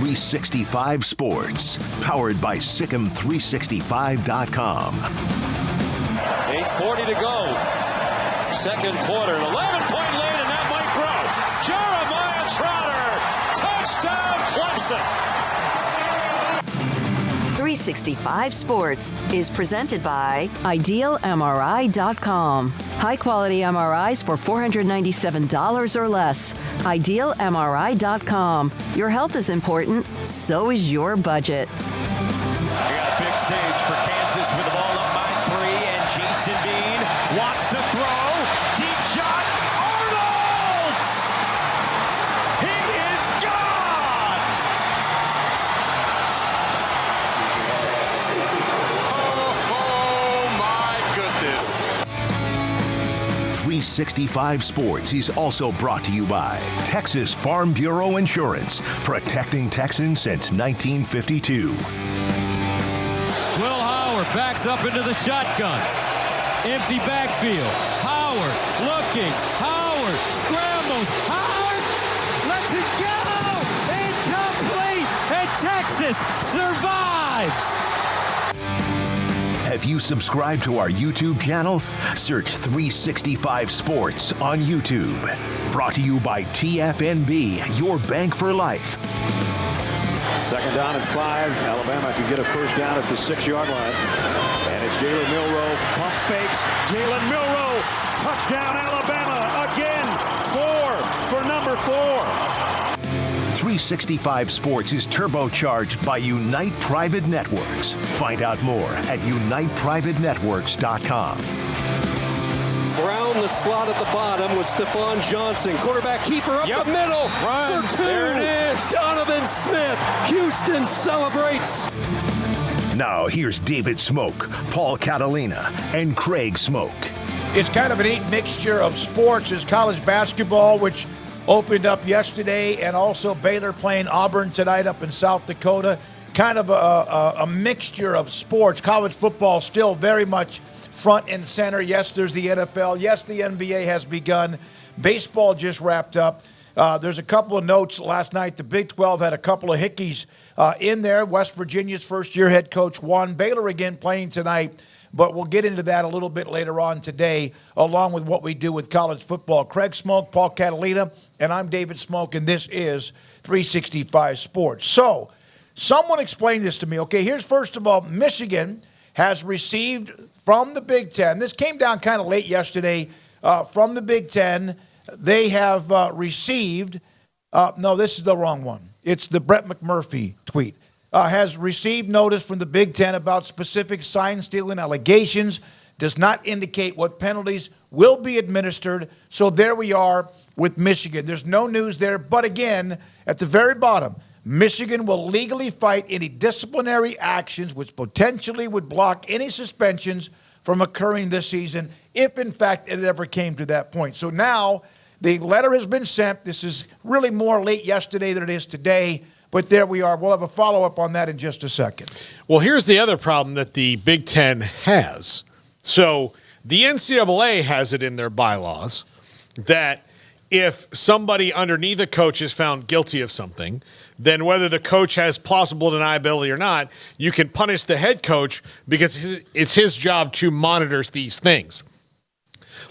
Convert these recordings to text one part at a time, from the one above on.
365 Sports, powered by Sikkim365.com. 8:40 to go. Second quarter, an 11-point lead, and that might grow. Jeremiah Trotter, touchdown Clemson. 365 Sports is presented by IdealMRI.com. High-quality MRIs for $497 or less. IdealMRI.com. Your health is important, so is your budget. We got a big stage for Kansas with the ball up by 3, and Jason Bean wants to throw. Deep shot. Arnold! He is gone! Oh my goodness. 365 Sports is also brought to you by Texas Farm Bureau Insurance, protecting Texans since 1952. Will Howard backs up into the shotgun. Empty backfield. Howard looking. Howard scrambles. Howard lets it go. Incomplete. And Texas survives. Have you subscribed to our YouTube channel? Search 365 Sports on YouTube. Brought to you by TFNB, your bank for life. Second down and 5. Alabama can get a first down at the 6-yard line. And it's Jalen Milroe. Pump fakes. Jalen Milroe. Touchdown Alabama. Again. 4 for number 4. 365 Sports is turbocharged by Unite Private Networks. Find out more at uniteprivatenetworks.com. Brown the slot at the bottom with Stephon Johnson. Quarterback keeper up the middle. Run. For 2. There it is. Donovan Smith. Houston celebrates. Now here's David Smoak, Paul Catalina, and Craig Smoak. It's kind of a neat mixture of sports. Is college basketball, which opened up yesterday, and also Baylor playing Auburn tonight up in South Dakota. Kind of a mixture of sports. College football still very much front and center. Yes, there's the NFL. Yes, the NBA has begun. Baseball just wrapped up. There's a couple of notes last night. The Big 12 had a couple of hickeys in there. West Virginia's first-year head coach won. Baylor again playing tonight. But we'll get into that a little bit later on today, along with what we do with college football. Craig Smoak, Paul Catalina, and I'm David Smoak, and this is 365 Sports. So, someone explain this to me. Okay, here's first of all, Michigan has received from the Big Ten. This came down kind of late yesterday from the Big Ten. They have received, no, this is the wrong one. It's the Brett McMurphy tweet. Has received notice from the Big Ten about specific sign-stealing allegations, does not indicate what penalties will be administered. So there we are with Michigan. There's no news there. But again, at the very bottom, Michigan will legally fight any disciplinary actions which potentially would block any suspensions from occurring this season if, in fact, it ever came to that point. So now the letter has been sent. This is really more late yesterday than it is today. But there we are. We'll have a follow-up on that in just a second. Well, here's the other problem that the Big Ten has. So the NCAA has it in their bylaws that if somebody underneath a coach is found guilty of something, then whether the coach has plausible deniability or not, you can punish the head coach because it's his job to monitor these things.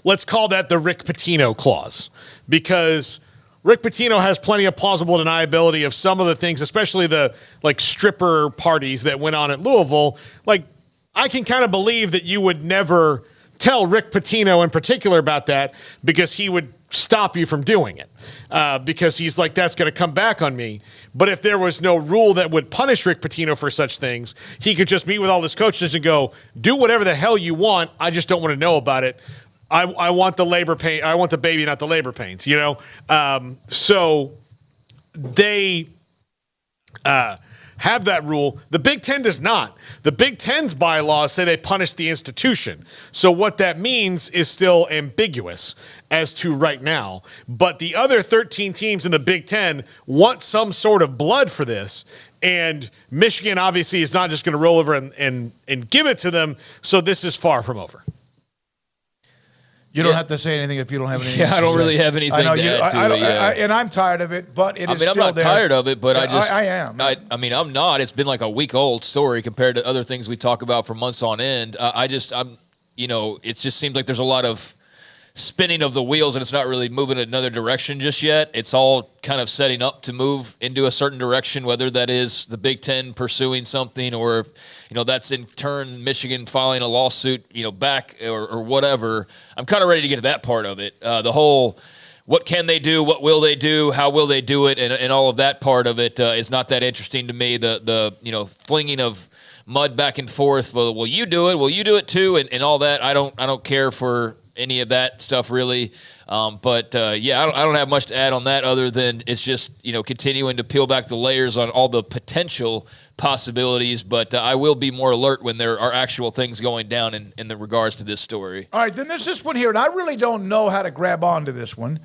Let's call that the Rick Pitino clause, because Rick Pitino has plenty of plausible deniability of some of the things, especially the stripper parties that went on at Louisville. Like, I can kind of believe that you would never tell Rick Pitino in particular about that because he would stop you from doing it because he's like, that's going to come back on me. But if there was no rule that would punish Rick Pitino for such things, he could just meet with all his coaches and go, do whatever the hell you want. I just don't want to know about it. I want the labor pain. I want the baby, not the labor pains, you know? So they have that rule. The Big Ten does not. The Big Ten's bylaws say they punish the institution. So what that means is still ambiguous as to right now. But the other 13 teams in the Big Ten want some sort of blood for this. And Michigan obviously is not just going to roll over and give it to them. So this is far from over. You don't have to say anything if you don't have anything. Yeah, I don't really have anything to add to it. And I'm tired of it, but it is still I'm not tired of it, but I am. I mean, I'm not. It's been like a week-old story compared to other things we talk about for months on end. It just seems like there's a lot of spinning of the wheels, and it's not really moving in another direction just yet. It's all kind of setting up to move into a certain direction, whether that is the Big Ten pursuing something or, that's in turn Michigan filing a lawsuit, back or whatever. I'm kind of ready to get to that part of it. The whole what can they do, what will they do, how will they do it, and all of that part of it is not that interesting to me. The flinging of mud back and forth. Well, will you do it? Will you do it too? And all that. I don't care for any of that stuff really. I don't have much to add on that other than it's just, continuing to peel back the layers on all the potential possibilities. But I will be more alert when there are actual things going down in the regards to this story. All right, then there's this one here, and I really don't know how to grab onto this one.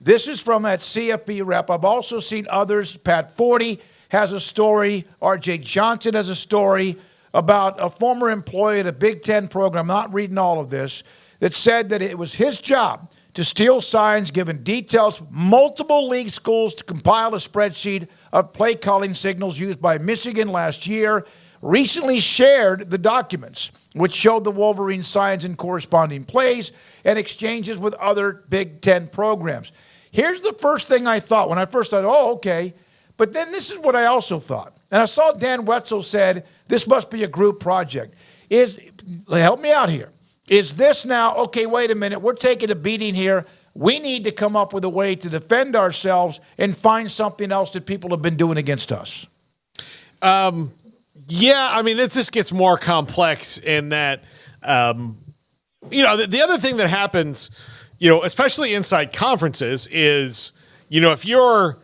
This is from that CFP rep. I've also seen others. Pat Forty has a story. R.J. Johnson has a story about a former employee at a Big Ten program, I'm not reading all of this, that said that it was his job to steal signs, given details from multiple league schools to compile a spreadsheet of play calling signals used by Michigan last year, recently shared the documents, which showed the Wolverine signs and corresponding plays and exchanges with other Big Ten programs. Here's the first thing I thought when I first thought, oh, okay. But then this is what I also thought. And I saw Dan Wetzel said, this must be a group project. Help me out here. Is this now, okay, wait a minute, we're taking a beating here. We need to come up with a way to defend ourselves and find something else that people have been doing against us. It just gets more complex in that, the other thing that happens, especially inside conferences is, if you're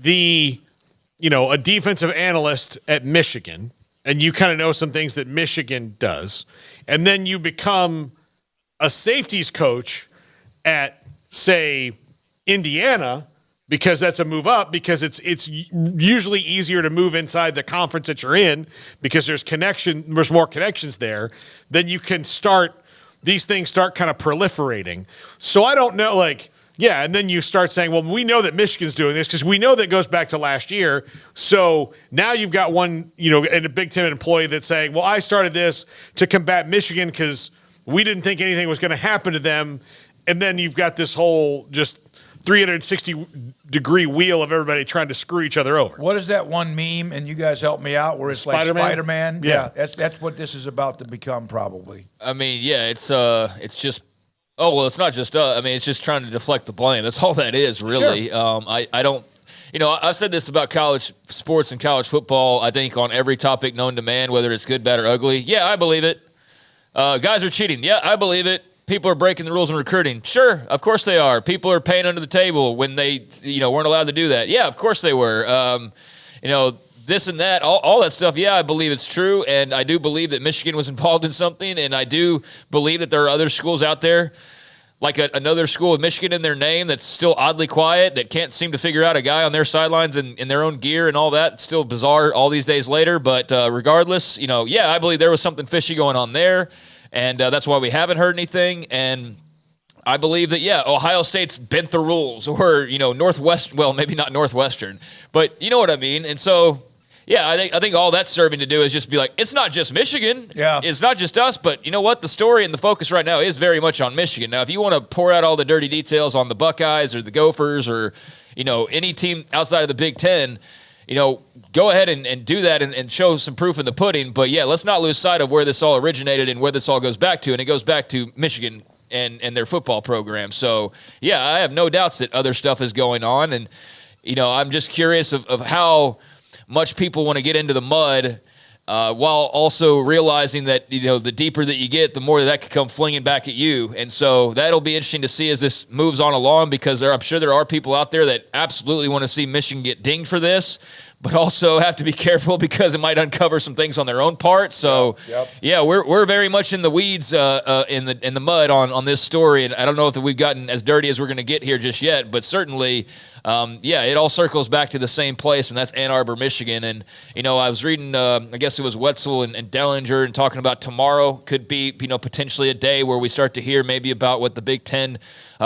a defensive analyst at Michigan, and you kind of know some things that Michigan does, and then you become a safeties coach at, say, Indiana, because that's a move up, because it's usually easier to move inside the conference that you're in because there's more connections there, then you can these things start kind of proliferating. So I don't know, and then you start saying, well, we know that Michigan's doing this because we know that goes back to last year. So now you've got one, and a Big Ten employee that's saying, well, I started this to combat Michigan because we didn't think anything was going to happen to them. And then you've got this whole just 360-degree wheel of everybody trying to screw each other over. What is that one meme, and you guys help me out, where it's Spider-Man? like Spider-Man? Yeah, that's what this is about to become probably. It's just – oh, well, it's not just it's just trying to deflect the blame. That's all that is, really. Sure. I don't – I've said this about college sports and college football, I think, on every topic known to man, whether it's good, bad, or ugly. Yeah, I believe it. Guys are cheating. Yeah, I believe it. People are breaking the rules in recruiting. Sure, of course they are. People are paying under the table when they, weren't allowed to do that. Yeah, of course they were. This and that, all that stuff, yeah, I believe it's true, and I do believe that Michigan was involved in something, and I do believe that there are other schools out there, like another school with Michigan in their name that's still oddly quiet, that can't seem to figure out a guy on their sidelines in their own gear and all that. It's still bizarre all these days later, but regardless, I believe there was something fishy going on there, and that's why we haven't heard anything, and I believe that, Ohio State's bent the rules, or, maybe not Northwestern, but you know what I mean, and so... Yeah, I think all that's serving to do is just be like, it's not just Michigan. Yeah. It's not just us, but you know what? The story and the focus right now is very much on Michigan. Now, if you want to pour out all the dirty details on the Buckeyes or the Gophers or, any team outside of the Big Ten, go ahead and do that and show some proof in the pudding. But, yeah, let's not lose sight of where this all originated and where this all goes back to. And it goes back to Michigan and their football program. So, yeah, I have no doubts that other stuff is going on. And, I'm just curious of how – much people want to get into the mud while also realizing that, the deeper that you get, the more that could come flinging back at you. And so that'll be interesting to see as this moves on along, because I'm sure there are people out there that absolutely want to see Michigan get dinged for this. but also have to be careful because it might uncover some things on their own part. So, yeah, we're very much in the weeds, in the mud on this story, and I don't know if we've gotten as dirty as we're going to get here just yet, but certainly, it all circles back to the same place, and that's Ann Arbor, Michigan. And I was reading, I guess it was Wetzel and Dellinger, and talking about tomorrow could be potentially a day where we start to hear maybe about what the Big Ten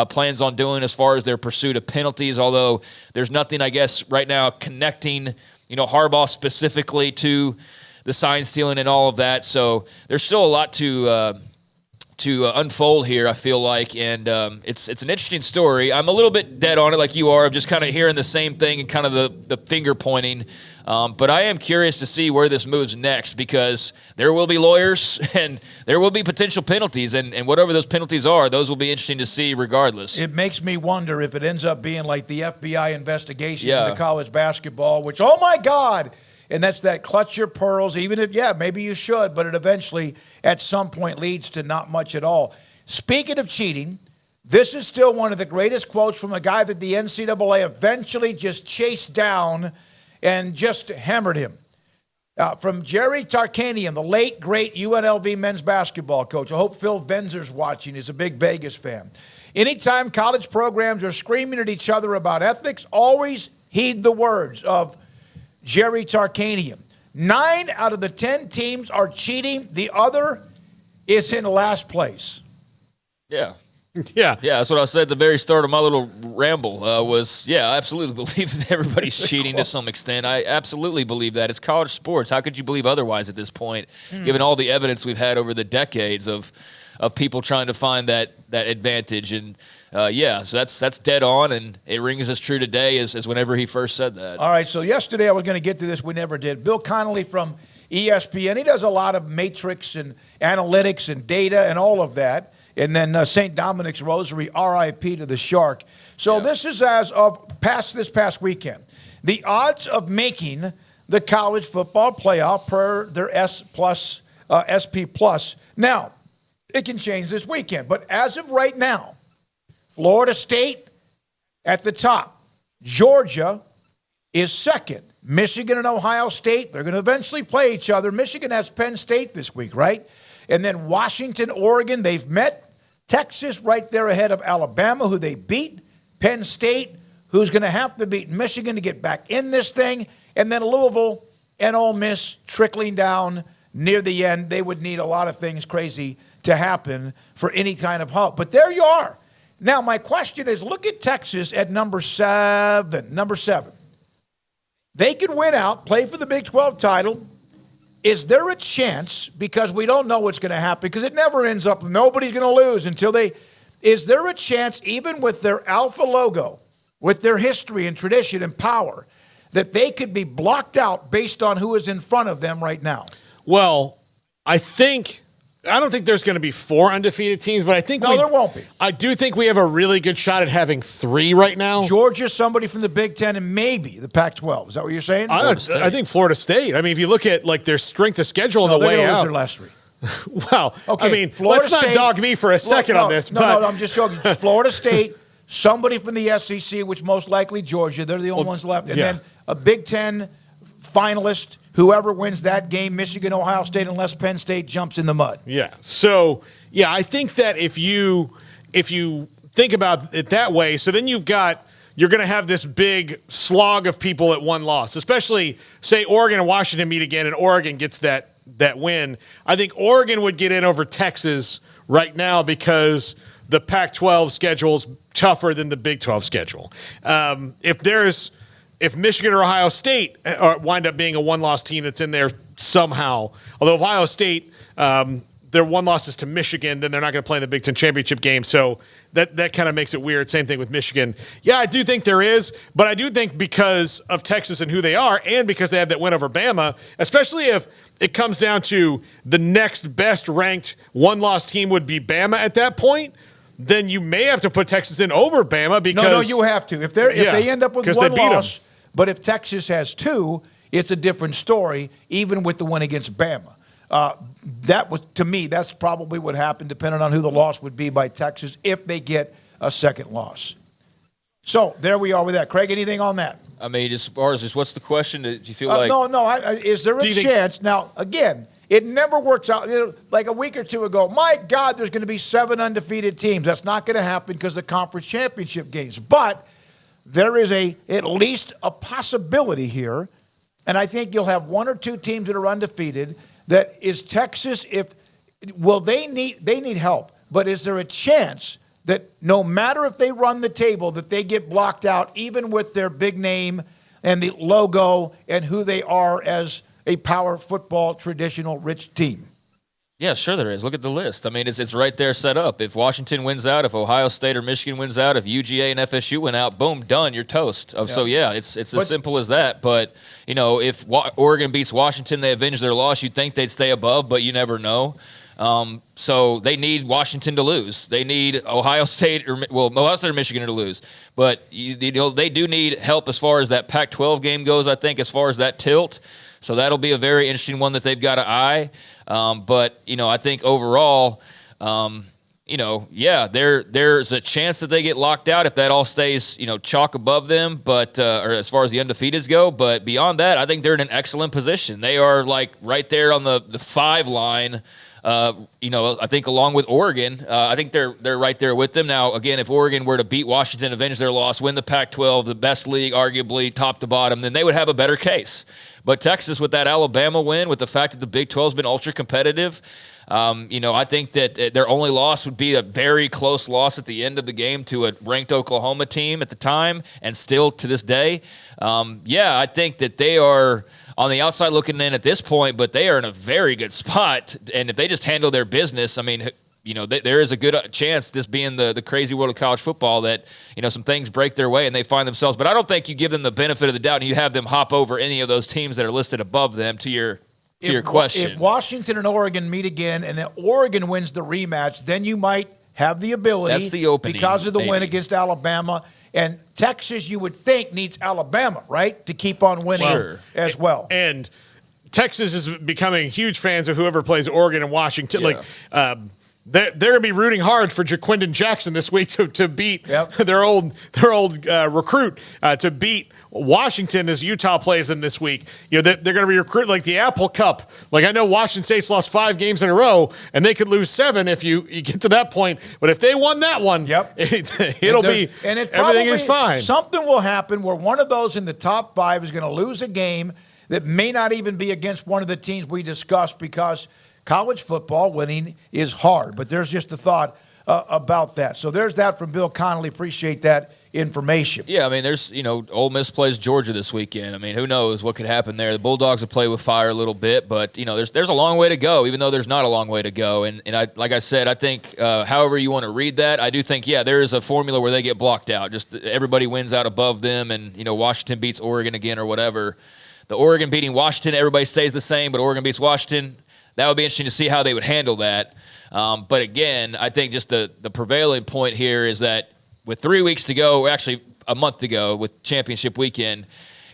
plans on doing as far as their pursuit of penalties, although there's nothing, I guess, right now connecting, Harbaugh specifically to the sign stealing and all of that. So there's still a lot to unfold here, I feel like, and it's an interesting story. I'm a little bit dead on it like you are. I'm just kind of hearing the same thing and kind of the finger pointing. But I am curious to see where this moves next, because there will be lawyers and there will be potential penalties, and whatever those penalties are, those will be interesting to see regardless. It makes me wonder if it ends up being like the FBI investigation into college basketball, which, oh my God, and that's that clutch your pearls, even if, maybe you should, but it eventually at some point leads to not much at all. Speaking of cheating, this is still one of the greatest quotes from a guy that the NCAA eventually just chased down and just hammered him. From Jerry Tarkanian, the late, great UNLV men's basketball coach. I hope Phil Venzer's watching. He's a big Vegas fan. Anytime college programs are screaming at each other about ethics, always heed the words of Jerry Tarkanian. 9 out of the 10 teams are cheating. The other is in last place. Yeah. Yeah, that's what I said at the very start of my little ramble I absolutely believe that everybody's cheating to some extent. I absolutely believe that. It's college sports. How could you believe otherwise at this point, given all the evidence we've had over the decades of people trying to find that advantage? And, so that's dead on, and it rings as true today as whenever he first said that. All right, so yesterday I was going to get to this. We never did. Bill Connolly from ESPN, he does a lot of matrix and analytics and data and all of that. And then St. Dominic's Rosary, R.I.P. to the Shark. So this is as of this past weekend. The odds of making the college football playoff per their SP+. Now, it can change this weekend. But as of right now, Florida State at the top. Georgia is second. Michigan and Ohio State, they're going to eventually play each other. Michigan has Penn State this week, right? And then Washington, Oregon, they've met. Texas right there ahead of Alabama, who they beat. Penn State, who's going to have to beat Michigan to get back in this thing. And then Louisville and Ole Miss trickling down near the end. They would need a lot of things crazy to happen for any kind of hope. But there you are. Now, my question is, look at Texas at number 7. They could win out, play for the Big 12 title. Is there a chance, because we don't know what's going to happen, because it never ends up, nobody's going to lose until is there a chance, even with their alpha logo, with their history and tradition and power, that they could be blocked out based on who is in front of them right now? Well, I don't think there's going to be 4 undefeated teams, but I think there won't be. I do think we have a really good shot at having 3 right now. Georgia, somebody from the Big Ten, and maybe the Pac-12. Is that what you're saying? I think Florida State. I mean, if you look at their strength of schedule on the way out, their last 3. Well, okay, I mean, Florida State, let's not dog me for a second on this. No, I'm just joking. Florida State, somebody from the SEC, which most likely Georgia. They're the only ones left, and then a Big Ten finalist. Whoever wins that game, Michigan, Ohio State, unless Penn State jumps in the mud. Yeah. So, I think that if you think about it that way, so then you're going to have this big slog of people at one loss, especially, say, Oregon and Washington meet again, and Oregon gets that win. I think Oregon would get in over Texas right now because the Pac-12 schedule is tougher than the Big 12 schedule. If Michigan or Ohio State wind up being a one-loss team that's in there somehow, although Ohio State, their one loss is to Michigan, then they're not going to play in the Big Ten championship game. So that kind of makes it weird. Same thing with Michigan. Yeah, I do think there is, but I do think because of Texas and who they are, and because they have that win over Bama, especially if it comes down to the next best ranked one-loss team would be Bama at that point, then you may have to put Texas in over Bama because no, you have to. If they end up with one loss. But if Texas has 2, it's a different story, even with the win against Bama. To me, that's probably what happened, depending on who the loss would be by Texas if they get a second loss. So there we are with that. Craig, anything on that? I mean, as far as just what's the question? Do you feel like is there a chance? Now, again, it never works out. Like a week or two ago, my God, there's going to be 7 undefeated teams. That's not going to happen because of conference championship games. But there is at least a possibility here, and I think you'll have 1 or 2 teams that are undefeated. That is Texas. They need help, but is there a chance that no matter if they run the table, that they get blocked out, even with their big name and the logo and who they are as a power football, traditional, rich team? Yeah, sure there is. Look at the list. I mean, it's right there set up. If Washington wins out, if Ohio State or Michigan wins out, if UGA and FSU win out, boom, done, you're toast. So, it's as simple as that. But, if Oregon beats Washington, they avenge their loss, you'd think they'd stay above, but you never know. So they need Washington to lose. They need Ohio State or Michigan to lose. But they do need help as far as that Pac-12 game goes, I think, as far as that tilt. So that'll be a very interesting one that they've got to eye. But I think overall, there's a chance that they get locked out if that all stays, chalk above them. But or as far as the undefeateds go, but beyond that, I think they're in an excellent position. They are like right there on the 5 line. I think along with Oregon, I think they're right there with them. Now, again, if Oregon were to beat Washington, avenge their loss, win the Pac-12, the best league, arguably top to bottom, then they would have a better case. But Texas, with that Alabama win, with the fact that the Big 12 has been ultra competitive, I think that their only loss would be a very close loss at the end of the game to a ranked Oklahoma team at the time, and still to this day. I think that they are on the outside looking in at this point, but they are in a very good spot. And if they just handle their business, I mean, there is a good chance, this being the crazy world of college football, that, some things break their way and they find themselves. But I don't think you give them the benefit of the doubt and you have them hop over any of those teams that are listed above them to your question. If Washington and Oregon meet again and then Oregon wins the rematch, then you might have the ability. That's the opening, because of the win against Alabama. And Texas, you would think, needs Alabama, right, to keep on winning as well. And Texas is becoming huge fans of whoever plays Oregon and Washington. Yeah. They're going to be rooting hard for Jaquindon Jackson this week to beat their old recruit to beat Washington as Utah plays in this week. They're going to be recruiting like the Apple Cup. Like, I know Washington State's lost 5 games in a row, and they could lose 7 if you get to that point. But if they won that one, it'll be everything is fine. Something will happen where one of those in the top 5 is going to lose a game that may not even be against one of the teams we discussed, because college football winning is hard. But there's just a thought about that. So there's that from Bill Connolly. Appreciate that information. Yeah, I mean, there's, Ole Miss plays Georgia this weekend. I mean, who knows what could happen there. The Bulldogs have played with fire a little bit, but, there's a long way to go, even though there's not a long way to go. And like I said, I think however you want to read that, I do think, there is a formula where they get blocked out. Just everybody wins out above them, and, Washington beats Oregon again or whatever. The Oregon beating Washington, everybody stays the same, but Oregon beats Washington. That would be interesting to see how they would handle that. But again, I think just the prevailing point here is that with 3 weeks to go, or actually a month to go with championship weekend,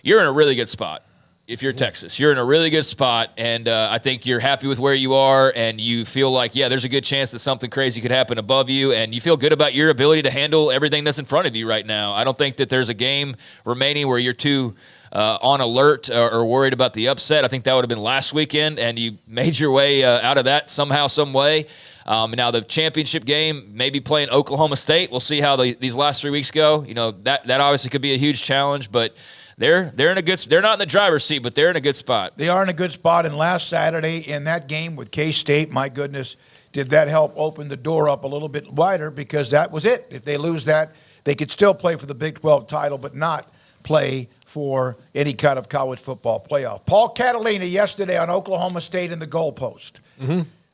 you're in a really good spot. If you're Texas, you're in a really good spot, and I think you're happy with where you are, and you feel like, there's a good chance that something crazy could happen above you, and you feel good about your ability to handle everything that's in front of you right now. I don't think that there's a game remaining where you're too on alert or worried about the upset. I think that would have been last weekend, and you made your way out of that somehow, some way. Now the championship game, maybe playing Oklahoma State. We'll see how these last 3 weeks go. That obviously could be a huge challenge, but they're in a good. They're not in the driver's seat, but they're in a good spot. They are in a good spot. And last Saturday in that game with K-State, my goodness, did that help open the door up a little bit wider, because that was it. If they lose that, they could still play for the Big 12 title, but not play for any kind of college football playoff. Paul Catalina yesterday on Oklahoma State in the goalpost.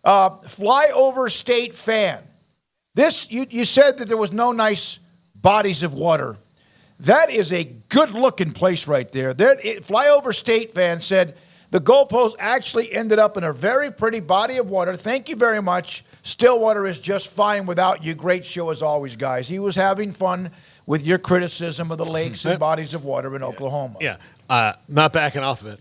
Flyover State fan. This, you said that there was no nice bodies of water. That is a good-looking place right there. Flyover State fan said the goalpost actually ended up in a very pretty body of water. Thank you very much. Stillwater is just fine without you. Great show as always, guys. He was having fun with your criticism of the lakes and bodies of water in Oklahoma. Yeah, not backing off of it.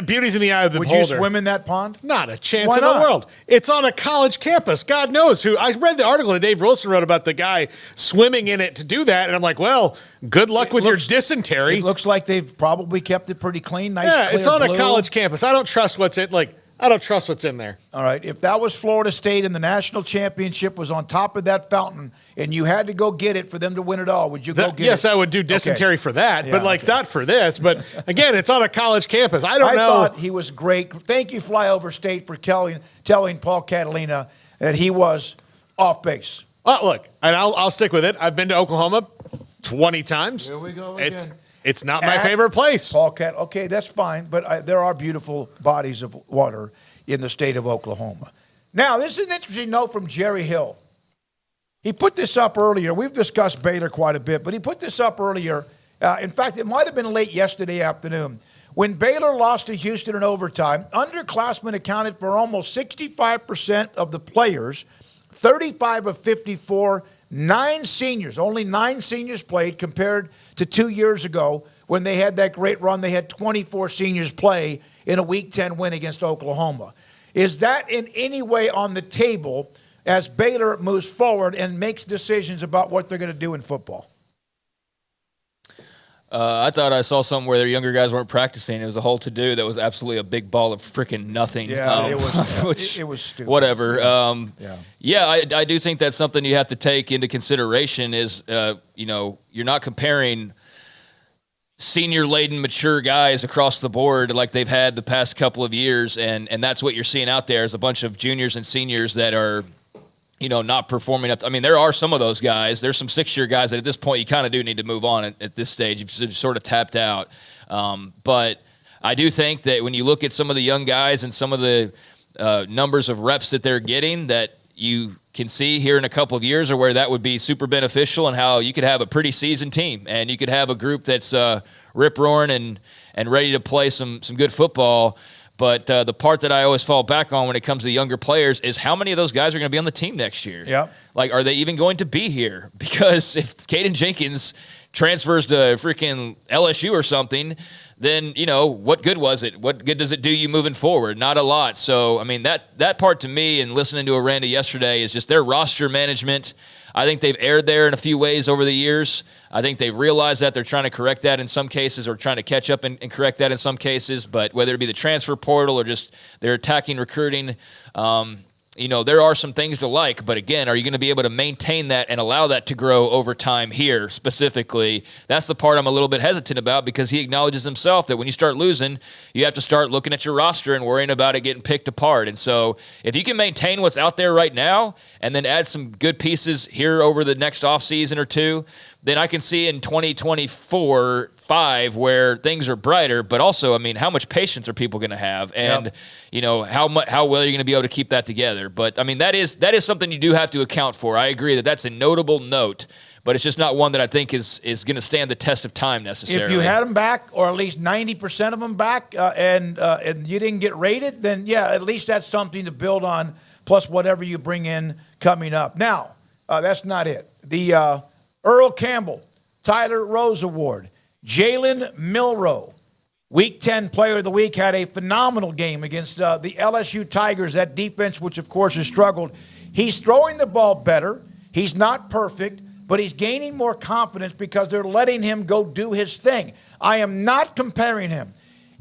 Beauty's in the eye of the Would beholder. you swim in that pond? Not a chance Why in not? the world. It's on a college campus. God knows who. I read the article that Dave Wilson wrote about the guy swimming in it to do that, and I'm like, well, good luck with your dysentery. It looks like they've probably kept it pretty clean. Nice, yeah, clear it's on blue. a college campus. I don't trust what's in. I don't trust what's in there. All right. If that was Florida State and the national championship was on top of that fountain and you had to go get it for them to win it all, would you go get it? Yes, I would do dysentery for that, Yeah, but not for this. But again, it's on a college campus. I don't know. I thought he was great. Thank you, Flyover State, for telling Paul Catalina that he was off base. Look, and I'll stick with it. I've been to Oklahoma 20 times. Here we go again. It's not my favorite place. Paul Cat. Okay, that's fine, but there are beautiful bodies of water in the state of Oklahoma. Now, this is an interesting note from Jerry Hill. He put this up earlier. We've discussed Baylor quite a bit, but he put this up earlier. In fact, it might have been late yesterday afternoon. When Baylor lost to Houston in overtime, underclassmen accounted for almost 65% of the players, 35 of 54, 9 seniors. Only 9 seniors played compared to 2 years ago when they had that great run. They had 24 seniors play in a Week 10 win against Oklahoma. Is that in any way on the table as Baylor moves forward and makes decisions about what they're going to do in football? I thought I saw something where their younger guys weren't practicing. It was a whole to-do that was absolutely a big ball of freaking nothing. Yeah, it was stupid. Whatever. Yeah, I do think that's something you have to take into consideration is, you're not comparing senior-laden, mature guys across the board like they've had the past couple of years, and that's what you're seeing out there is a bunch of juniors and seniors that are – not performing up. I mean, there are some of those guys. There's some 6-year guys that at this point you kind of do need to move on at this stage. You've sort of tapped out. But I do think that when you look at some of the young guys and some of the numbers of reps that they're getting, that you can see here in a couple of years or where that would be super beneficial and how you could have a pretty seasoned team and you could have a group that's rip-roaring and ready to play some good football. But the part that I always fall back on when it comes to younger players is how many of those guys are going to be on the team next year? Yep. Are they even going to be here? Because if Caden Jenkins transfers to freaking LSU or something, then, what good was it? What good does it do you moving forward? Not a lot. So, I mean, that part to me and listening to Aranda yesterday is just their roster management. I think they've erred there in a few ways over the years. I think they realize that they're trying to correct that in some cases or trying to catch up and correct that in some cases. But whether it be the transfer portal or just their attacking recruiting, there are some things to like. But again, are you going to be able to maintain that and allow that to grow over time here specifically? That's the part I'm a little bit hesitant about because he acknowledges himself that when you start losing, you have to start looking at your roster and worrying about it getting picked apart. And so if you can maintain what's out there right now and then add some good pieces here over the next offseason or two, then I can see in 2024-5 where things are brighter, but also, I mean, how much patience are people going to have? And, how well are you going to be able to keep that together? But, I mean, that is something you do have to account for. I agree that that's a notable note, but it's just not one that I think is going to stand the test of time necessarily. If you had them back, or at least 90% of them back, and you didn't get rated, then, yeah, at least that's something to build on, plus whatever you bring in coming up. Now, that's not it. The Earl Campbell, Tyler Rose Award, Jalen Milroe, Week 10 Player of the Week, had a phenomenal game against the LSU Tigers, that defense, which, of course, has struggled. He's throwing the ball better. He's not perfect, but he's gaining more confidence because they're letting him go do his thing. I am not comparing him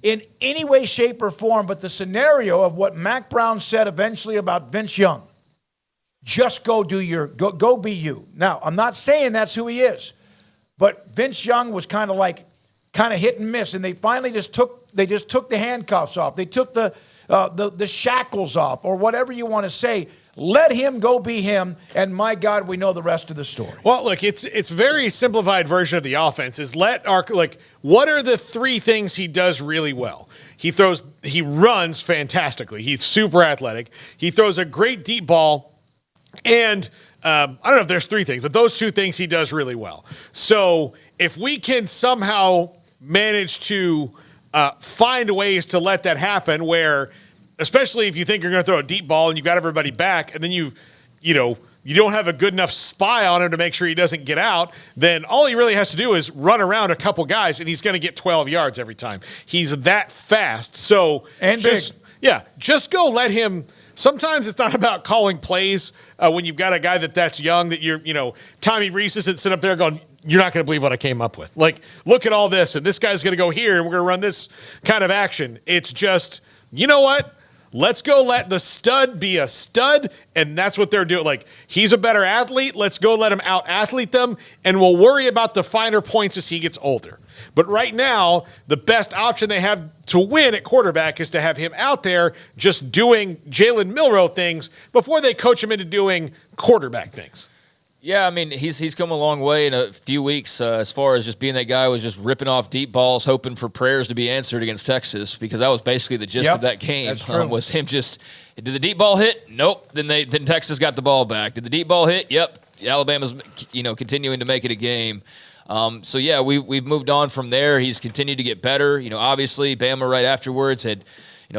in any way, shape, or form, but the scenario of what Mac Brown said eventually about Vince Young. Just go do go be you. Now, I'm not saying that's who he is, but Vince Young was kind of hit and miss, and they finally just took the handcuffs off. They took the shackles off, or whatever you want to say. Let him go be him, and my God, we know the rest of the story. Well, look, it's very simplified version of the offense. What are the 3 things he does really well? He runs fantastically. He's super athletic. He throws a great deep ball. And I don't know if there's 3 things, but those 2 things he does really well. So if we can somehow manage to find ways to let that happen where, especially if you think you're going to throw a deep ball and you've got everybody back and then you you don't have a good enough spy on him to make sure he doesn't get out, then all he really has to do is run around a couple guys, and he's going to get 12 yards every time. He's that fast. So just go let him. Sometimes it's not about calling plays when you've got a guy that's young that Tommy Reese isn't sitting up there going, you're not going to believe what I came up with. Like, look at all this, and this guy's going to go here, and we're going to run this kind of action. It's just, you know what? Let's go let the stud be a stud, and that's what they're doing. Like, he's a better athlete. Let's go let him out-athlete them, and we'll worry about the finer points as he gets older. But right now, the best option they have to win at quarterback is to have him out there just doing Jalen Milroe things before they coach him into doing quarterback things. Yeah, I mean, he's come a long way in a few weeks as far as just being that guy who was just ripping off deep balls, hoping for prayers to be answered against Texas, because that was basically the gist of that game. Was him just, did the deep ball hit? Nope. Then Texas got the ball back. Did the deep ball hit? Yep. Alabama's continuing to make it a game. So yeah, we've moved on from there. He's continued to get better. Obviously Bama right afterwards had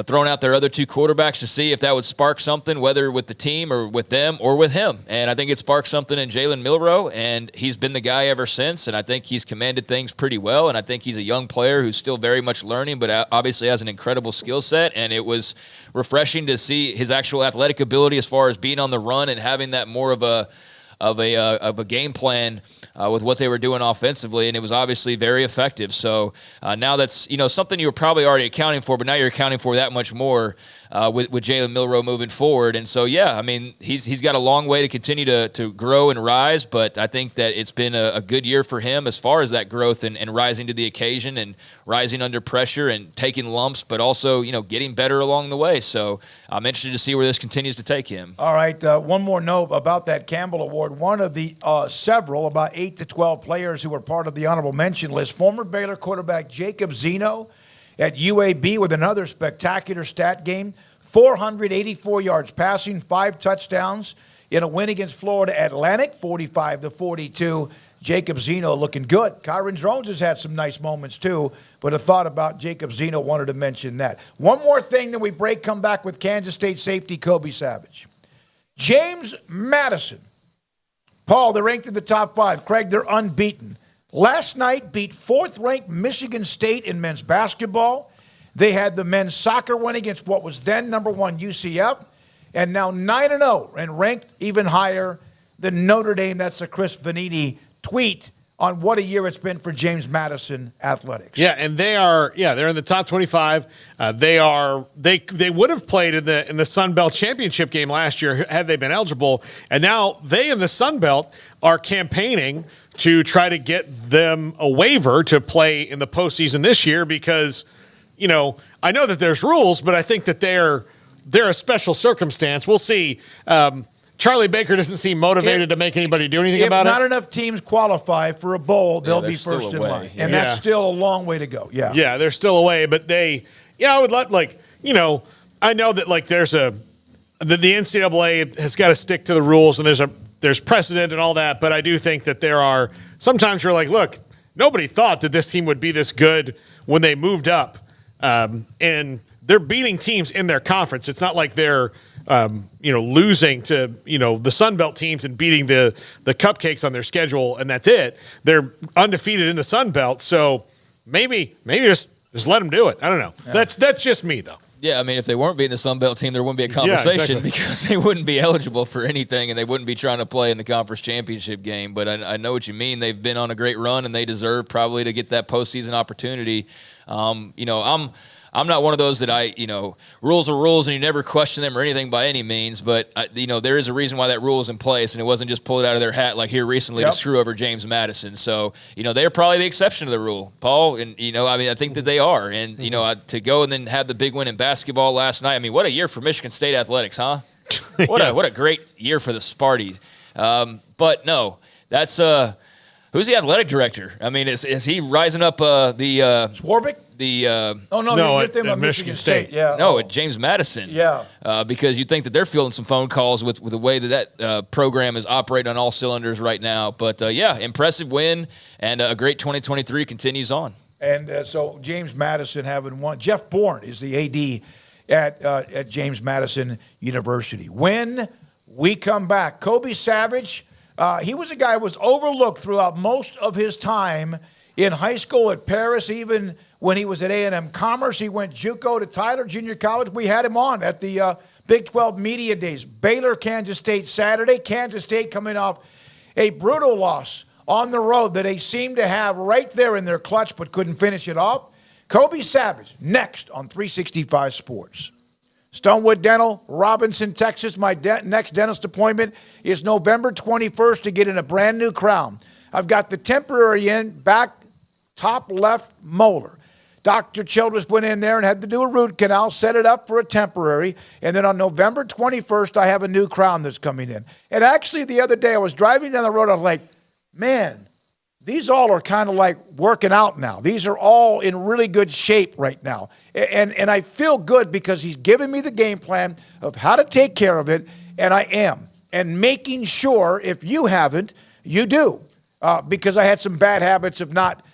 thrown out their other two quarterbacks to see if that would spark something, whether with the team or with them or with him. And I think it sparked something in Jalen Milroe, and he's been the guy ever since. And I think he's commanded things pretty well. And I think he's a young player who's still very much learning, but obviously has an incredible skill set. And it was refreshing to see his actual athletic ability as far as being on the run and having that more of a game plan with what they were doing offensively, and it was obviously very effective. So now that's something you were probably already accounting for, but now you're accounting for that much more with Jalen Milroe moving forward. And so I mean he's got a long way to continue to grow and rise, but I think that it's been a good year for him as far as that growth and rising to the occasion and rising under pressure and taking lumps, but also getting better along the way. So I'm interested to see where this continues to take him. All right, one more note about that Campbell Award. One of the several, about 8 to 12 players who were part of the honorable mention list, former Baylor quarterback Jacob Zeno at UAB with another spectacular stat game, 484 yards passing, 5 touchdowns in a win against Florida Atlantic, 45-42. Jacob Zeno looking good. Kyron Drones has had some nice moments too, but a thought about Jacob Zeno, wanted to mention that. One more thing, then we break, come back with Kansas State safety Kobe Savage. James Madison. Paul, they're ranked in the top 5. Craig, they're unbeaten. Last night beat 4th-ranked Michigan State in men's basketball. They had the men's soccer win against what was then number 1 UCF, and now 9-0 and ranked even higher than Notre Dame. That's a Chris Vanini tweet on what a year it's been for James Madison athletics. Yeah, and they're in the top 25. They would have played in the Sun Belt Championship game last year had they been eligible, and now they in the Sun Belt are campaigning to try to get them a waiver to play in the postseason this year because, I know that there's rules, but I think that they're a special circumstance. We'll see. Charlie Baker doesn't seem motivated to make anybody do anything about it. If not enough teams qualify for a bowl, they'll be first in line. And that's still a long way to go. Yeah. Yeah, they're still away, but I would let, I know that, there's the NCAA has got to stick to the rules, and there's precedent and all that, but I do think that there are sometimes you're like, look, nobody thought that this team would be this good when they moved up, and they're beating teams in their conference. It's not like they're losing to, the Sun Belt teams and beating the cupcakes on their schedule, and that's it. They're undefeated in the Sun Belt, so maybe just let them do it. I don't know. Yeah. That's just me, though. Yeah, I mean, if they weren't beating the Sun Belt team, there wouldn't be a conversation because they wouldn't be eligible for anything, and they wouldn't be trying to play in the conference championship game. But I know what you mean. They've been on a great run, and they deserve probably to get that postseason opportunity. I'm not one of those that rules are rules and you never question them or anything by any means, but there is a reason why that rule is in place, and it wasn't just pulled out of their hat like here recently to screw over James Madison. So, they're probably the exception to the rule, Paul, and I think that they are. And to go and then have the big win in basketball last night. I mean, what a year for Michigan State athletics, huh? What a great year for the Sparties. But no, that's who's the athletic director? I mean, is he rising up the Swarbrick? You're thinking about Michigan State. Yeah. No, James Madison. Yeah. Because you'd think that they're fielding some phone calls with the way that program is operating on all cylinders right now. But, impressive win, and a great 2023 continues on. And so James Madison having won. Jeff Bourne is the AD at James Madison University. Win, We come back. Kobe Savage, he was a guy who was overlooked throughout most of his time in high school at Paris, even when he was at A&M Commerce. He went JUCO to Tyler Junior College. We had him on at the Big 12 Media Days. Baylor, Kansas State Saturday. Kansas State coming off a brutal loss on the road that they seemed to have right there in their clutch but couldn't finish it off. Kobe Savage, next on 365 Sports. Stonewood Dental, Robinson, Texas. My next dentist appointment is November 21st to get in a brand new crown. I've got the temporary in, back, top left molar. Dr. Childress went in there and had to do a root canal, set it up for a temporary, and then on November 21st, I have a new crown that's coming in. And actually, the other day, I was driving down the road, I was like, man, these all are kind of like working out now. These are all in really good shape right now. And I feel good because he's giving me the game plan of how to take care of it, and I am. And making sure, if you haven't, you do. Because I had some bad habits of not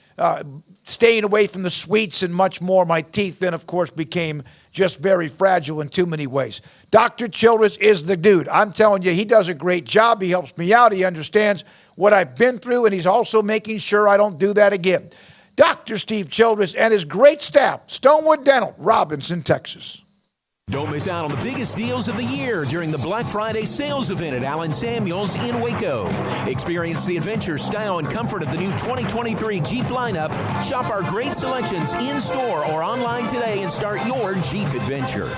staying away from the sweets and much more. My teeth then, of course, became just very fragile in too many ways. Dr. Childress is the dude. I'm telling you, he does a great job. He helps me out. He understands what I've been through, and he's also making sure I don't do that again. Dr. Steve Childress and his great staff, Stonewood Dental, Robinson, Texas. Don't miss out on the biggest deals of the year during the Black Friday sales event at Allen Samuels in Waco. Experience the adventure, style, and comfort of the new 2023 Jeep lineup. Shop our great selections in-store or online today and start your Jeep adventure.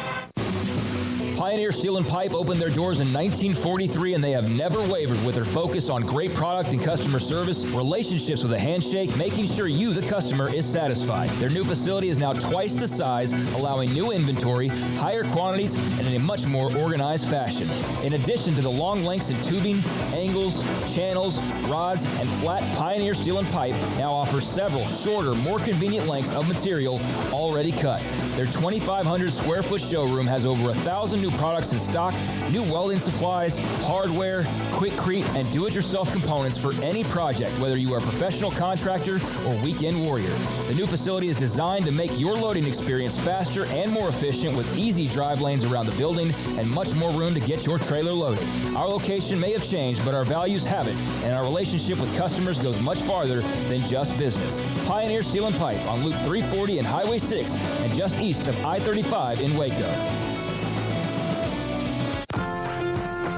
Pioneer Steel and Pipe opened their doors in 1943, and they have never wavered with their focus on great product and customer service, relationships with a handshake, making sure you, the customer, is satisfied. Their new facility is now twice the size, allowing new inventory, higher quantities, and in a much more organized fashion. In addition to the long lengths in tubing, angles, channels, rods, and flat, Pioneer Steel and Pipe now offers several shorter, more convenient lengths of material already cut. Their 2,500 square foot showroom has over 1,000 new products in stock, new welding supplies, hardware, quickcrete, and do-it-yourself components for any project, whether you are a professional contractor or weekend warrior. The new facility is designed to make your loading experience faster and more efficient with easy drive lanes around the building and much more room to get your trailer loaded. Our location may have changed, but our values haven't, and our relationship with customers goes much farther than just business. Pioneer Steel and Pipe on Loop 340 and Highway 6 and just east of I-35 in Waco.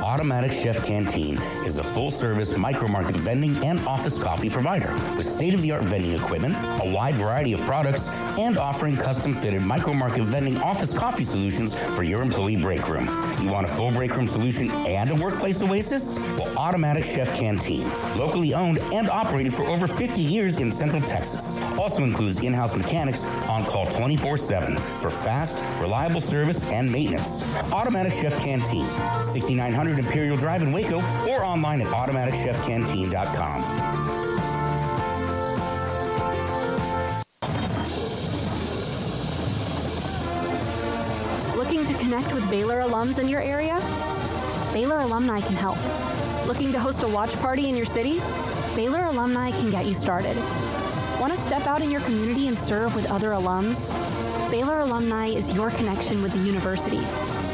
Automatic Chef Canteen is a full-service micro-market vending and office coffee provider with state-of-the-art vending equipment, a wide variety of products, and offering custom-fitted micro-market vending office coffee solutions for your employee break room. You want a full break room solution and a workplace oasis? Well, Automatic Chef Canteen, locally owned and operated for over 50 years in Central Texas, also includes in-house mechanics on call 24/7 for fast, reliable service and maintenance. Automatic Chef Canteen, 6900 Imperial Drive in Waco, or online at automaticchefcanteen.com. Looking to connect with Baylor alums in your area? Baylor alumni can help. Looking to host a watch party in your city? Baylor alumni can get you started. Want to step out in your community and serve with other alums? Baylor alumni is your connection with the university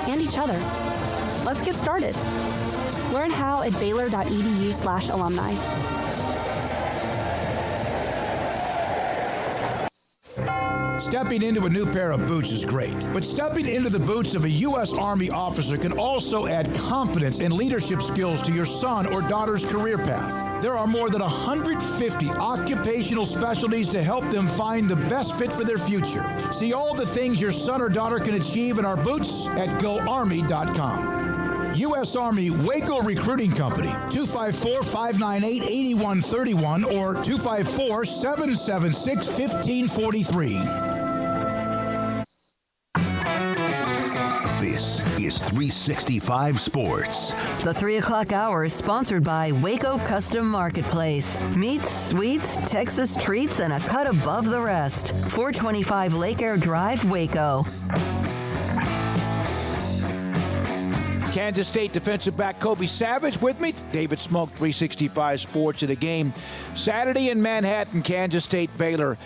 and each other. Let's get started. Learn how at baylor.edu/alumni. Stepping into a new pair of boots is great, but stepping into the boots of a U.S. Army officer can also add confidence and leadership skills to your son or daughter's career path. There are more than 150 occupational specialties to help them find the best fit for their future. See all the things your son or daughter can achieve in our boots at GoArmy.com. U.S. Army Waco Recruiting Company, 254-598-8131 or 254-776-1543. This is 365 Sports. The 3 o'clock hour is sponsored by Waco Custom Marketplace. Meats, sweets, Texas treats, and a cut above the rest. 425 Lake Air Drive, Waco. Kansas State defensive back Kobe Savage with me. David Smoak, 365 Sports, at a game Saturday in Manhattan, Kansas State, Baylor.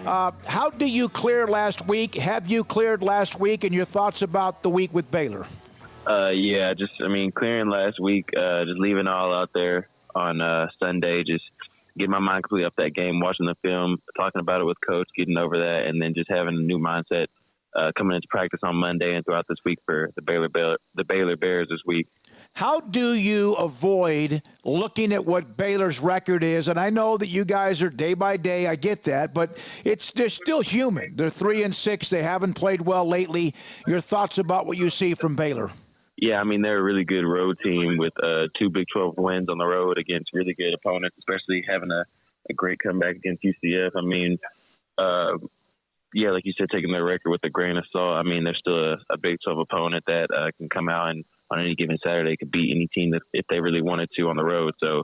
How do you clear last week? Have you cleared last week? And your thoughts about the week with Baylor? Yeah, clearing last week, just leaving all out there on Sunday, just getting my mind completely off that game, watching the film, talking about it with Coach, getting over that, and then just having a new mindset coming into practice on Monday and throughout this week for the Baylor Bears this week. How do you avoid looking at what Baylor's record is? And I know that you guys are day by day. I get that, but they're still human. They're 3-6. They haven't played well lately. Your thoughts about what you see from Baylor? Yeah, they're a really good road team with 2 Big 12 wins on the road against really good opponents, especially having a great comeback against UCF. Yeah, like you said, taking their record with a grain of salt. They're still a Big 12 opponent that can come out and on any given Saturday could beat any team if they really wanted to on the road. So,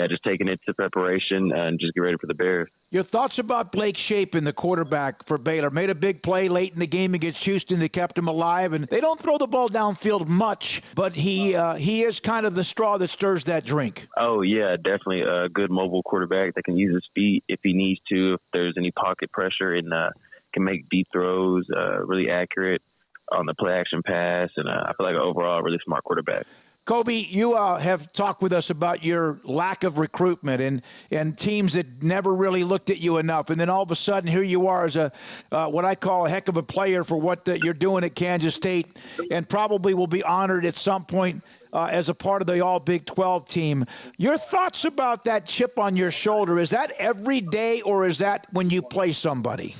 just taking it to preparation and just get ready for the Bears. Your thoughts about Blake Shapen, the quarterback for Baylor? Made a big play late in the game against Houston that kept him alive, and they don't throw the ball downfield much, but he is kind of the straw that stirs that drink. Oh, yeah, definitely a good mobile quarterback that can use his feet if he needs to, if there's any pocket pressure, and can make deep throws, really accurate on the play-action pass, and I feel like overall a really smart quarterback. Kobe, you have talked with us about your lack of recruitment and teams that never really looked at you enough. And then all of a sudden, here you are as what I call a heck of a player for what you're doing at Kansas State, and probably will be honored at some point as a part of the all Big 12 team. Your thoughts about that chip on your shoulder, is that every day or is that when you play somebody?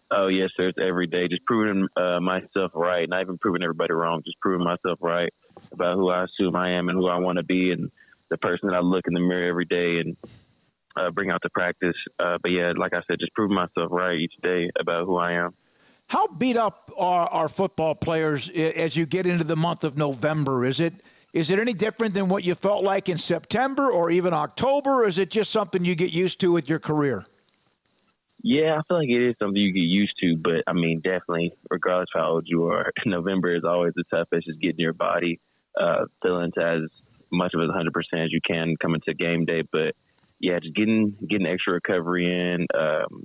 Oh, yes, sir. It's every day. Just proving myself right, not even proving everybody wrong, just proving myself right about who I assume I am and who I want to be, and the person that I look in the mirror every day and bring out to practice. But, yeah, like I said, just proving myself right each day about who I am. How beat up are our football players as you get into the month of November? Is it any different than what you felt like in September or even October, or is it just something you get used to with your career? Yeah, I feel like it is something you get used to, but definitely, regardless of how old you are, November is always the toughest. Just getting your body feeling to as much of it 100% as you can coming to game day. But yeah, just getting extra recovery in,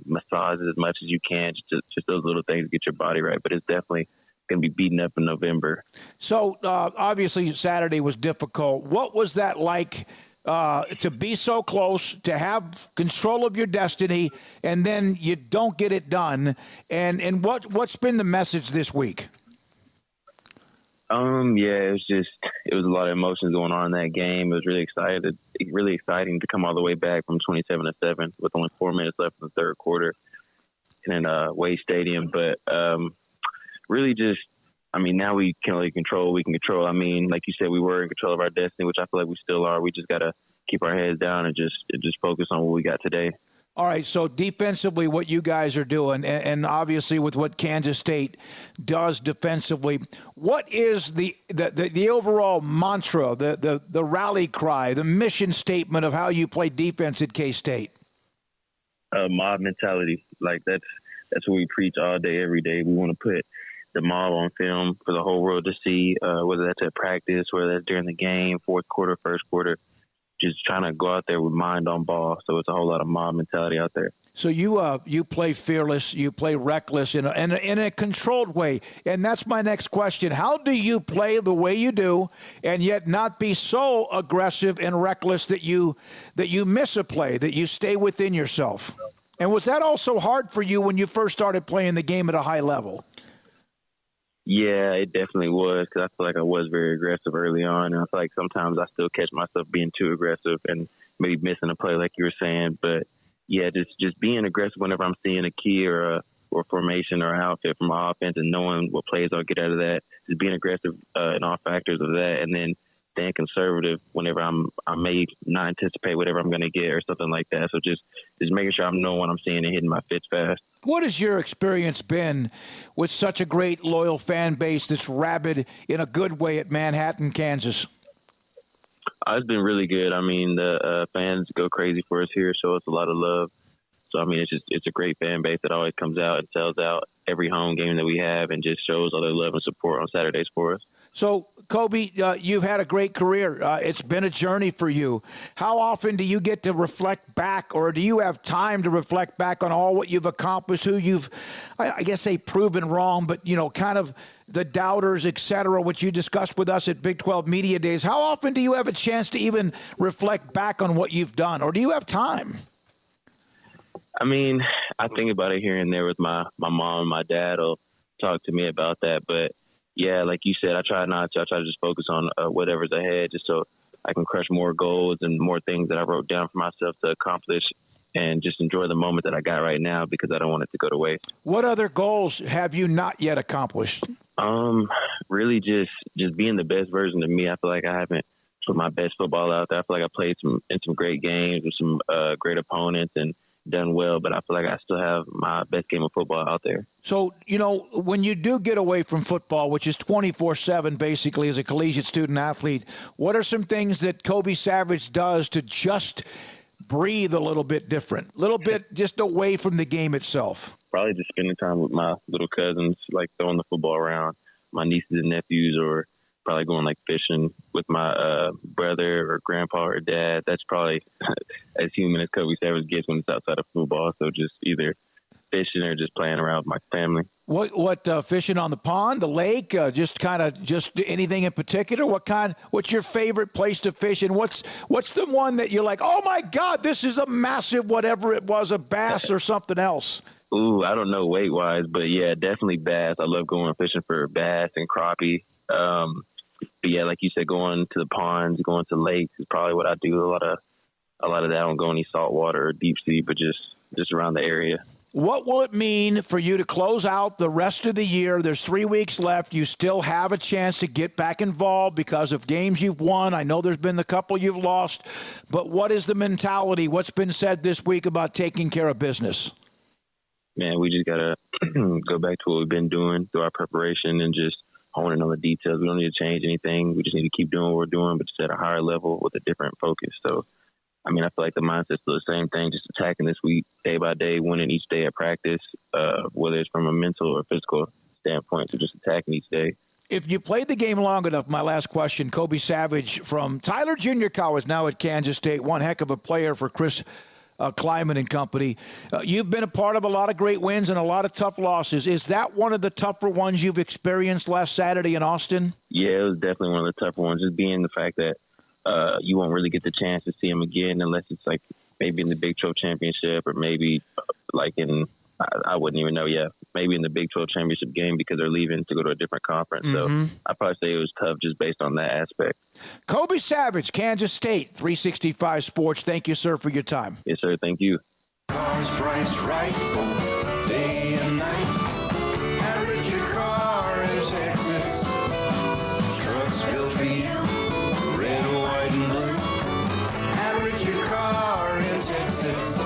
massages as much as you can, just those little things to get your body right. But it's definitely going to be beaten up in November. So obviously Saturday was difficult. What was that like? To be so close, to have control of your destiny, and then you don't get it done. And what's been the message this week? Yeah, it was a lot of emotions going on in that game. It was really exciting to come all the way back from 27-7 with only 4 minutes left in the third quarter in Wade Stadium. But really just, now we can really control. We can control. Like you said, we were in control of our destiny, which I feel like we still are. We just got to keep our heads down and just focus on what we got today. All right, so defensively, what you guys are doing, and obviously with what Kansas State does defensively, what is the overall mantra, the rally cry, the mission statement of how you play defense at K-State? Mob mentality. Like that's what we preach all day, every day. We want to put the mob on film for the whole world to see, whether that's at practice, whether that's during the game, fourth quarter, first quarter, just trying to go out there with mind on ball. So it's a whole lot of mob mentality out there. So you play fearless, you play reckless in a controlled way. And that's my next question. How do you play the way you do and yet not be so aggressive and reckless that you miss a play, that you stay within yourself? And was that also hard for you when you first started playing the game at a high level? Yeah, it definitely was, because I feel like I was very aggressive early on, and I feel like sometimes I still catch myself being too aggressive and maybe missing a play like you were saying. But yeah, just being aggressive whenever I'm seeing a key or formation or outfit from my offense and knowing what plays I'll get out of that, just being aggressive in all factors of that, and then staying conservative whenever I may not anticipate whatever I'm going to get or something like that. So just making sure I'm knowing what I'm seeing and hitting my fits fast. What has your experience been with such a great, loyal fan base that's rabid in a good way at Manhattan, Kansas? It's been really good. The fans go crazy for us here, show us a lot of love. So, it's a great fan base that always comes out and sells out every home game that we have and just shows all their love and support on Saturdays for us. So, Kobe, you've had a great career. It's been a journey for you. How often do you get to reflect back, or do you have time to reflect back on all what you've accomplished, who you've, I guess, proven wrong, but, kind of the doubters, et cetera, which you discussed with us at Big 12 Media Days? How often do you have a chance to even reflect back on what you've done, or do you have time? I mean, I think about it here and there with my mom and my dad will talk to me about that, but yeah, like you said, I try not to. I try to just focus on whatever's ahead, just so I can crush more goals and more things that I wrote down for myself to accomplish, and just enjoy the moment that I got right now because I don't want it to go to waste. What other goals have you not yet accomplished? Really just being the best version of me. I feel like I haven't put my best football out there. I feel like I played in some great games with some great opponents and done well, but I feel like I still have my best game of football out there. So, when you do get away from football, which is 24/7 basically as a collegiate student athlete, what are some things that Kobe Savage does to just breathe a little bit different, a little bit just away from the game itself? Probably just spending time with my little cousins, like throwing the football around, my nieces and nephews, or probably going like fishing with my brother or grandpa or dad. That's probably as human as Kobe Savage gets when it's outside of football. So just either fishing or just playing around with my family. What fishing on the pond, the lake, just anything in particular? What's your favorite place to fish, and what's the one that you're like, oh my God, this is a massive whatever it was, a bass or something else? Ooh, I don't know weight wise, but yeah, definitely bass. I love going fishing for bass and crappie. But yeah, like you said, going to the ponds, going to lakes is probably what I do. A lot of that. I don't go any saltwater or deep sea, but just around the area. What will it mean for you to close out the rest of the year? There's 3 weeks left. You still have a chance to get back involved because of games you've won. I know there's been a couple you've lost, but what is the mentality? What's been said this week about taking care of business? Man, we just got to go back to what we've been doing through our preparation and just honing on the details. We don't need to change anything. We just need to keep doing what we're doing, but just at a higher level with a different focus. So, I mean, I feel like the mindset's still the same thing, just attacking this week day by day, winning each day at practice, whether it's from a mental or physical standpoint, so just attacking each day. If you played the game long enough, my last question, Kobe Savage from Tyler Junior College, now at Kansas State, one heck of a player for Chris Kleiman and company. You've been a part of a lot of great wins and a lot of tough losses. Is that one of the tougher ones you've experienced last Saturday in Austin? Yeah, it was definitely one of the tougher ones, just being the fact that you won't really get the chance to see him again unless it's like maybe in the Big 12 championship or maybe like in, I wouldn't even know yet, maybe in the Big 12 championship game because they're leaving to go to a different conference. So I'd probably say it was tough just based on that aspect. Kobe Savage, Kansas State, 365 Sports. Thank you, sir, for your time. Yes, sir. Thank you. Cars priced right, day and night. Average your car in Texas. Trucks built for you, red, white, and blue. Average your car in Texas.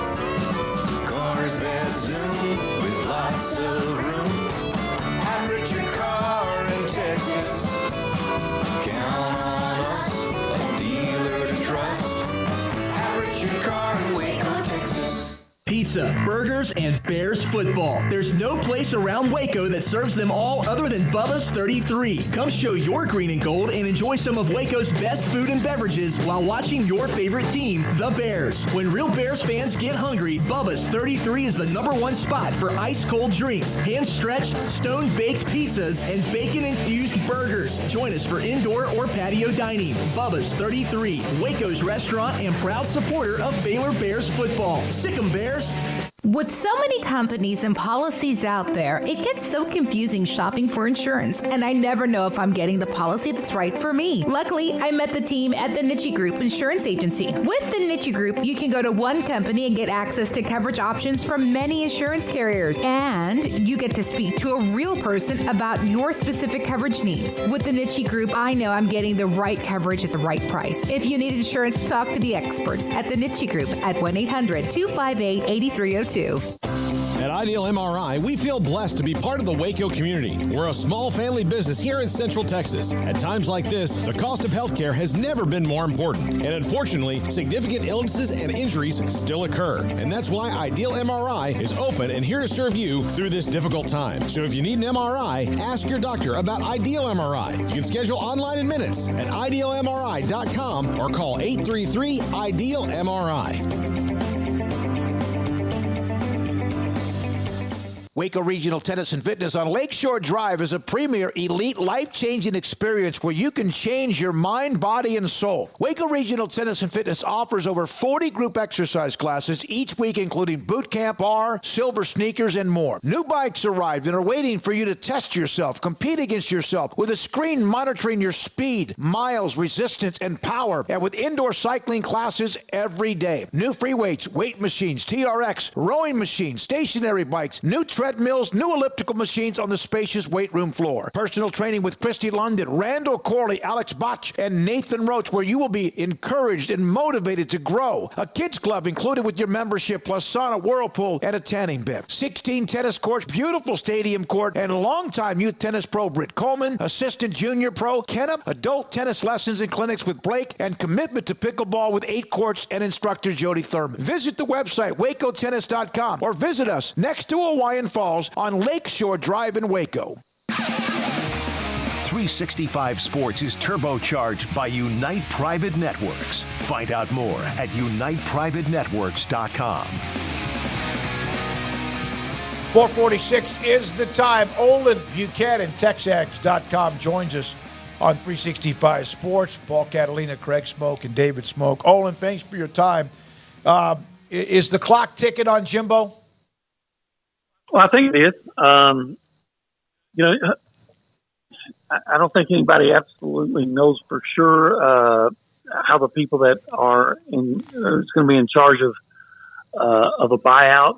Cars that zoom with lots of room. Average your car in Texas. Count on us, a dealer to trust. Average your car in Waco, Texas. Pizza, burgers, and Bears football. There's no place around Waco that serves them all other than Bubba's 33. Come show your green and gold and enjoy some of Waco's best food and beverages while watching your favorite team, the Bears. When real Bears fans get hungry, Bubba's 33 is the #1 spot for ice-cold drinks, hand-stretched, stone-baked pizzas, and bacon-infused burgers. Join us for indoor or patio dining. Bubba's 33, Waco's restaurant and proud supporter of Baylor Bears football. Sick 'em, Bears. With so many companies and policies out there, it gets so confusing shopping for insurance, and I never know if I'm getting the policy that's right for me. Luckily, I met the team at the Niche Group Insurance Agency. With the Niche Group, you can go to one company and get access to coverage options from many insurance carriers, and you get to speak to a real person about your specific coverage needs. With the Niche Group, I know I'm getting the right coverage at the right price. If you need insurance, talk to the experts at the Niche Group at 1-800-258-8302. At Ideal MRI, we feel blessed to be part of the Waco community. We're a small family business here in Central Texas. At times like this, the cost of healthcare has never been more important. And unfortunately, significant illnesses and injuries still occur. And that's why Ideal MRI is open and here to serve you through this difficult time. So if you need an MRI, ask your doctor about Ideal MRI. You can schedule online in minutes at idealmri.com or call 833-IDEAL-MRI. Waco Regional Tennis and Fitness on Lakeshore Drive is a premier, elite, life-changing experience where you can change your mind, body, and soul. Waco Regional Tennis and Fitness offers over 40 group exercise classes each week, including boot camp, R, silver sneakers, and more. New bikes arrived and are waiting for you to test yourself, compete against yourself with a screen monitoring your speed, miles, resistance, and power, and with indoor cycling classes every day. New free weights, weight machines, TRX, rowing machines, stationary bikes, new treadmills, new elliptical machines on the spacious weight room floor. Personal training with Christy London, Randall Corley, Alex Botch, and Nathan Roach, where you will be encouraged and motivated to grow. A kids club included with your membership, plus sauna, whirlpool, and a tanning bed. 16 tennis courts, beautiful stadium court, and longtime youth tennis pro Britt Coleman, assistant junior pro Kenna, adult tennis lessons and clinics with Blake, and commitment to pickleball with 8 courts and instructor Jody Thurman. Visit the website, wacotennis.com, or visit us next to Hawaiian Falls on Lakeshore Drive in Waco. 365 Sports is turbocharged by Unite Private Networks. Find out more at uniteprivatenetworks.com. 4:46 is the time. Olin Buchanan, Texags.com, joins us on 365 Sports. Paul Catalina, Craig Smoak, and David Smoak. Olin, thanks for your time. Is the clock ticking on Jimbo? Well, I think it is. I don't think anybody absolutely knows for sure how the people that are going to be in charge of a buyout,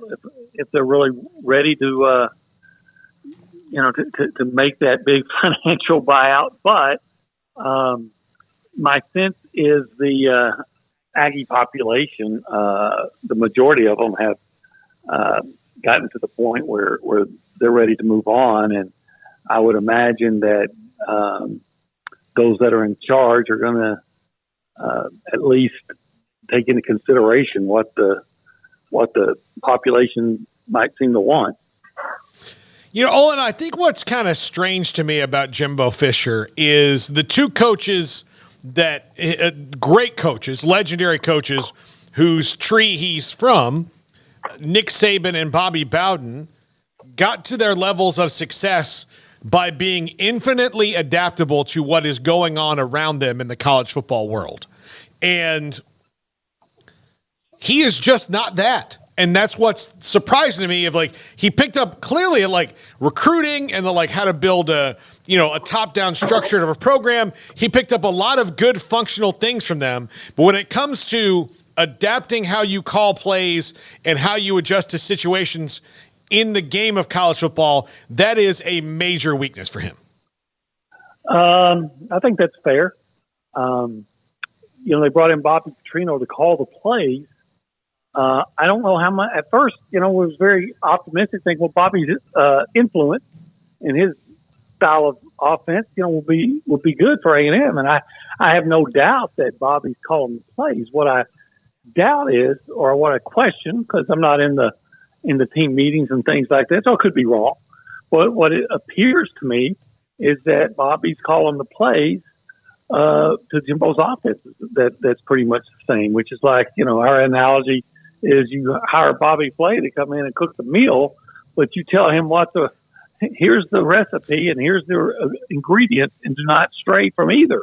if they're really ready to make that big financial buyout. But my sense is the Aggie population, the majority of them have gotten to the point where they're ready to move on. And I would imagine that those that are in charge are going to at least take into consideration what the population might seem to want. You know, Olin, I think what's kind of strange to me about Jimbo Fisher is the two coaches that great coaches, legendary coaches, whose tree he's from, Nick Saban and Bobby Bowden, got to their levels of success by being infinitely adaptable to what is going on around them in the college football world. And he is just not that. And that's what's surprising to me. He picked up clearly recruiting and how to build a top-down structure of a program. He picked up a lot of good functional things from them. But when it comes to adapting how you call plays and how you adjust to situations in the game of college football, that is a major weakness for him. I think that's fair. They brought in Bobby Petrino to call the plays. I don't know how much. At first, was very optimistic, thinking, well, Bobby's influence and his style of offense, will be good for A&M, and I have no doubt that Bobby's calling the plays. What I doubt is, or what I question, because I'm not in the team meetings and things like that, so I could be wrong. What it appears to me is that Bobby's calling the plays to Jimbo's offense. That's pretty much the same, which is our analogy is you hire Bobby Flay to come in and cook the meal, but you tell him here's the recipe and here's the ingredients, and do not stray from either.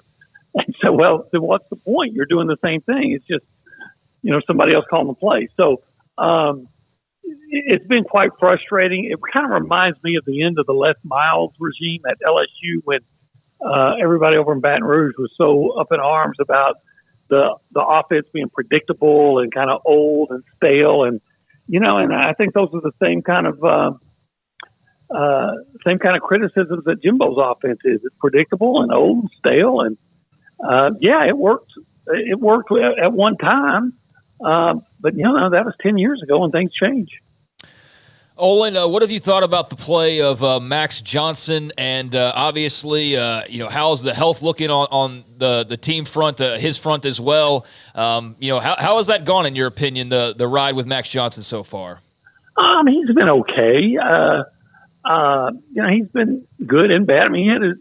And so, then what's the point? You're doing the same thing. It's just, somebody else calling the play. So, it's been quite frustrating. It kind of reminds me of the end of the Les Miles regime at LSU when everybody over in Baton Rouge was so up in arms about the offense being predictable and kind of old and stale, and I think those are the same kind of criticisms that Jimbo's offense is. It's predictable and old and stale, and it worked. It worked at one time, but that was 10 years ago, and things change. Olin, what have you thought about the play of Max Johnson? And obviously, how's the health looking on the team front, his front as well? How has that gone, in your opinion, the ride with Max Johnson so far? He's been okay. He's been good and bad. I mean,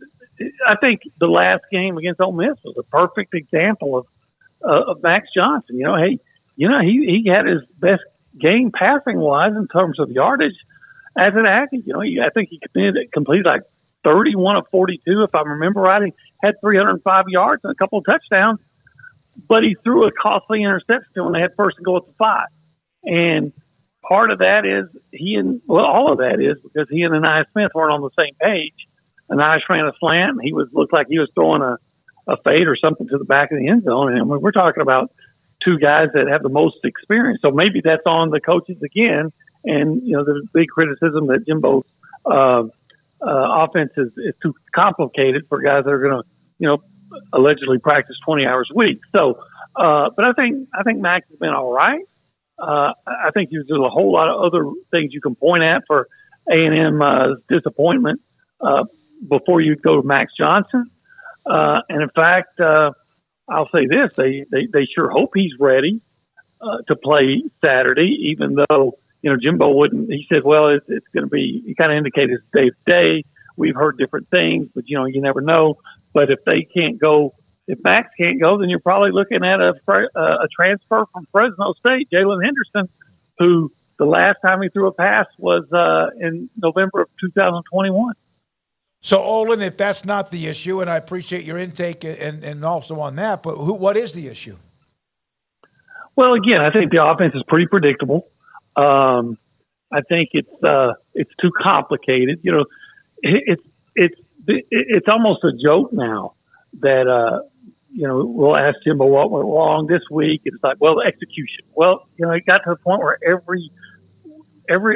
I think the last game against Ole Miss was a perfect example of Max Johnson. He had his best game passing wise in terms of yardage as an Aggie. I think he completed like 31 of 42, if I remember right. He had 305 yards and a couple of touchdowns, but he threw a costly interception when they had first and goal at the 5. And part of that is all of that is because he and Aniyah Smith weren't on the same page. Aniyah ran a slant, and looked like he was throwing a fade or something to the back of the end zone. And we're talking about two guys that have the most experience. So maybe that's on the coaches again. And, there's big criticism that Jimbo's offense is too complicated for guys that are going to, allegedly practice 20 hours a week. So, but I think Max has been all right. I think there's a whole lot of other things you can point at for A&M's disappointment before you go to Max Johnson. And in fact, I'll say this: they sure hope he's ready to play Saturday, even though Jimbo wouldn't. He said, "Well, it's going to be." He kind of indicated it's day to day. We've heard different things, but you never know. But if they can't go, if Max can't go, then you're probably looking at a transfer from Fresno State, Jalen Henderson, who the last time he threw a pass was in November of 2021. So, Olin, if that's not the issue, and I appreciate your intake and also on that, but what is the issue? Well, again, I think the offense is pretty predictable. I think it's too complicated. It's almost a joke now that we'll ask Jimbo what went wrong this week. It's like, well, execution. Well, it got to the point where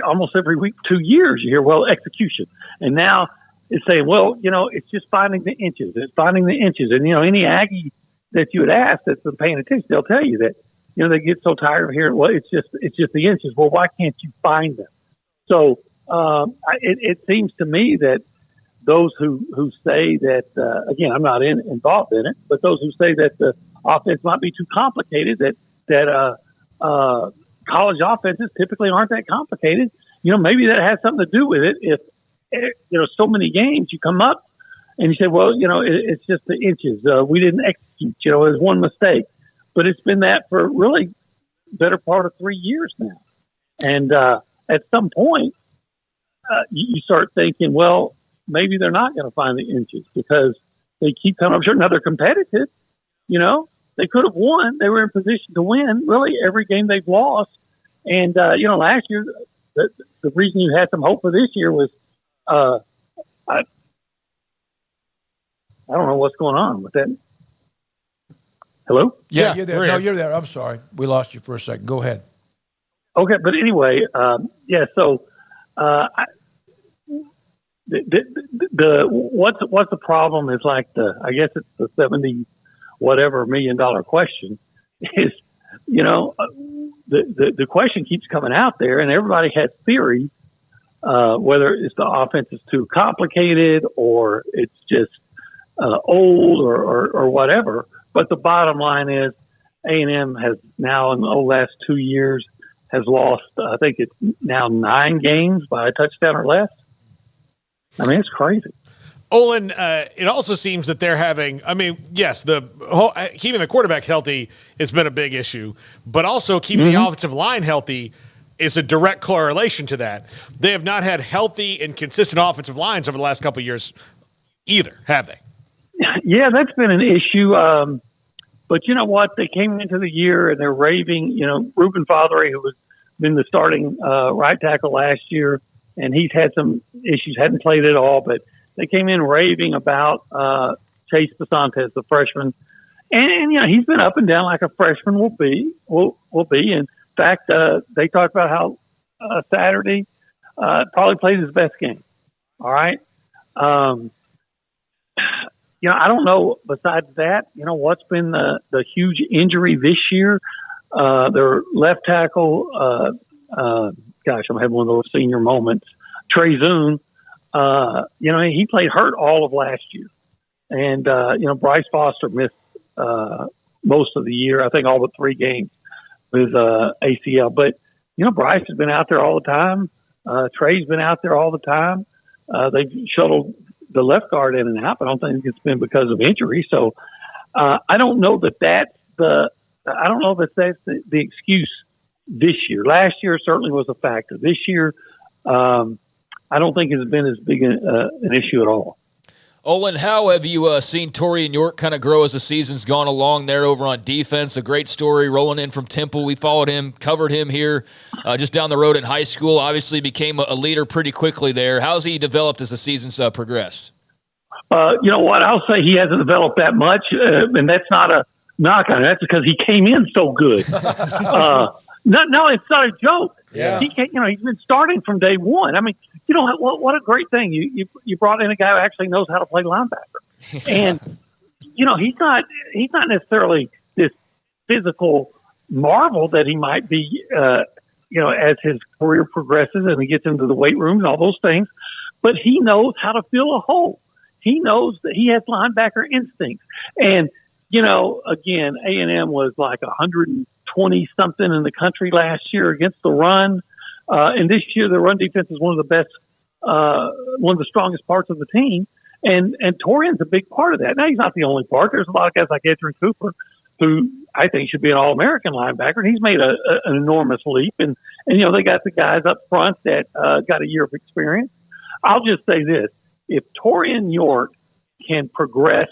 almost every week, 2 years, you hear, well, execution, and now it's saying, well, it's just finding the inches. It's finding the inches. And, any Aggie that you would ask that's been paying attention, they'll tell you that, they get so tired of hearing, well, it's just the inches. Well, why can't you find them? So it seems to me that those who say that, again, I'm not involved in it, but those who say that the offense might be too complicated, that college offenses typically aren't that complicated. Maybe that has something to do with it. If so many games you come up and you say, well, it's just the inches. We didn't execute. It was one mistake. But it's been that for really better part of 3 years now. And at some point, you start thinking, well, maybe they're not going to find the inches because they keep coming up short. Now they're competitive. They could have won. They were in position to win really every game they've lost. And, last year, the reason you had some hope for this year was, I don't know what's going on with that. Hello? Yeah, you're there. No, you're there. I'm sorry. We lost you for a second. Go ahead. Okay, but anyway, so what's the problem is like I guess it's the $70 whatever $1 million question is, the question keeps coming out there and everybody has theories. Whether it's the offense is too complicated or it's just old or whatever. But the bottom line is A&M has now in the last 2 years has lost, I think it's now 9 games by a touchdown or less. I mean, it's crazy. Olin, it also seems that they're having, yes, keeping the quarterback healthy has been a big issue, but also keeping the offensive line healthy is a direct correlation to that. They have not had healthy and consistent offensive lines over the last couple of years either, have they? Yeah, that's been an issue. But you know what? They came into the year and they're raving. Reuben Fothery, who was been the starting right tackle last year, and he's had some issues, hadn't played at all, but they came in raving about Chase Basantes, the freshman. And he's been up and down like a freshman will be. In fact, they talked about how Saturday probably played his best game. All right. I don't know. Besides that, what's been the huge injury this year? Their left tackle, gosh, I'm having one of those senior moments. Trey Zoon, he played hurt all of last year. And, Bryce Foster missed most of the year, I think all but 3 games with ACL. But, Bryce has been out there all the time. Trey's been out there all the time. They've shuttled the left guard in and out, but I don't think it's been because of injury. So I don't know that's the excuse this year. Last year certainly was a factor. This year, I don't think it's been as big an issue at all. Olin, how have you seen Torian York kind of grow as the season's gone along there over on defense? A great story rolling in from Temple. We followed him, covered him here just down the road in high school. Obviously became a leader pretty quickly there. How's he developed as the season's progressed? You know what? I'll say he hasn't developed that much, and that's not a knock on it. That's because he came in so good. No, it's not a joke. Yeah. He's been starting from day one. I mean, what a great thing. You brought in a guy who actually knows how to play linebacker. And, he's not necessarily this physical marvel that he might be, as his career progresses and he gets into the weight room and all those things. But he knows how to fill a hole. He knows that he has linebacker instincts. And, again, A&M was like 120-something in the country last year against the run. And this year, the run defense is one of the best, one of the strongest parts of the team. And Torian's a big part of that. Now, he's not the only part. There's a lot of guys like Edrin Cooper, who I think should be an All-American linebacker. And he's made an enormous leap. And they got the guys up front that got a year of experience. I'll just say this. If Torian York can progress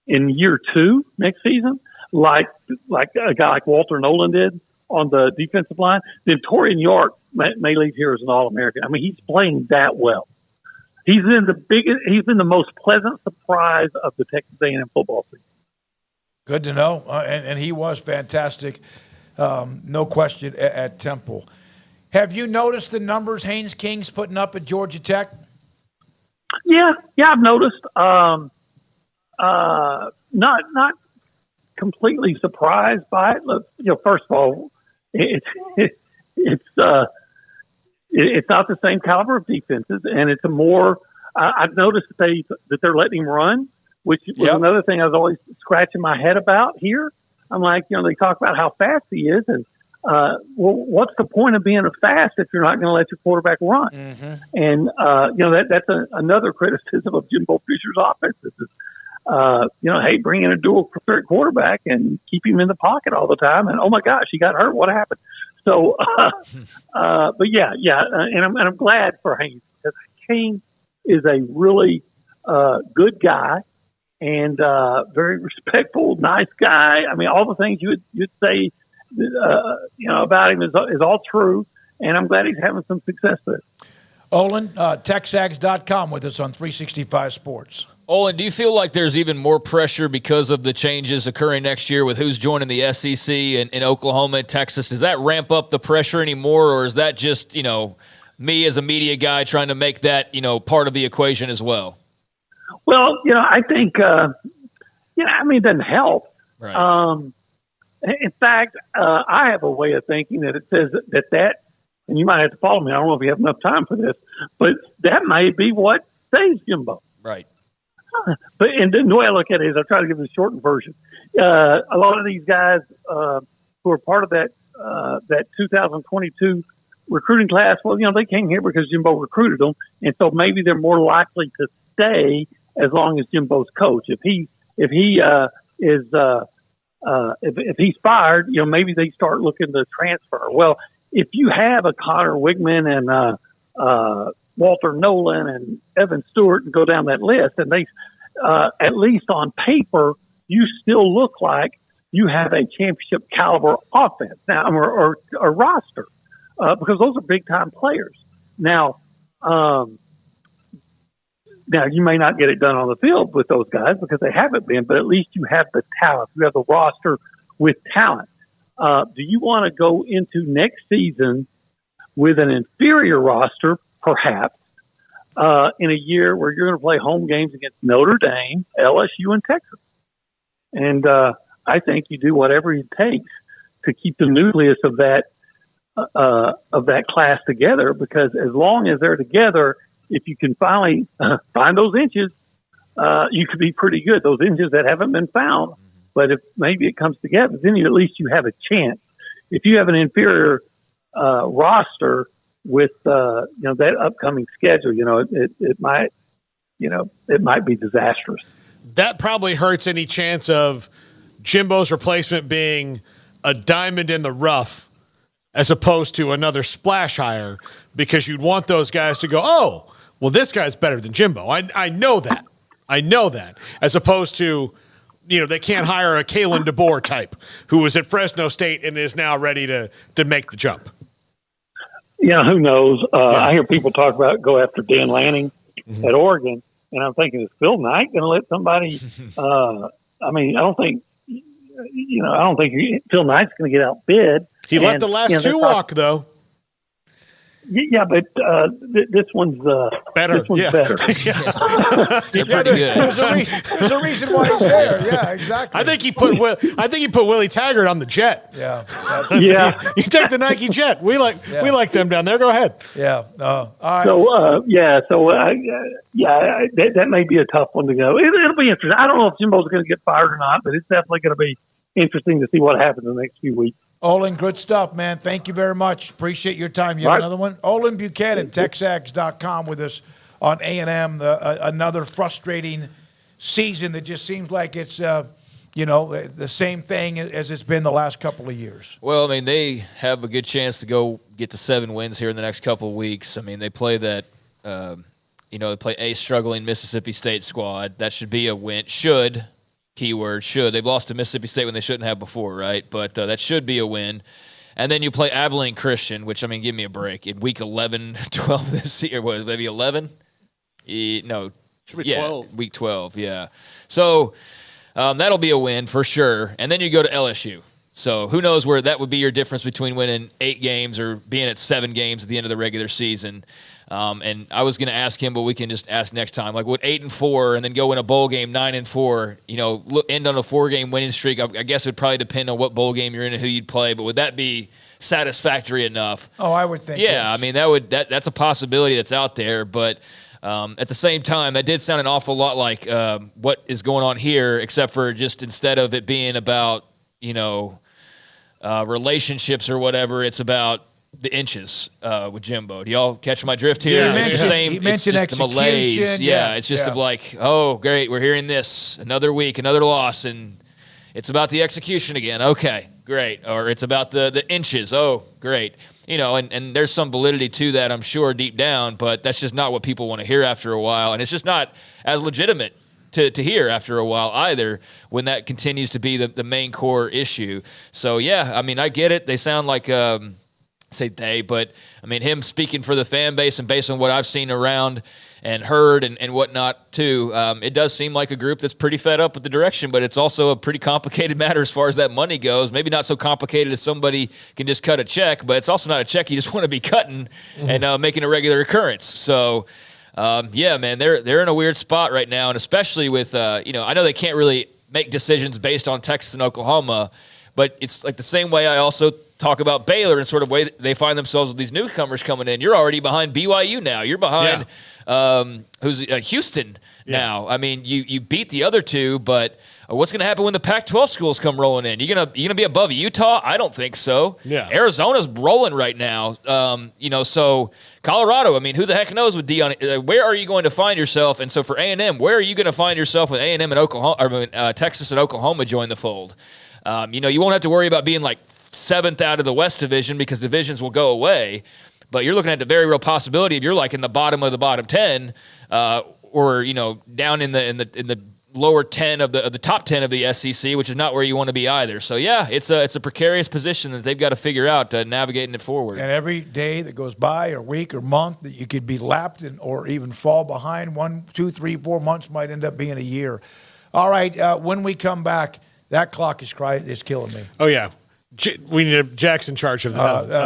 in year 2 next season, like a guy like Walter Nolan did on the defensive line, then Torian York may leave here as an All-American. I mean, he's playing that well. He's been the most pleasant surprise of the Texas A&M football season. Good to know, and he was fantastic, no question, at Temple. Have you noticed the numbers Haynes King's putting up at Georgia Tech? Yeah, I've noticed. Not completely surprised by it. Look, first of all, it's not the same caliber of defenses, and it's a more. I've noticed that they're letting him run, which was another thing I was always scratching my head about here. I'm like, they talk about how fast he is, and what's the point of being fast if you're not going to let your quarterback run? Mm-hmm. And that's another criticism of Jimbo Fisher's offense. Hey, bring in a dual threat quarterback and keep him in the pocket all the time. And oh my gosh, he got hurt. What happened? So, but yeah, and I'm glad for Haynes because Haynes is a really good guy and very respectful, nice guy. I mean, all the things you'd say, about him is all true. And I'm glad he's having some success there. Olin, TexAgs.com with us on 365 Sports. Olin, do you feel like there's even more pressure because of the changes occurring next year with who's joining the SEC in Oklahoma and Texas? Does that ramp up the pressure anymore, or is that just, me as a media guy trying to make that, part of the equation as well? Well, I think, it doesn't help. Right. In fact, I have a way of thinking that it says that, and you might have to follow me. I don't know if we have enough time for this, but that may be what saves Jimbo. Right. But and the way I look at it is I try to give the shortened version. A lot of these guys who are part of that 2022 recruiting class, well, they came here because Jimbo recruited them, and so maybe they're more likely to stay as long as Jimbo's coach. If he's fired, maybe they start looking to transfer. Well, if you have a Connor Wigman and Walter Nolan and Evan Stewart and go down that list, and they, at least on paper, you still look like you have a championship caliber offense now or roster because those are big time players. Now you may not get it done on the field with those guys because they haven't been, but at least you have the talent. You have the roster with talent. Do you want to go into next season with an inferior roster, perhaps, in a year where you're going to play home games against Notre Dame, LSU, and Texas? And I think you do whatever it takes to keep the nucleus of that of that class together, because as long as they're together, if you can finally find those inches, you could be pretty good. Those inches that haven't been found, but if maybe it comes together, then at least you have a chance. If you have an inferior roster with that upcoming schedule, it might be disastrous. That probably hurts any chance of Jimbo's replacement being a diamond in the rough as opposed to another splash hire, because you'd want those guys to go, oh, well, this guy's better than Jimbo. I know that. I know that. As opposed to, they can't hire a Kalen DeBoer type who was at Fresno State and is now ready to make the jump. Yeah, who knows? I hear people talk about go after Dan Lanning at Oregon, and I'm thinking, is Phil Knight going to let somebody? I don't think Phil Knight's going to get outbid. He let the last two walk, though. Yeah, but this one's better. This one's better. There's a reason why he's there. Yeah, exactly. I think he put Willie Taggart on the Jet. Yeah. Yeah. You take the Nike Jet. We like them down there. Go ahead. Yeah. All right. That may be a tough one to go. It'll be interesting. I don't know if Jimbo's going to get fired or not, but it's definitely going to be interesting to see what happens in the next few weeks. Olin, good stuff, man. Thank you very much. Appreciate your time. You have another one? Olin Buchanan, Texags.com with us on A&M. Another frustrating season that just seems like it's, the same thing as it's been the last couple of years. Well, they have a good chance to go get to 7 wins here in the next couple of weeks. They play that, they play a struggling Mississippi State squad. That should be a win. Keyword should. They've lost to Mississippi State when they shouldn't have before, right? But that should be a win. And then you play Abilene Christian, which, give me a break. In week 11, 12 this year, maybe 11? No. Should be 12. Week 12, yeah. So that'll be a win for sure. And then you go to LSU. So who knows where that would be your difference between winning 8 games or being at 7 games at the end of the regular season. And I was going to ask him, but we can just ask next time. Like, would 8-4 and then go in a bowl game 9-4, end on a 4-game winning streak? I guess it would probably depend on what bowl game you're in and who you'd play. But would that be satisfactory enough? Oh, I would think. Yeah, yes. That's a possibility that's out there. But at the same time, that did sound an awful lot like what is going on here, except for just instead of it being about relationships or whatever, it's about the inches with Jimbo. Do y'all catch my drift here? Yeah, it's the same. He mentioned it's just the malaise. execution. Yeah, it's just of like, oh, great, we're hearing this. Another week, another loss, and it's about the execution again. Okay, great. Or it's about the inches. Oh, great. And there's some validity to that, I'm sure, deep down, but that's just not what people want to hear after a while, and it's just not as legitimate to hear after a while either when that continues to be the main core issue. So, yeah, I get it. They sound like say they, but him speaking for the fan base and based on what I've seen around and heard and whatnot too, it does seem like a group that's pretty fed up with the direction, but it's also a pretty complicated matter as far as that money goes. Maybe not so complicated as somebody can just cut a check, but it's also not a check you just want to be cutting and making a regular occurrence. So, yeah, man, they're in a weird spot right now, and especially with, I know they can't really make decisions based on Texas and Oklahoma, but it's like the same way I also talk about Baylor and sort of way that they find themselves with these newcomers coming in. You're already behind BYU now. You're behind Houston now. You beat the other two, but what's going to happen when the Pac-12 schools come rolling in? You gonna be above Utah? I don't think so. Yeah. Arizona's rolling right now. So Colorado. Who the heck knows with Deion? Where are you going to find yourself? And so for A&M, where are you going to find yourself with A&M and Oklahoma? Texas and Oklahoma join the fold. You won't have to worry about being like 7th out of the West Division because divisions will go away, but you're looking at the very real possibility if you're like in the bottom of the bottom 10, or down in the lower 10 of the top 10 of the SEC, which is not where you want to be either. So yeah, it's a precarious position that they've got to figure out navigating it forward. And every day that goes by, or week or month, that you could be lapped or even fall behind 1, 2, 3, 4 months might end up being a year. All right, when we come back, that clock is killing me. Oh yeah. We need a Jackson charge of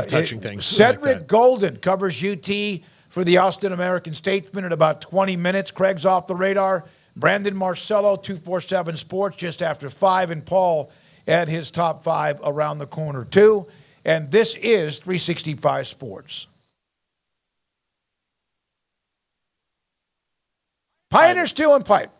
touching things. Cedric like Golden covers UT for the Austin American Statesman in about 20 minutes. Craig's off the radar. Brandon Marcello, 247 Sports, just after 5, and Paul at his top 5 around the corner, too. And this is 365 Sports. Pioneer Steel and Pipe.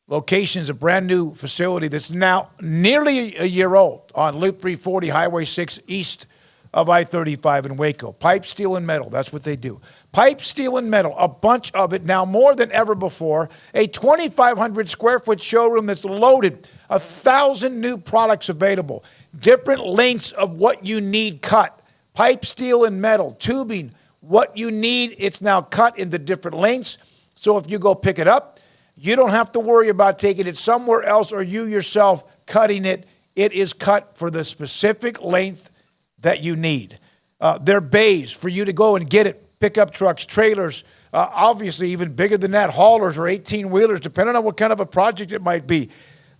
Location is a brand new facility that's now nearly a year old on Loop 340, Highway 6, east of I-35 in Waco. Pipe, steel, and metal. That's what they do. Pipe, steel, and metal. A bunch of it now, more than ever before. A 2,500 square foot showroom that's loaded. 1,000 new products available. Different lengths of what you need cut. Pipe, steel, and metal. Tubing. What you need, it's now cut into different lengths. So if you go pick it up, you don't have to worry about taking it somewhere else or you yourself cutting it. It is cut for the specific length that you need. They're bays for you to go and get it. Pickup trucks, trailers, obviously even bigger than that, haulers or 18-wheelers, depending on what kind of a project it might be.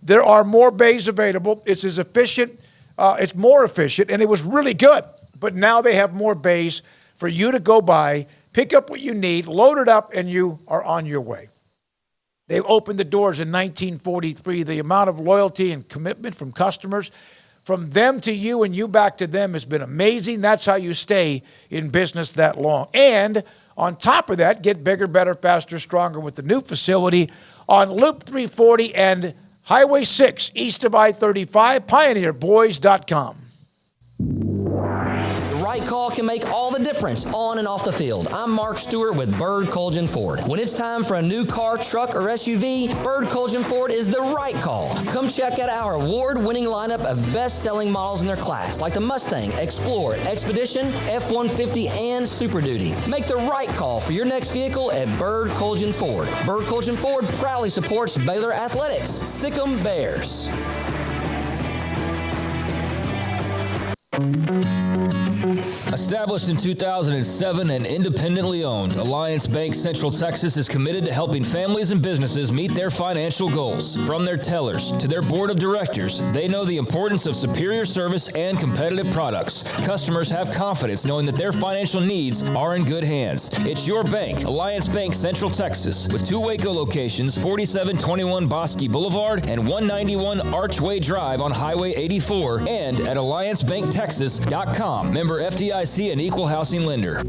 There are more bays available. It's as efficient. It's more efficient, and it was really good. But now they have more bays for you to go by, pick up what you need, load it up, and you are on your way. They opened the doors in 1943. The amount of loyalty and commitment from customers, from them to you and you back to them, has been amazing. That's how you stay in business that long. And on top of that, get bigger, better, faster, stronger with the new facility on Loop 340 and Highway 6, east of I-35, pioneerboys.com. The right call can make all the difference on and off the field. I'm Mark Stewart with Bird Colgan Ford. When it's time for a new car, truck, or SUV, Bird Colgan Ford is the right call. Come check out our award-winning lineup of best-selling models in their class, like the Mustang, Explorer, Expedition, F-150, and Super Duty. Make the right call for your next vehicle at Bird Colgan Ford. Bird Colgan Ford proudly supports Baylor Athletics. Sic 'em Bears. Established in 2007 and independently owned, Alliance Bank Central Texas is committed to helping families and businesses meet their financial goals. From their tellers to their board of directors, they know the importance of superior service and competitive products. Customers have confidence knowing that their financial needs are in good hands. It's your bank, Alliance Bank Central Texas, with 2 Waco locations, 4721 Bosque Boulevard and 191 Archway Drive on Highway 84, and at AllianceBankTexas.com. Member FDIC and equal housing lender.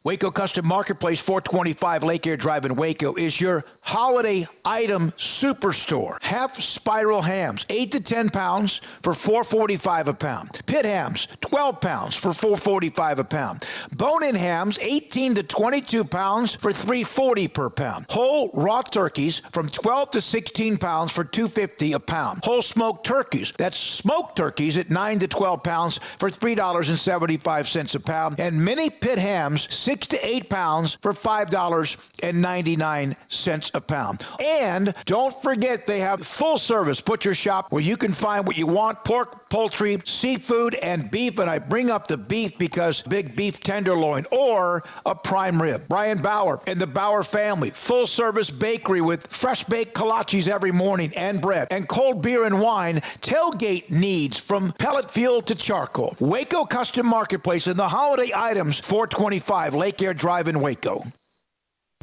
Waco Custom Marketplace, 425 Lake Air Drive in Waco, is your holiday item superstore. Half spiral hams, 8 to 10 pounds for $4.45 a pound. Pit hams, 12 pounds for $4.45 a pound. Bone-in hams, 18 to 22 pounds for $3.40 per pound. Whole raw turkeys from 12 to 16 pounds for $2.50 a pound. Whole smoked turkeys, that's smoked turkeys at 9 to 12 pounds for $3.75 a pound. And mini pit hams, 6 to 8 pounds for $5.99 a pound. And don't forget, they have full service butcher shop where you can find what you want: pork, poultry, seafood, and beef. And I bring up the beef because big beef tenderloin or a prime rib. Brian Bauer and the Bauer family, full service bakery with fresh baked kolaches every morning and bread and cold beer and wine. Tailgate needs from pellet fuel to charcoal. Waco Custom Marketplace and the holiday items, 425 Lake Air Drive in Waco.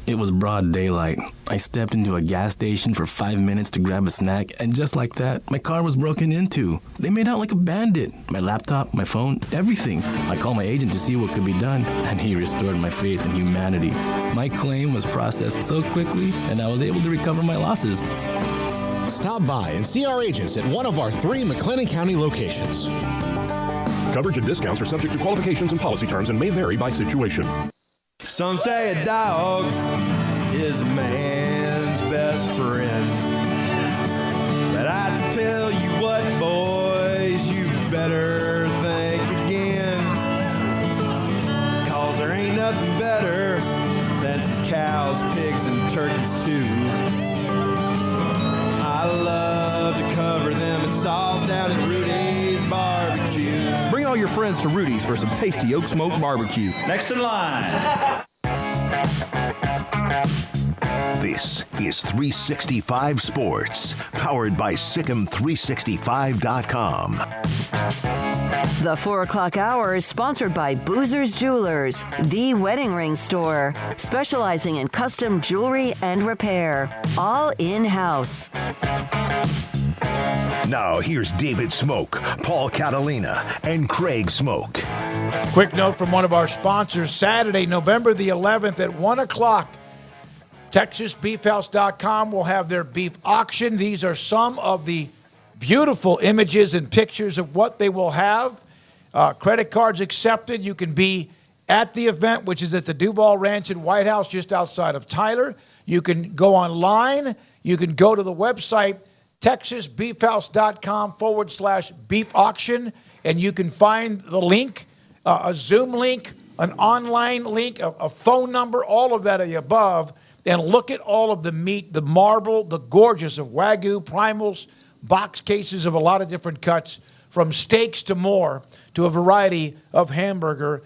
It was broad daylight. I stepped into a gas station for 5 minutes to grab a snack, and just like that, my car was broken into. They made out like a bandit. My laptop, my phone, everything. I called my agent to see what could be done, and he restored my faith in humanity. My claim was processed so quickly, and I was able to recover my losses. Stop by and see our agents at one of our 3 McClain County locations. Coverage and discounts are subject to qualifications and policy terms and may vary by situation. Some say a dog is a man's best friend. But I tell you what, boys, you better think again. 'Cause there ain't nothing better than some cows, pigs, and turkeys too. I love to cover them in sauce down at Rudy's Barbecue. Bring all your friends to Rudy's for some tasty oak smoke barbecue. Next in line. This is 365 Sports, powered by SicEm365.com. The 4 o'clock hour is sponsored by Boozer's Jewelers, the wedding ring store, specializing in custom jewelry and repair, all in-house. Now, here's David Smoak, Paul Catalina, and Craig Smoak. Quick note from one of our sponsors. Saturday, November the 11th at 1 o'clock, TexasBeefHouse.com will have their beef auction. These are some of the beautiful images and pictures of what they will have. Credit cards accepted. You can be at the event, which is at the Duval Ranch in White House, just outside of Tyler. You can go online. You can go to the website, TexasBeefHouse.com/beef auction, and you can find the link, a Zoom link, an online link, a phone number, all of that are above, and look at all of the meat, the marble, the gorgeous of Wagyu, primals, box cases of a lot of different cuts, from steaks to more, to a variety of hamburger.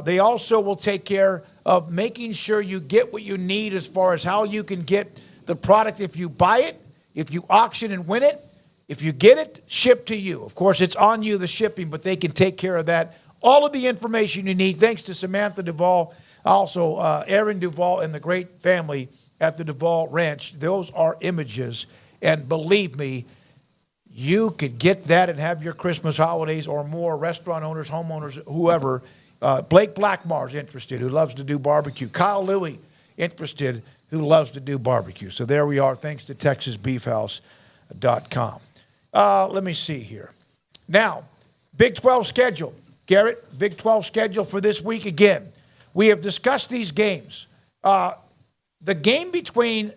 They also will take care of making sure you get what you need as far as how you can get the product if you buy it, if you auction and win it, if you get it, shipped to you. Of course, it's on you, the shipping, but they can take care of that. All of the information you need, thanks to Samantha Duvall, also Aaron Duvall and the great family at the Duvall Ranch. Those are images, and believe me, you could get that and have your Christmas holidays or more. Restaurant owners, homeowners, whoever. Blake Blackmar's interested, who loves to do barbecue. Kyle Louie interested, who loves to do barbecue. So there we are, thanks to TexasBeefHouse.com. Let me see here. Now, Big 12 schedule. Garrett, Big 12 schedule for this week again. We have discussed these games. The game between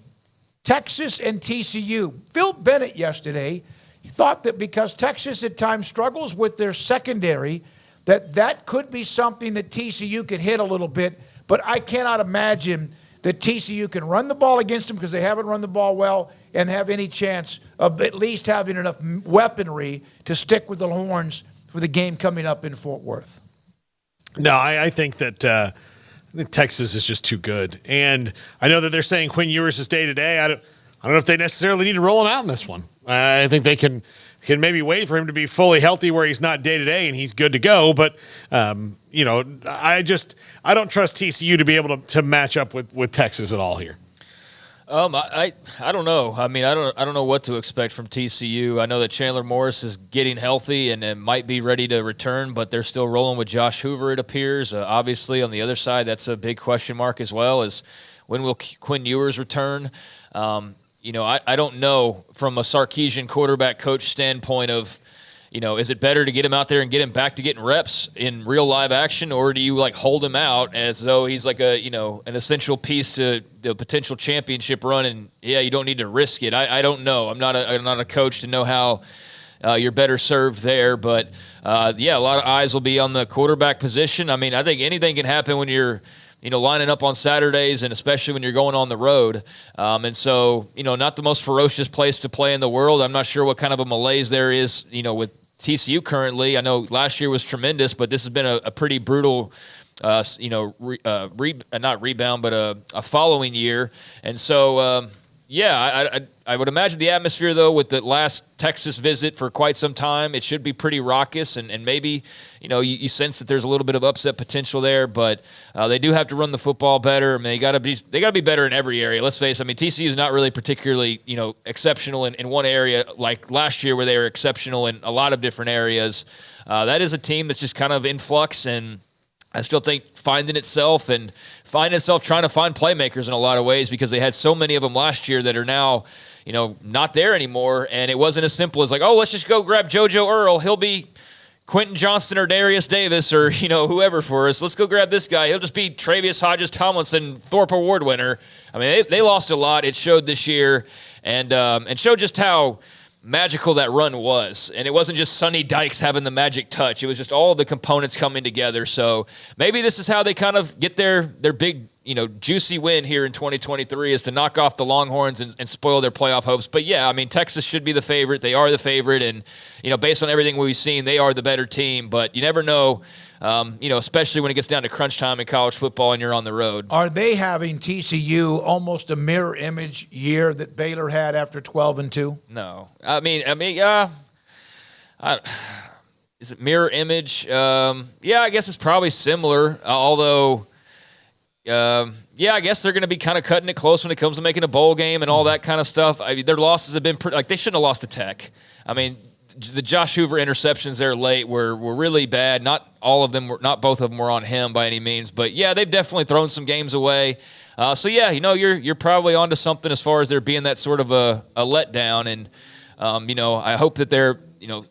Texas and TCU. Phil Bennett yesterday thought that because Texas at times struggles with their secondary, that could be something that TCU could hit a little bit, but I cannot imagine that TCU can run the ball against them because they haven't run the ball well and have any chance of at least having enough weaponry to stick with the Longhorns for the game coming up in Fort Worth. No, I think that Texas is just too good. And I know that they're saying Quinn Ewers is day-to-day. I don't know if they necessarily need to roll him out in this one. I think they can maybe wait for him to be fully healthy where he's not day-to-day and he's good to go. But, I don't trust TCU to be able to match up with Texas at all here. I don't know. I mean, I don't know what to expect from TCU. I know that Chandler Morris is getting healthy and might be ready to return, but they're still rolling with Josh Hoover, it appears. Obviously, on the other side, that's a big question mark as well, is when will Quinn Ewers return? I don't know from a Sarkisian quarterback coach standpoint of, is it better to get him out there and get him back to getting reps in real live action, or do you hold him out as though he's like an essential piece to the potential championship run? And you don't need to risk it. I don't know. I'm not a coach to know how you're better served there, but a lot of eyes will be on the quarterback position. I mean, I think anything can happen when you're lining up on Saturdays, and especially when you're going on the road. And so, not the most ferocious place to play in the world. I'm not sure what kind of a malaise there is, with TCU currently. I know last year was tremendous, but this has been a pretty brutal, not rebound, but a following year. And so, I would imagine the atmosphere, though, with the last Texas visit for quite some time, it should be pretty raucous, and maybe, you sense that there's a little bit of upset potential there, but they do have to run the football better. I mean, they got to be better in every area. Let's face it. I mean, TCU is not really particularly, exceptional in one area like last year where they were exceptional in a lot of different areas. That is a team that's just kind of in flux, and I still think finding itself trying to find playmakers in a lot of ways, because they had so many of them last year that are now, not there anymore. And it wasn't as simple as let's just go grab JoJo Earl. He'll be Quentin Johnston or Darius Davis or, whoever for us. Let's go grab this guy. He'll just be Travius Hodges Tomlinson, Thorpe Award winner. I mean, they lost a lot. It showed this year, and showed just how magical that run was. And it wasn't just Sonny Dykes having the magic touch. It was just all the components coming together. So maybe this is how they kind of get their big, juicy win here in 2023, is to knock off the Longhorns and spoil their playoff hopes. But Texas should be the favorite. They are the favorite. And, based on everything we've seen, they are the better team. But you never know, especially when it gets down to crunch time in college football and you're on the road. Are they having TCU almost a mirror image year that Baylor had after 12-2? No. Is it mirror image? I guess it's probably similar, although yeah, I guess they're going to be kind of cutting it close when it comes to making a bowl game and all that kind of stuff. I mean, their losses have been like they shouldn't have lost to Tech. I mean, the Josh Hoover interceptions there late were really bad. Not all of them were, not both of them were on him by any means, but yeah, they've definitely thrown some games away. So yeah, you're probably onto something as far as there being that sort of a letdown, and I hope that their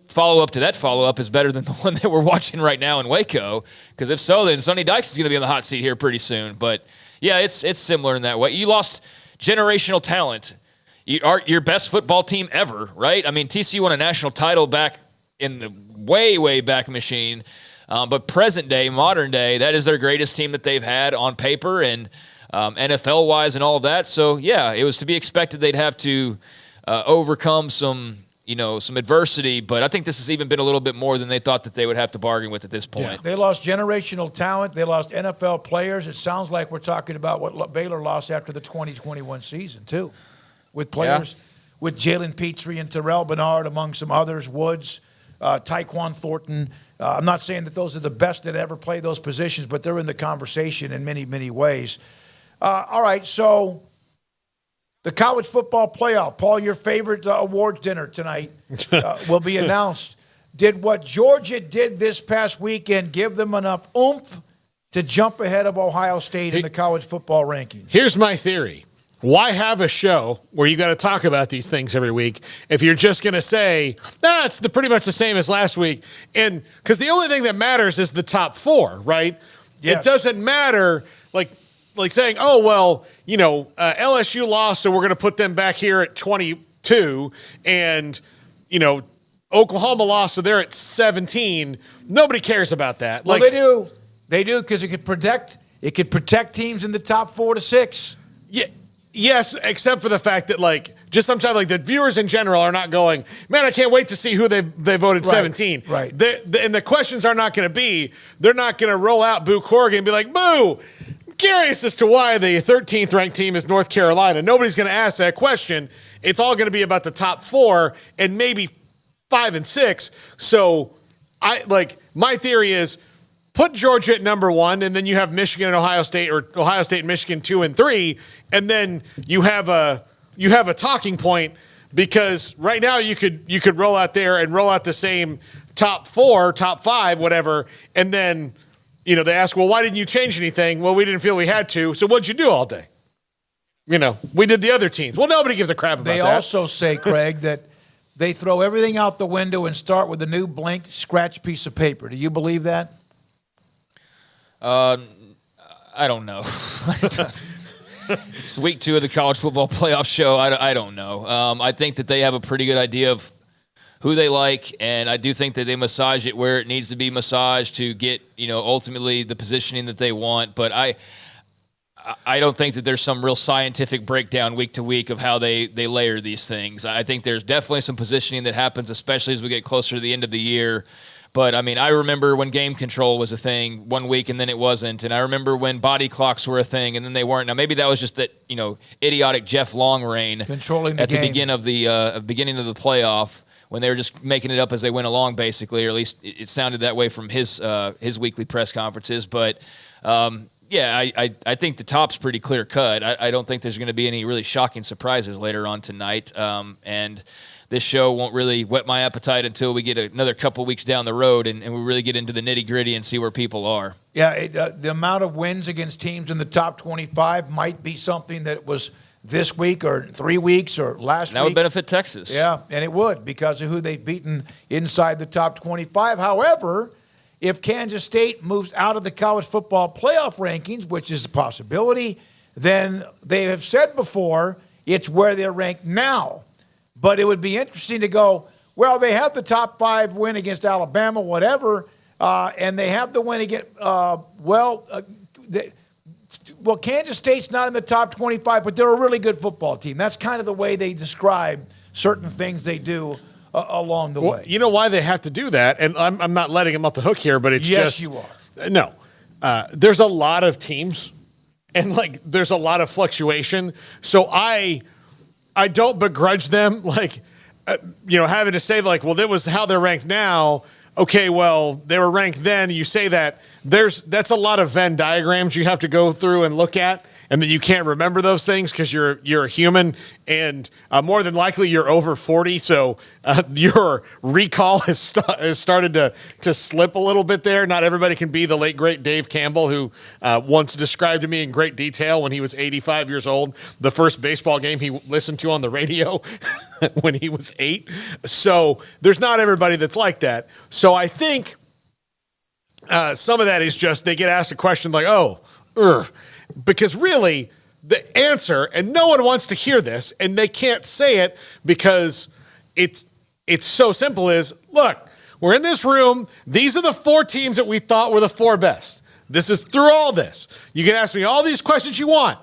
follow up to that follow up is better than the one that we're watching right now in Waco, because if so, then Sonny Dykes is going to be on the hot seat here pretty soon. But yeah, it's similar in that way. You lost generational talent. You are your best football team ever, right? I mean, TCU won a national title back in the way, way back machine. But present day, modern day, that is their greatest team that they've had on paper and NFL-wise and all of that. So, yeah, it was to be expected they'd have to overcome some adversity. But I think this has even been a little bit more than they thought that they would have to bargain with at this point. Yeah, they lost generational talent. They lost NFL players. It sounds like we're talking about what Baylor lost after the 2021 season, too. With players, with Jalen Petrie and Terrell Bernard, among some others, Woods, Tyquan Thornton. I'm not saying that those are the best that ever play those positions, but they're in the conversation in many, many ways. All right, so the college football playoff. Paul, your favorite awards dinner tonight will be announced. Did what Georgia did this past weekend give them enough oomph to jump ahead of Ohio State in the college football rankings? Here's my theory. Why have a show where you got to talk about these things every week if you're just going to say, it's pretty much the same as last week? And because the only thing that matters is the top four, right? Yes. It doesn't matter like saying, LSU lost, so we're going to put them back here at 22, and, Oklahoma lost, so they're at 17. Nobody cares about that. Well, they do. They do, because it could protect teams in the top 4 to 6. Yeah. Yes, except for the fact that, just sometimes, the viewers in general are not going, man, I can't wait to see who they voted 17. Right. And the questions are not going to be, they're not going to roll out Boo Corrigan and be like, Boo, I'm curious as to why the 13th ranked team is North Carolina. Nobody's going to ask that question. It's all going to be about the top 4 and maybe 5 and 6. So, my theory is, put Georgia at number 1, and then you have Michigan and Ohio State, or Ohio State and Michigan 2 and 3, and then you have a talking point, because right now you could roll out there and roll out the same top 4, top 5, whatever, and then they ask, well, why didn't you change anything? Well, we didn't feel we had to. So what'd you do all day? We did the other teams. Well, nobody gives a crap about that. They also say, Craig, that they throw everything out the window and start with a new blank scratch piece of paper. Do you believe that? I don't know. It's week 2 of the college football playoff show. I don't know. I think that they have a pretty good idea of who they like, and I do think that they massage it where it needs to be massaged to get, ultimately the positioning that they want. But I don't think that there's some real scientific breakdown week to week of how they layer these things. I think there's definitely some positioning that happens, especially as we get closer to the end of the year. But, I remember when game control was a thing one week and then it wasn't. And I remember when body clocks were a thing and then they weren't. Now, maybe that was just that, idiotic Jeff Long reign controlling the at game. The beginning of the playoff, when they were just making it up as they went along, basically, or at least it sounded that way from his weekly press conferences. But, I think the top's pretty clear cut. I don't think there's going to be any really shocking surprises later on tonight. And this show won't really whet my appetite until we get another couple weeks down the road and we really get into the nitty-gritty and see where people are. Yeah, the amount of wins against teams in the top 25 might be something that was this week or 3 weeks or last week. That would benefit Texas. Yeah, and it would, because of who they've beaten inside the top 25. However, if Kansas State moves out of the college football playoff rankings, which is a possibility, then they have said before it's where they're ranked now. But it would be interesting to go, well, they have the top 5 win against Alabama, whatever, and they have the win against, Kansas State's not in the top 25, but they're a really good football team. That's kind of the way they describe certain things they do along the way. You know why they have to do that? And I'm not letting them off the hook here, but it's yes, you are. No. There's a lot of teams, and there's a lot of fluctuation. So I don't begrudge them, having to say, well, that was how they're ranked now. okay, well, they were ranked then. You say that that's a lot of Venn diagrams you have to go through and look at, and then you can't remember those things because you're a human, and more than likely you're over 40, so your recall has started to slip a little bit there. Not everybody can be the late, great Dave Campbell, who once described to me in great detail when he was 85 years old, the first baseball game he listened to on the radio when he was 8. So there's not everybody that's like that. So I think some of that is just they get asked a question like, because really the answer, and no one wants to hear this, and they can't say it because it's so simple, is, look, we're in this room. These are the 4 teams that we thought were the 4 best. This is through all this. You can ask me all these questions you want.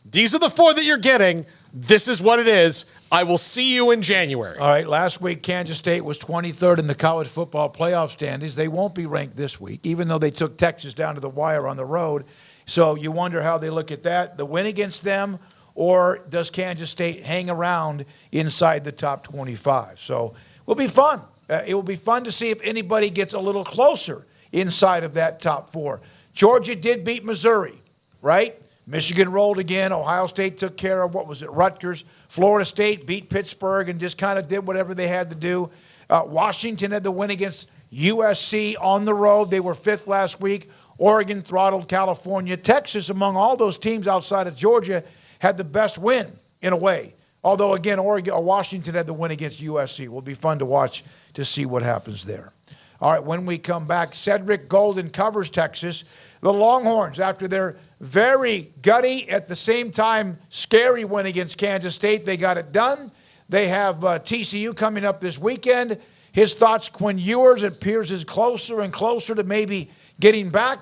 These are the 4 that you're getting. This is what it is. I will see you in January. All right, last week Kansas State was 23rd in the college football playoff standings. They won't be ranked this week, even though they took Texas down to the wire on the road. So you wonder how they look at that. The win against them, or does Kansas State hang around inside the top 25? So it will be fun. It will be fun to see if anybody gets a little closer inside of that top 4. Georgia did beat Missouri, right? Michigan rolled again. Ohio State took care of, Rutgers. Florida State beat Pittsburgh and just kind of did whatever they had to do. Washington had the win against USC on the road. They were 5th last week. Oregon throttled California. Texas, among all those teams outside of Georgia, had the best win in a way. Although, again, Washington had the win against USC. It will be fun to watch to see what happens there. All right, when we come back, Cedric Golden covers Texas. The Longhorns, after their very gutty, at the same time scary win against Kansas State, they got it done. They have TCU coming up this weekend. His thoughts, Quinn Ewers, it appears is closer and closer to maybe getting back.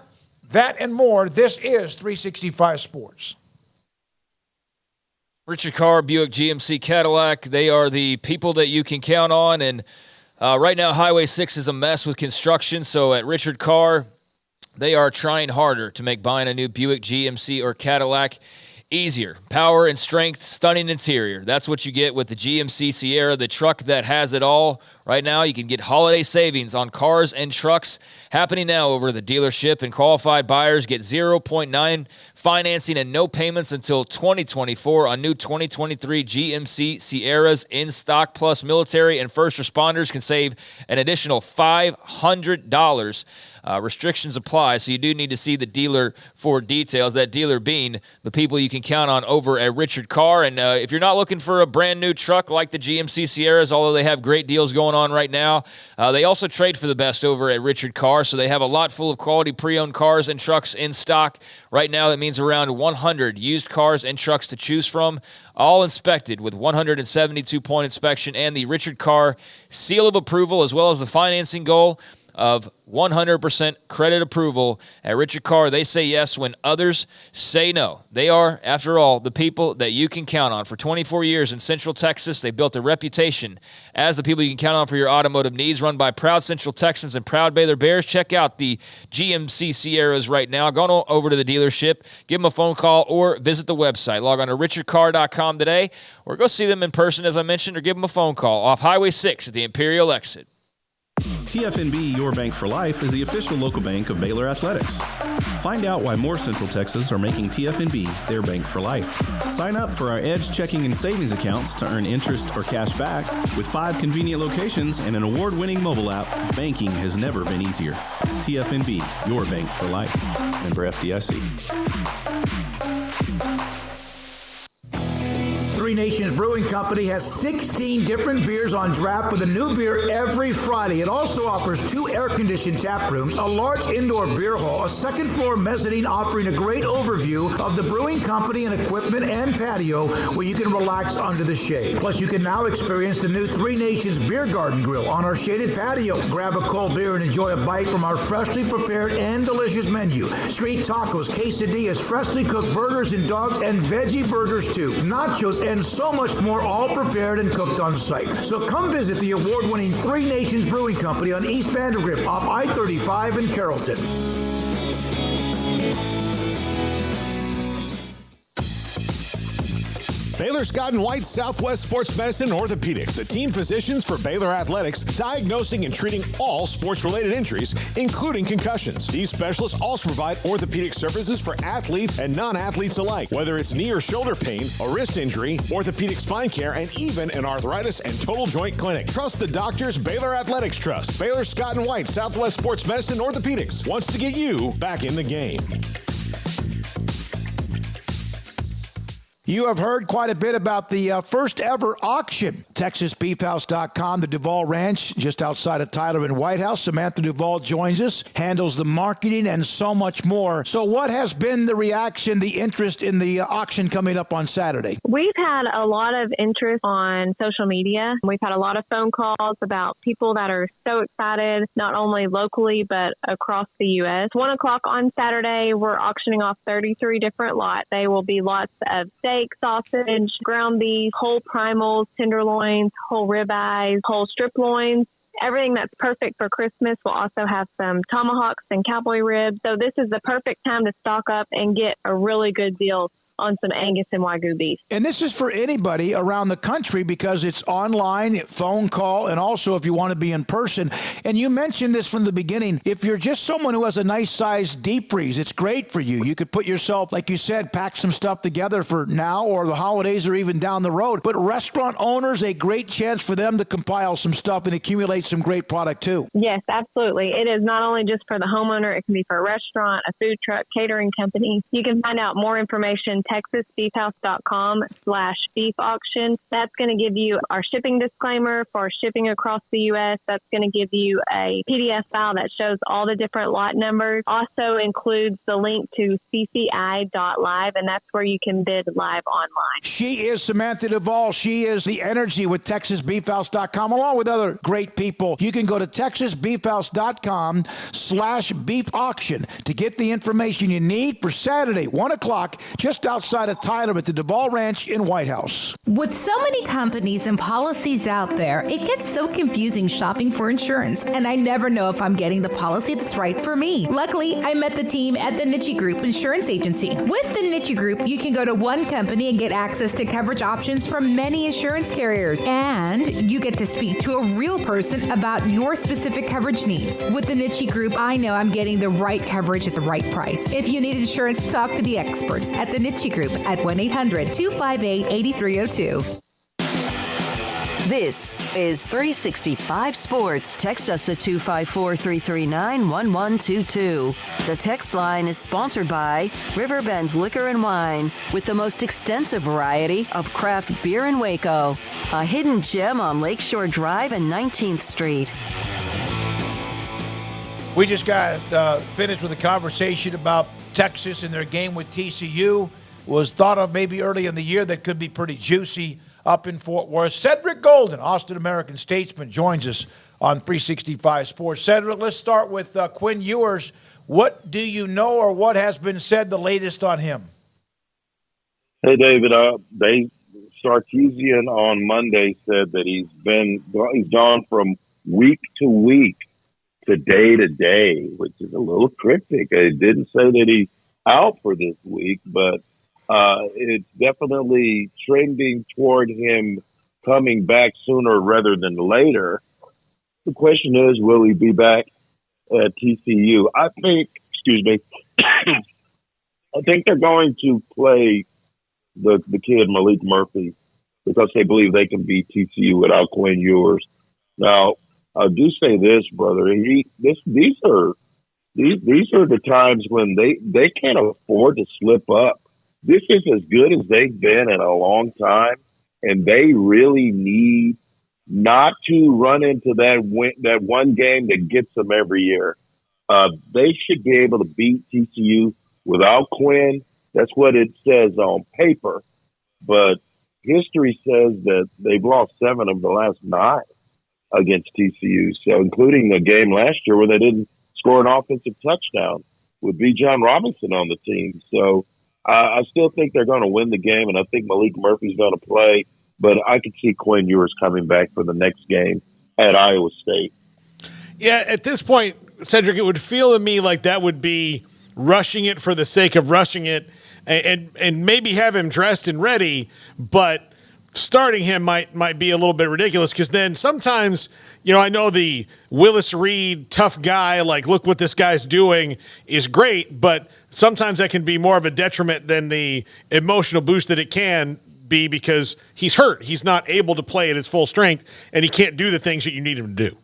That and more. This is 365 Sports. Richard Carr, Buick GMC Cadillac, they are the people that you can count on. And right now, Highway 6 is a mess with construction. So at Richard Carr, they are trying harder to make buying a new Buick GMC or Cadillac easier. Power and strength, stunning interior. That's what you get with the GMC Sierra, the truck that has it all. Right now, you can get holiday savings on cars and trucks happening now over the dealership, and qualified buyers get 0.9 financing and no payments until 2024 on new 2023 GMC Sierras in stock. Plus, military and first responders can save an additional $500. Restrictions apply, so you do need to see the dealer for details, that dealer being the people you can count on over at Richard Carr. And if you're not looking for a brand new truck like the GMC Sierras, although they have great deals going on right now, they also trade for the best over at Richard Carr, so they have a lot full of quality pre-owned cars and trucks in stock. Right now, that means around 100 used cars and trucks to choose from, all inspected with 172-point inspection and the Richard Carr seal of approval, as well as the financing goal of 100% credit approval. At Richard Carr, they say yes when others say no. They are, after all, the people that you can count on. For 24 years in Central Texas, they built a reputation as the people you can count on for your automotive needs. Run by proud Central Texans and proud Baylor Bears. Check out the GMC Sierras right now. Go over to the dealership, give them a phone call, or visit the website. Log on to richardcarr.com today, or go see them in person, as I mentioned, or give them a phone call off Highway 6 at the Imperial exit. TFNB, your bank for life, is the official local bank of Baylor Athletics. Find out why more Central Texans are making TFNB their bank for life. Sign up for our Edge checking and savings accounts to earn interest or cash back. With 5 convenient locations and an award-winning mobile app, banking has never been easier. TFNB, your bank for life. Member FDIC. Three Nations Brewing Company has 16 different beers on draft with a new beer every Friday. It also offers 2 air-conditioned tap rooms, a large indoor beer hall, a second-floor mezzanine offering a great overview of the brewing company and equipment, and patio where you can relax under the shade. Plus, you can now experience the new Three Nations Beer Garden Grill on our shaded patio. Grab a cold beer and enjoy a bite from our freshly prepared and delicious menu. Street tacos, quesadillas, freshly cooked burgers and dogs, and veggie burgers too. Nachos and so much more, all prepared and cooked on site. So come visit the award-winning Three Nations Brewing Company on East Vandergrift off I-35 in Carrollton. Baylor Scott & White Southwest Sports Medicine and Orthopedics, the team physicians for Baylor Athletics, diagnosing and treating all sports-related injuries, including concussions. These specialists also provide orthopedic services for athletes and non-athletes alike, whether it's knee or shoulder pain, a wrist injury, orthopedic spine care, and even an arthritis and total joint clinic. Trust the doctors Baylor Athletics trust. Baylor Scott & White Southwest Sports Medicine and Orthopedics wants to get you back in the game. You have heard quite a bit about the first ever auction. TexasBeefHouse.com, the Duvall Ranch, just outside of Tyler and White House. Samantha Duvall joins us, handles the marketing and so much more. So what has been the reaction, the interest in the auction coming up on Saturday? We've had a lot of interest on social media. We've had a lot of phone calls about people that are so excited, not only locally, but across the U.S. 1 o'clock on Saturday, we're auctioning off 33 different lots. They will be lots of steak, sausage, ground beef, whole primals, tenderloins, whole ribeyes, whole strip loins. Everything that's perfect for Christmas. We'll also have some tomahawks and cowboy ribs. So this is the perfect time to stock up and get a really good deal on some Angus and Wagyu beef. And this is for anybody around the country because it's online, phone call, and also if you want to be in person. And you mentioned this from the beginning. If you're just someone who has a nice size deep freeze, it's great for you. You could put yourself, like you said, pack some stuff together for now or the holidays or even down the road. But restaurant owners, a great chance for them to compile some stuff and accumulate some great product too. Yes, absolutely. It is not only just for the homeowner. It can be for a restaurant, a food truck, catering company. You can find out more information TexasBeefHouse.com/beef auction. That's going to give you our shipping disclaimer for shipping across the U.S. That's going to give you a PDF file that shows all the different lot numbers. Also includes the link to cci.live, and that's where you can bid live online. She is Samantha Duvall. She is the energy with TexasBeefHouse.com, along with other great people. You can go to TexasBeefHouse.com/beef auction to get the information you need for Saturday, 1 o'clock, just outside of Tyler at the Duvall Ranch in White House. With so many companies and policies out there, it gets so confusing shopping for insurance, and I never know if I'm getting the policy that's right for me. Luckily, I met the team at the Niche Group Insurance Agency. With the Niche Group, you can go to one company and get access to coverage options from many insurance carriers, and you get to speak to a real person about your specific coverage needs. With the Niche Group, I know I'm getting the right coverage at the right price. If you need insurance, talk to the experts at the Niche Group at 1-800-258-8302. This is 365 Sports. Text us at 254-339-1122. The text line is sponsored by Riverbend Liquor and Wine, with the most extensive variety of craft beer in Waco. A hidden gem on Lakeshore Drive and 19th Street. We just got finished with a conversation about Texas and their game with TCU. Was thought of maybe early in the year that could be pretty juicy up in Fort Worth. Cedric Golden, Austin American statesman, joins us on 365 Sports. Cedric, let's start with Quinn Ewers. What do you know or what has been said the latest on him? Hey, David. Sarkisian on Monday said that he's gone from week to week to day, which is a little cryptic. It didn't say that he's out for this week, but it's definitely trending toward him coming back sooner rather than later. The question is, will he be back at TCU? I think they're going to play the kid Malik Murphy because they believe they can beat TCU without Quinn Ewers. Now, I do say this, brother. These are the times when they can't afford to slip up. This is as good as they've been in a long time, and they really need not to run into that one game that gets them every year. They should be able to beat TCU without Quinn. That's what it says on paper. But history says that they've lost 7 of the last 9 against TCU, so including the game last year where they didn't score an offensive touchdown with Bijan Robinson on the team. So I still think they're going to win the game, and I think Malik Murphy's going to play, but I could see Quinn Ewers coming back for the next game at Iowa State. Yeah, at this point, Cedric, it would feel to me like that would be rushing it for the sake of rushing it, and maybe have him dressed and ready, but starting him might be a little bit ridiculous, because then sometimes, I know the Willis Reed tough guy, like, look what this guy's doing, is great, but sometimes that can be more of a detriment than the emotional boost that it can be, because he's hurt. He's not able to play at his full strength, and he can't do the things that you need him to do.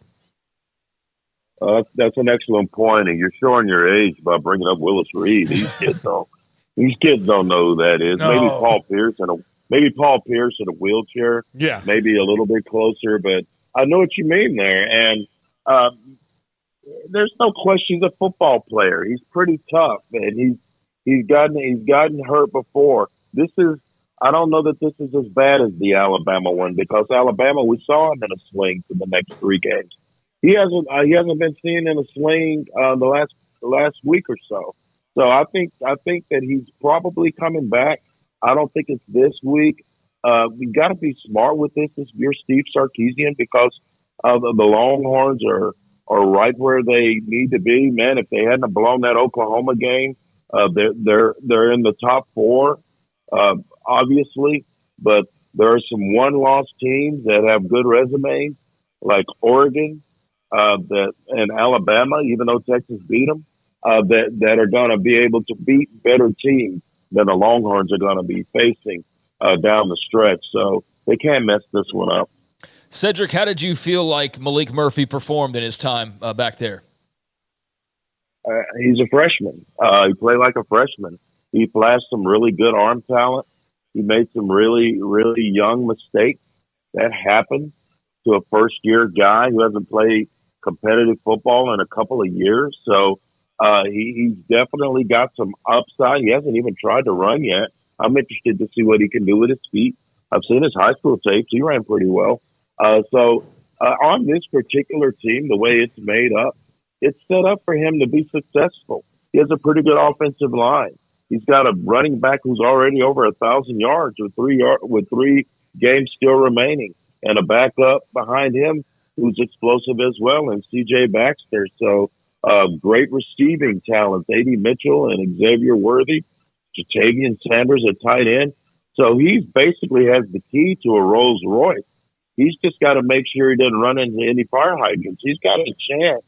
That's an excellent point, and you're showing your age by bringing up Willis Reed. These kids don't know who that is. No. Maybe Paul Pierce in a wheelchair. Yeah, maybe a little bit closer, but I know what you mean there. And there's no question he's a football player. He's pretty tough, and he's gotten hurt before. I don't know that this is as bad as the Alabama one, because Alabama, we saw him in a sling for the next 3 games. He hasn't been seen in a sling the last week or so. So I think that he's probably coming back. I don't think it's this week. We got to be smart with this. You're Steve Sarkisian, because the Longhorns are right where they need to be. Man, if they hadn't blown that Oklahoma game, they're in the top 4, obviously. But there are some one-loss teams that have good resumes, like Oregon, and Alabama, even though Texas beat them, that are going to be able to beat better teams than the Longhorns are going to be facing down the stretch. So they can't mess this one up. Cedric, how did you feel like Malik Murphy performed in his time back there? He's a freshman. He played like a freshman. He flashed some really good arm talent. He made some really, really young mistakes. That happened to a first-year guy who hasn't played competitive football in a couple of years. So he's definitely got some upside. He hasn't even tried to run yet. I'm interested to see what he can do with his feet. I've seen his high school tapes. He ran pretty well. So on this particular team, the way it's made up, it's set up for him to be successful. He has a pretty good offensive line. He's got a running back who's already over 1,000 yards with 3 games still remaining, and a backup behind him who's explosive as well, and C.J. Baxter. So great receiving talent, A.D. Mitchell and Xavier Worthy, Jatavian Sanders at tight end. So he basically has the key to a Rolls Royce. He's just got to make sure he doesn't run into any fire hydrants. He's got a chance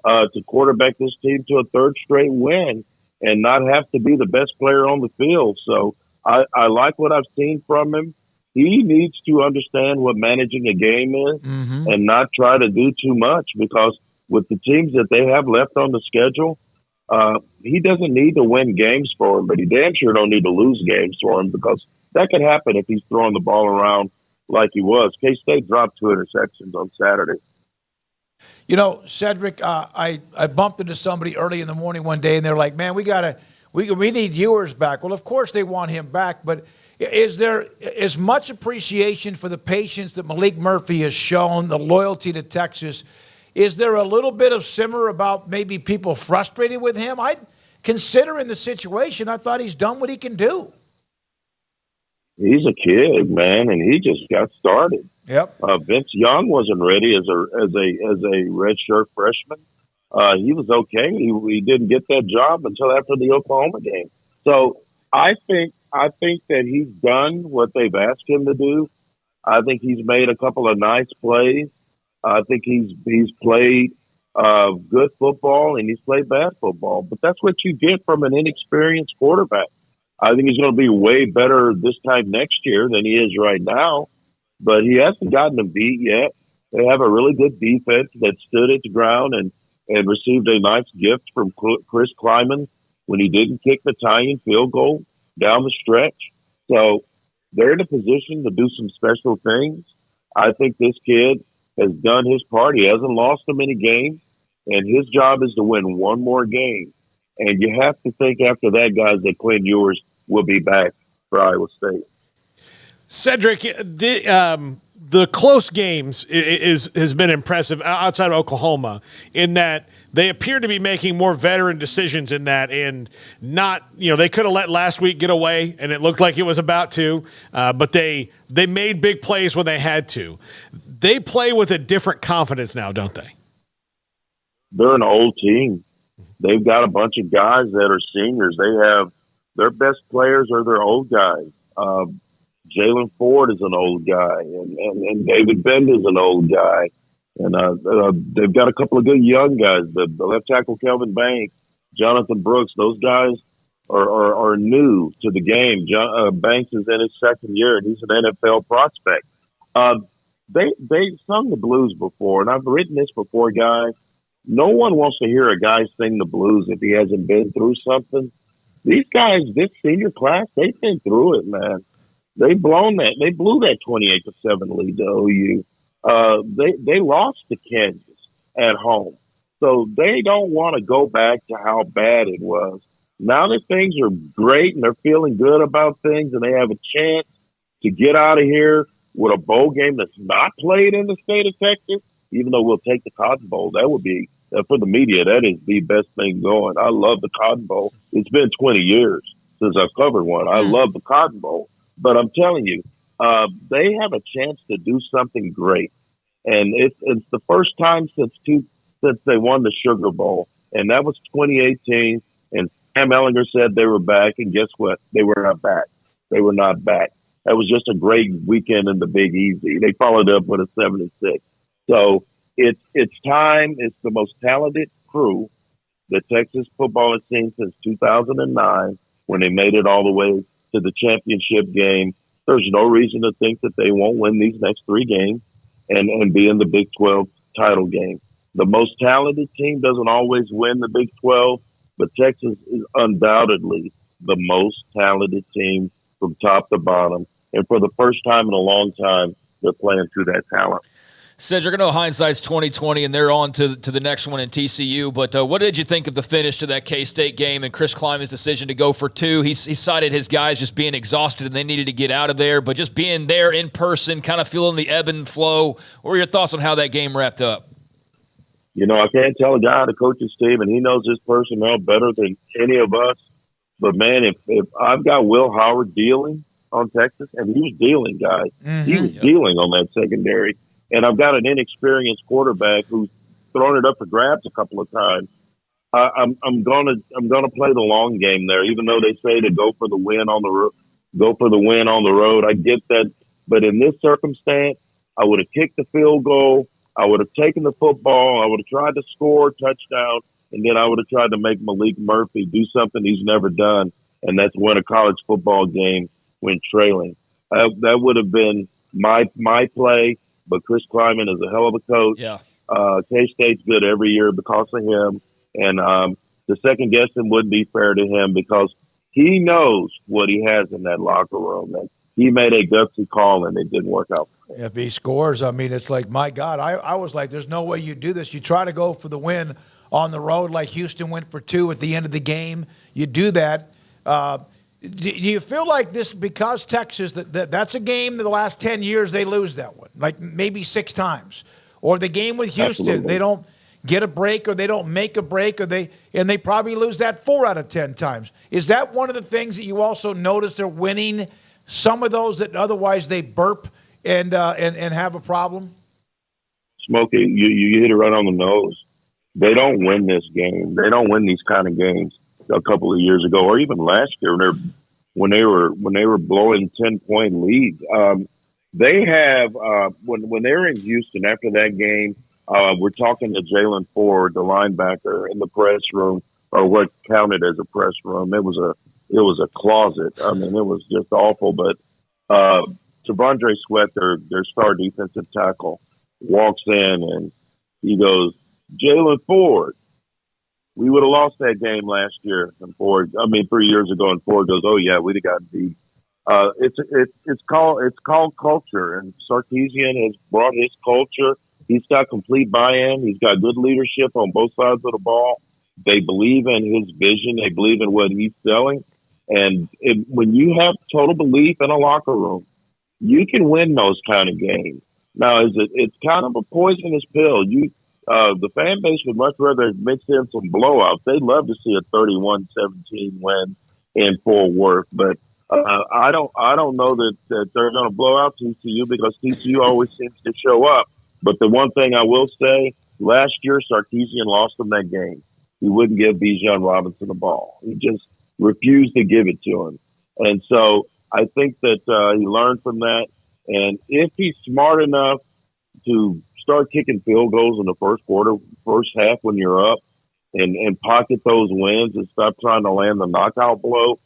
to quarterback this team to a 3rd straight win and not have to be the best player on the field. So I like what I've seen from him. He needs to understand what managing a game is and not try to do too much, because with the teams that they have left on the schedule, he doesn't need to win games for him, but he damn sure don't need to lose games for him, because that could happen if he's throwing the ball around like he was. K-State dropped 2 interceptions on Saturday. Cedric, I bumped into somebody early in the morning one day, and they're like, man, we need Ewers back. Well, of course they want him back, but is there as much appreciation for the patience that Malik Murphy has shown, the loyalty to Texas? Is there a little bit of simmer about maybe people frustrated with him? Considering the situation, I thought he's done what he can do. He's a kid, man, and he just got started. Yep. Vince Young wasn't ready as a redshirt freshman. He was okay. He didn't get that job until after the Oklahoma game. So I think that he's done what they've asked him to do. I think he's made a couple of nice plays. I think he's played good football, and he's played bad football. But that's what you get from an inexperienced quarterback. I think he's going to be way better this time next year than he is right now. But he hasn't gotten a beat yet. They have a really good defense that stood its ground and received a nice gift from Chris Kleiman when he didn't kick the tying field goal down the stretch. So they're in a position to do some special things. I think this kid has done his part. He hasn't lost a many games, and his job is to win one more game. And you have to think after that, guys, that Quinn Ewers will be back for Iowa State. Cedric, the close games has been impressive outside of Oklahoma, in that they appear to be making more veteran decisions in that, and not, they could have let last week get away, and it looked like it was about to, but they made big plays when they had to. They play with a different confidence now, don't they? They're an old team. they've got a bunch of guys that are seniors. They have their best players are their old guys. Jalen Ford is an old guy, and David Bend is an old guy. And they've got a couple of good young guys. The left tackle, Kelvin Banks, Jonathan Brooks, those guys are new to the game. Banks is in his second year, and he's an NFL prospect. They sung the blues before, and I've written this before, guys. No one wants to hear a guy sing the blues if he hasn't been through something. These guys, this senior class, they've been through it, man. They blew that 28-7 lead to OU. They lost to Kansas at home. So they don't want to go back to how bad it was. Now that things are great and they're feeling good about things and they have a chance to get out of here with a bowl game that's not played in the state of Texas, even though we'll take the Cotton Bowl, that would be, for the media, that is the best thing going. I love the Cotton Bowl. It's been 20 years since I've covered one. I love the Cotton Bowl. But I'm telling you, they have a chance to do something great. And it's the first time since they won the Sugar Bowl. And that was 2018. And Sam Ellinger said they were back. And guess what? They were not back. They were not back. That was just a great weekend in the Big Easy. They followed up with a 7-6. So it's time. It's the most talented crew that Texas football has seen since 2009 when they made it all the way to the championship game. There's no reason to think that they won't win these next 3 games and be in the Big 12 title game. The most talented team doesn't always win the Big 12, but Texas is undoubtedly the most talented team from top to bottom. And for the first time in a long time, they're playing through that talent. Cedric, I know hindsight's 20/20, and they're on to the next one in TCU. But what did you think of the finish to that K-State game and Chris Kleiman's decision to go for 2? He cited his guys just being exhausted and they needed to get out of there. But just being there in person, kind of feeling the ebb and flow. What were your thoughts on how that game wrapped up? You know, I can't tell a guy to coach his team, and he knows his personnel better than any of us. But, man, if I've got Will Howard dealing on Texas, and he was dealing, guys. Mm-hmm. He was dealing on that secondary. And I've got an inexperienced quarterback who's thrown it up for grabs a couple of times. I'm gonna play the long game there, even though they say to go for the win on the road. I get that, but in this circumstance, I would have kicked the field goal. I would have taken the football. I would have tried to score a touchdown, and then I would have tried to make Malik Murphy do something he's never done, and that's win a college football game when trailing. That would have been my play. But Chris Kleiman is a hell of a coach. Yeah. K-State's good every year because of him. And the second guess him wouldn't be fair to him because he knows what he has in that locker room. And he made a gutsy call, and it didn't work out. If he scores, I mean, it's like, my God, I was like, there's no way you do this. You try to go for the win on the road like Houston went for 2 at the end of the game. You do that. Do you feel like this, because Texas, that's a game in the last 10 years they lose that one, like maybe 6 times? Or the game with Houston, Absolutely. They don't get a break or they don't make a break, and they probably lose that 4 out of 10 times. Is that one of the things that you also notice they're winning some of those that otherwise they burp and have a problem? Smokey, you hit it right on the nose. They don't win this game. They don't win these kind of games. A couple of years ago, or even last year, when they were blowing 10-point leads, they have when they were in Houston after that game. We're talking to Jalen Ford, the linebacker, in the press room, or what counted as a press room. It was a closet. I mean, it was just awful. But T'Vondre Sweat, their star defensive tackle, walks in and he goes, "Jalen Ford, we would have lost that game last year." And 3 years ago, and Ford goes, "Oh yeah, we'd have gotten beat." It's called culture, and Sarkisian has brought his culture. He's got complete buy-in. He's got good leadership on both sides of the ball. They believe in his vision. They believe in what he's selling. And when you have total belief in a locker room, you can win those kind of games. Now, it's kind of a poisonous pill. The fan base would much rather mix in some blowouts. They'd love to see a 31-17 win in Fort Worth, but I don't know that they're going to blow out TCU because TCU always seems to show up. But the one thing I will say, last year Sarkisian lost them that game. he wouldn't give Bijan Robinson the ball. He just refused to give it to him. And so I think that he learned from that. And if he's smart enough to start kicking field goals in the first quarter, first half when you're up, and pocket those wins and stop trying to land the knockout blow,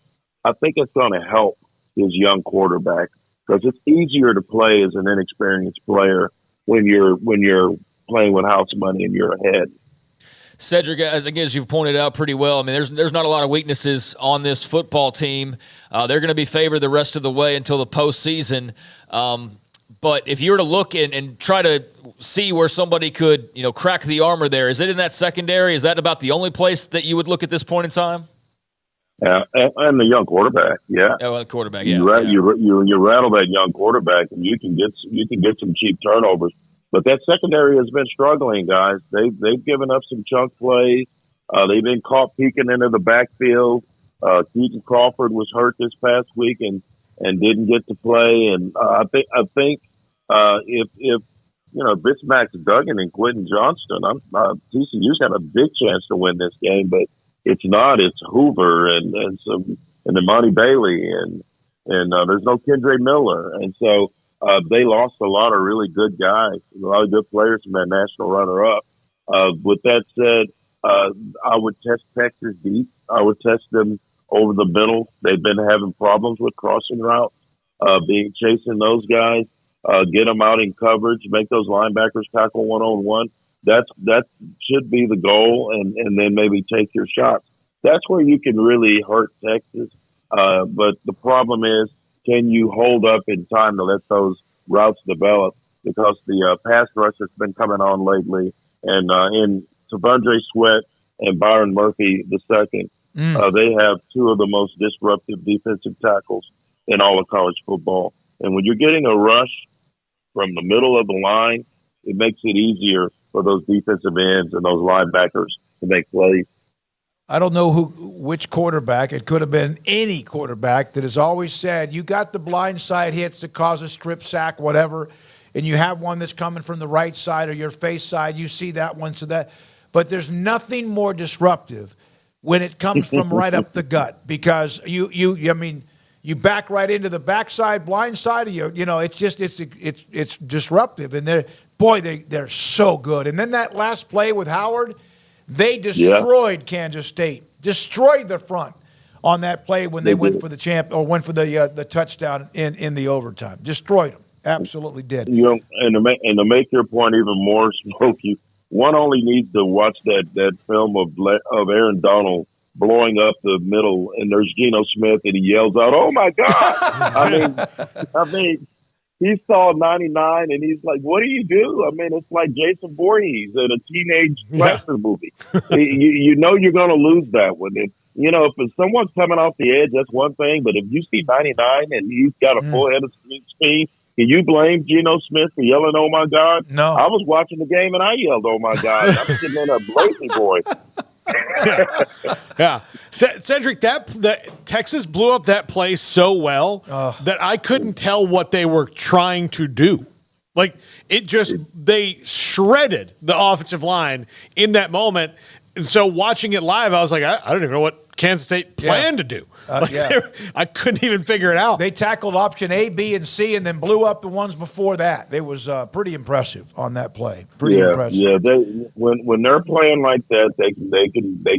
I think it's going to help his young quarterback, because it's easier to play as an inexperienced player when you're playing with house money in your head. Cedric, as you've pointed out pretty well, I mean, there's not a lot of weaknesses on this football team. They're going to be favored the rest of the way until the postseason. But if you were to look and try to see where somebody could, crack the armor there, is it in that secondary? Is that about the only place that you would look at this point in time? Yeah, and the young quarterback, yeah. Oh, the quarterback, yeah. You rattle that young quarterback, and you can get some cheap turnovers. But that secondary has been struggling, guys. They've given up some chunk plays. They've been caught peeking into the backfield. Keaton Crawford was hurt this past week and didn't get to play. And I think if Max Duggan and Quentin Johnston, TCU's had a big chance to win this game, but it's not. It's Hoover and Imani Bailey and there's no Kendre Miller, and so they lost a lot of really good guys, a lot of good players from that national runner-up. With that said, I would test Texas deep. I would test them over the middle. They've been having problems with crossing routes, chasing those guys. Get them out in coverage, make those linebackers tackle one-on-one. That should be the goal, and then maybe take your shots. That's where you can really hurt Texas. But the problem is, can you hold up in time to let those routes develop? Because the pass rush has been coming on lately, and in T'Vondre Sweat and Byron Murphy II, they have two of the most disruptive defensive tackles in all of college football. And when you're getting a rush from the middle of the line, it makes it easier for those defensive ends and those linebackers to make plays. I don't know which quarterback. It could have been any quarterback that has always said, you got the blind side hits that cause a strip sack, whatever, and you have one that's coming from the right side or your face side. You see that one, so that. But there's nothing more disruptive when it comes from right up the gut, because you back right into the backside, blind side of you. It's disruptive, and they're so good. And then that last play with Howard, they destroyed Kansas State, destroyed the front on that play when they went for the touchdown in the overtime. Destroyed them, absolutely did. And to make your point even more, Smoak, one only needs to watch that film of Aaron Donald blowing up the middle, and there's Geno Smith, and he yells out, "Oh my God!" I mean, he saw 99, and he's like, "What do you do?" I mean, it's like Jason Voorhees in a teenage wrestler movie. You know you're going to lose that one. And, if someone's coming off the edge, that's one thing. But if you see 99 and he's got a full head of speed, can you blame Geno Smith for yelling, "Oh my God"? No. I was watching the game and I yelled, "Oh my God!" I was sitting in a blazing boy. Yeah. Cedric, that Texas blew up that play so well that I couldn't tell what they were trying to do. Like, they shredded the offensive line in that moment. And so watching it live, I was like, I don't even know what Kansas State planned to do. I couldn't even figure it out. They tackled option A, B, and C, and then blew up the ones before that. It was pretty impressive on that play. Pretty impressive. Yeah, when they're playing like that, they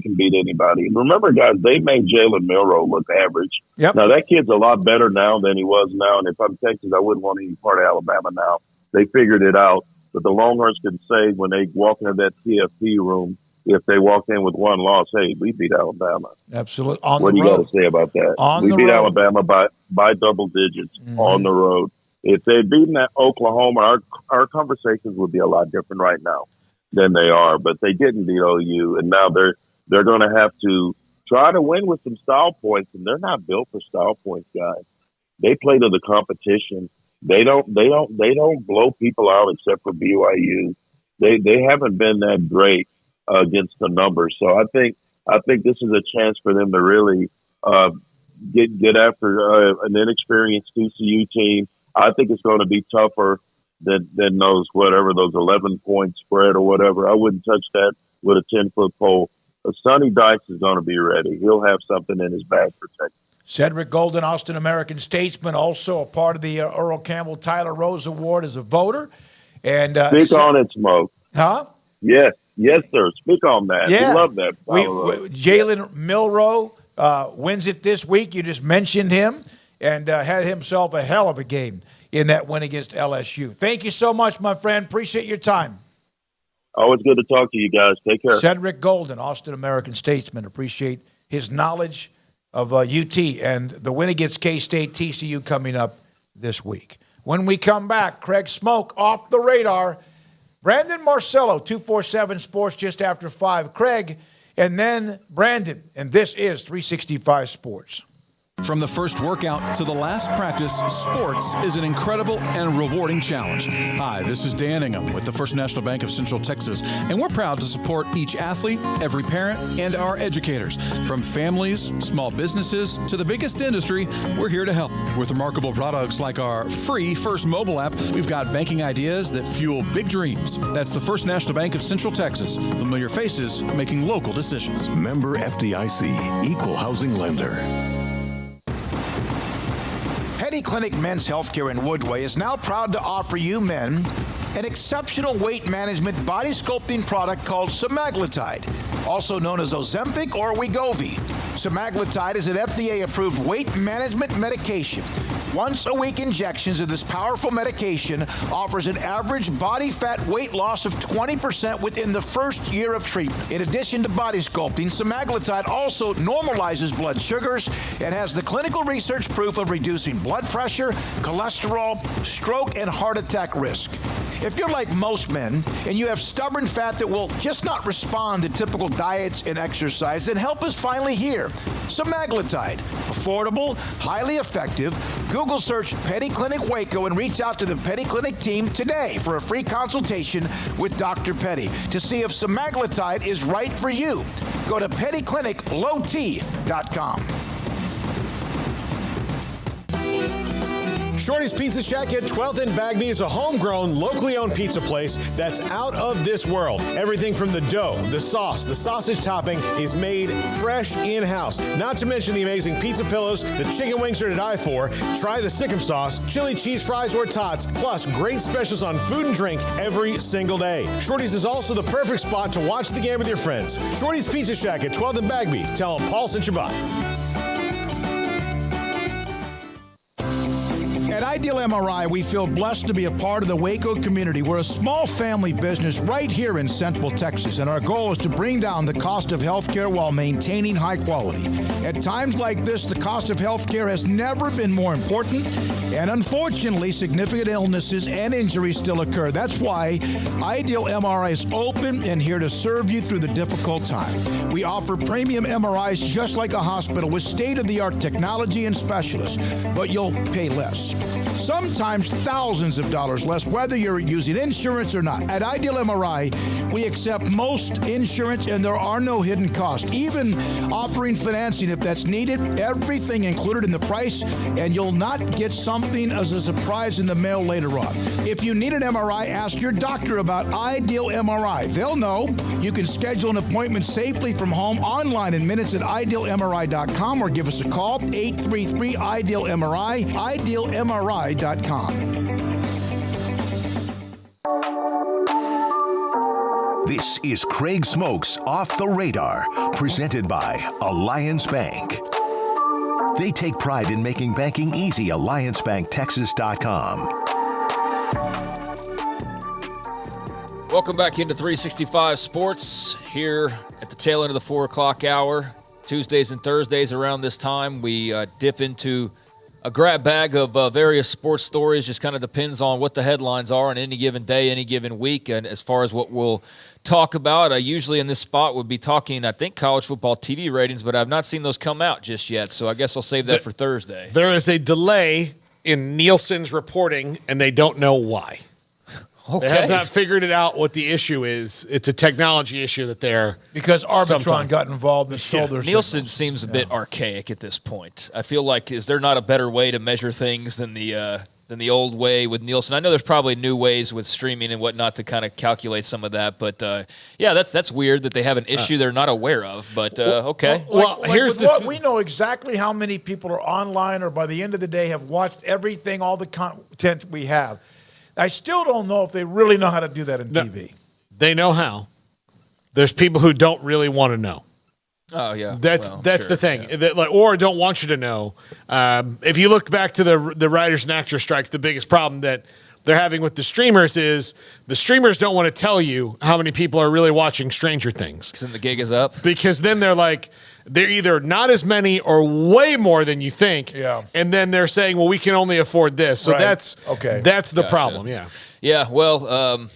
can beat anybody. And remember, guys, they made Jalen Milroe look average. Yep. Now that kid's a lot better now than he was now. And if I'm Texas, I wouldn't want any part of Alabama now. They figured it out. But the Longhorns can say when they walk into that CFP room, if they walk in with one loss, hey, we beat Alabama. Absolutely. What do you got to say about that? We beat Alabama by double digits on the road. If they'd beaten that Oklahoma, our conversations would be a lot different right now than they are. But they didn't beat OU, and now they're going to have to try to win with some style points, and they're not built for style points, guys. They play to the competition. They don't blow people out except for BYU. They haven't been that great against the numbers. So I think this is a chance for them to really get after an inexperienced TCU team. I think it's going to be tougher than those 11-point spread or whatever. I wouldn't touch that with a 10-foot pole. Sonny Dice is going to be ready. He'll have something in his bag for Texas. Cedric Golden, Austin American Statesman, also a part of the Earl Campbell Tyler Rose Award as a voter. And Speak on it, Smoak. Huh? Yes, sir. Speak on that. Yeah. We love that. Jalen Milroe wins it this week. You just mentioned him and had himself a hell of a game in that win against LSU. Thank you so much, my friend. Appreciate your time. Always good to talk to you guys. Take care. Cedric Golden, Austin American Statesman. Appreciate his knowledge of UT and the win against K-State, TCU coming up this week. When we come back, Craig Smoak off the radar. Brandon Marcello, 247 Sports, just after 5. Craig, and then Brandon. And this is 365 Sports. From the first workout to the last practice, sports is an incredible and rewarding challenge. Hi, this is Dan Ingham with the First National Bank of Central Texas, and we're proud to support each athlete, every parent, and our educators. From families, small businesses, to the biggest industry, we're here to help. With remarkable products like our free First mobile app, we've got banking ideas that fuel big dreams. That's the First National Bank of Central Texas. Familiar faces making local decisions. Member FDIC, Equal Housing Lender. Petty Clinic Men's Healthcare in Woodway is now proud to offer you men an exceptional weight management body sculpting product called semaglutide, also known as Ozempic or Wegovy. Semaglutide is an FDA-approved weight management medication. Once-a-week injections of this powerful medication offers an average body fat weight loss of 20% within the first year of treatment. In addition to body sculpting, semaglutide also normalizes blood sugars and has the clinical research proof of reducing blood pressure, cholesterol, stroke, and heart attack risk. If you're like most men and you have stubborn fat that will just not respond to typical diets and exercise, then help is finally here. Semaglutide, affordable, highly effective. Google search Petty Clinic Waco and reach out to the Petty Clinic team today for a free consultation with Dr. Petty to see if semaglutide is right for you. Go to pettycliniclowt.com. Shorty's Pizza Shack at 12th and Bagby is a homegrown, locally owned pizza place that's out of this world. Everything from the dough, the sauce, the sausage topping is made fresh in-house. Not to mention the amazing pizza pillows, the chicken wings are to die for. Try the Sikkim sauce, chili cheese fries or tots, plus great specials on food and drink every single day. Shorty's is also the perfect spot to watch the game with your friends. Shorty's Pizza Shack at 12th and Bagby. Tell them Paul sent you by. At Ideal MRI, we feel blessed to be a part of the Waco community. We're a small family business right here in Central Texas, and our goal is to bring down the cost of healthcare while maintaining high quality. At times like this, the cost of healthcare has never been more important, and unfortunately, significant illnesses and injuries still occur. That's why Ideal MRI is open and here to serve you through the difficult time. We offer premium MRIs just like a hospital with state-of-the-art technology and specialists, but you'll pay less. Sometimes thousands of dollars less, whether you're using insurance or not. At Ideal MRI, we accept most insurance and there are no hidden costs, even offering financing if that's needed. Everything included in the price, and you'll not get something as a surprise in the mail later on. If you need an MRI, ask your doctor about Ideal MRI. They'll know. You can schedule an appointment safely from home online in minutes at idealmri.com or give us a call, 833-IDEAL-MRI, idealmri.com. This is Craig Smoak's Off the Radar, presented by Alliance Bank. They take pride in making banking easy. AllianceBankTexas.com. Welcome back into 365 Sports here at the tail end of the 4 o'clock hour. Tuesdays and Thursdays around this time, we dip into a grab bag of various sports stories. Just kind of depends on what the headlines are on any given day, any given week. And as far as what we'll talk about, usually in this spot would be talking, I think, college football TV ratings, but I've not seen those come out just yet. So I guess I'll save that for Thursday. There is a delay in Nielsen's reporting, and they don't know why. Okay. They have not figured it out what the issue is. It's a technology issue that they're... Because Arbitron got involved and stole their Nielsen seems a bit archaic at this point. I feel like, is there not a better way to measure things than the than the old way with Nielsen. I know there's probably new ways with streaming and whatnot to kind of calculate some of that, but that's weird that they have an issue they're not aware of. But okay. Here's we know exactly how many people are online or by the end of the day have watched everything, all the content we have. I still don't know if they really know how to do that in TV. They know how. There's people who don't really want to know. Oh yeah, that's the thing. Yeah. Or don't want you to know. If you look back to the writers and actors strikes, the biggest problem that they're having with the streamers is the streamers don't want to tell you how many people are really watching Stranger Things. Because then the gig is up. Because then they're either not as many or way more than you think. Yeah. And then they're saying, well, we can only afford this. So that's the problem. Yeah. Yeah. Well,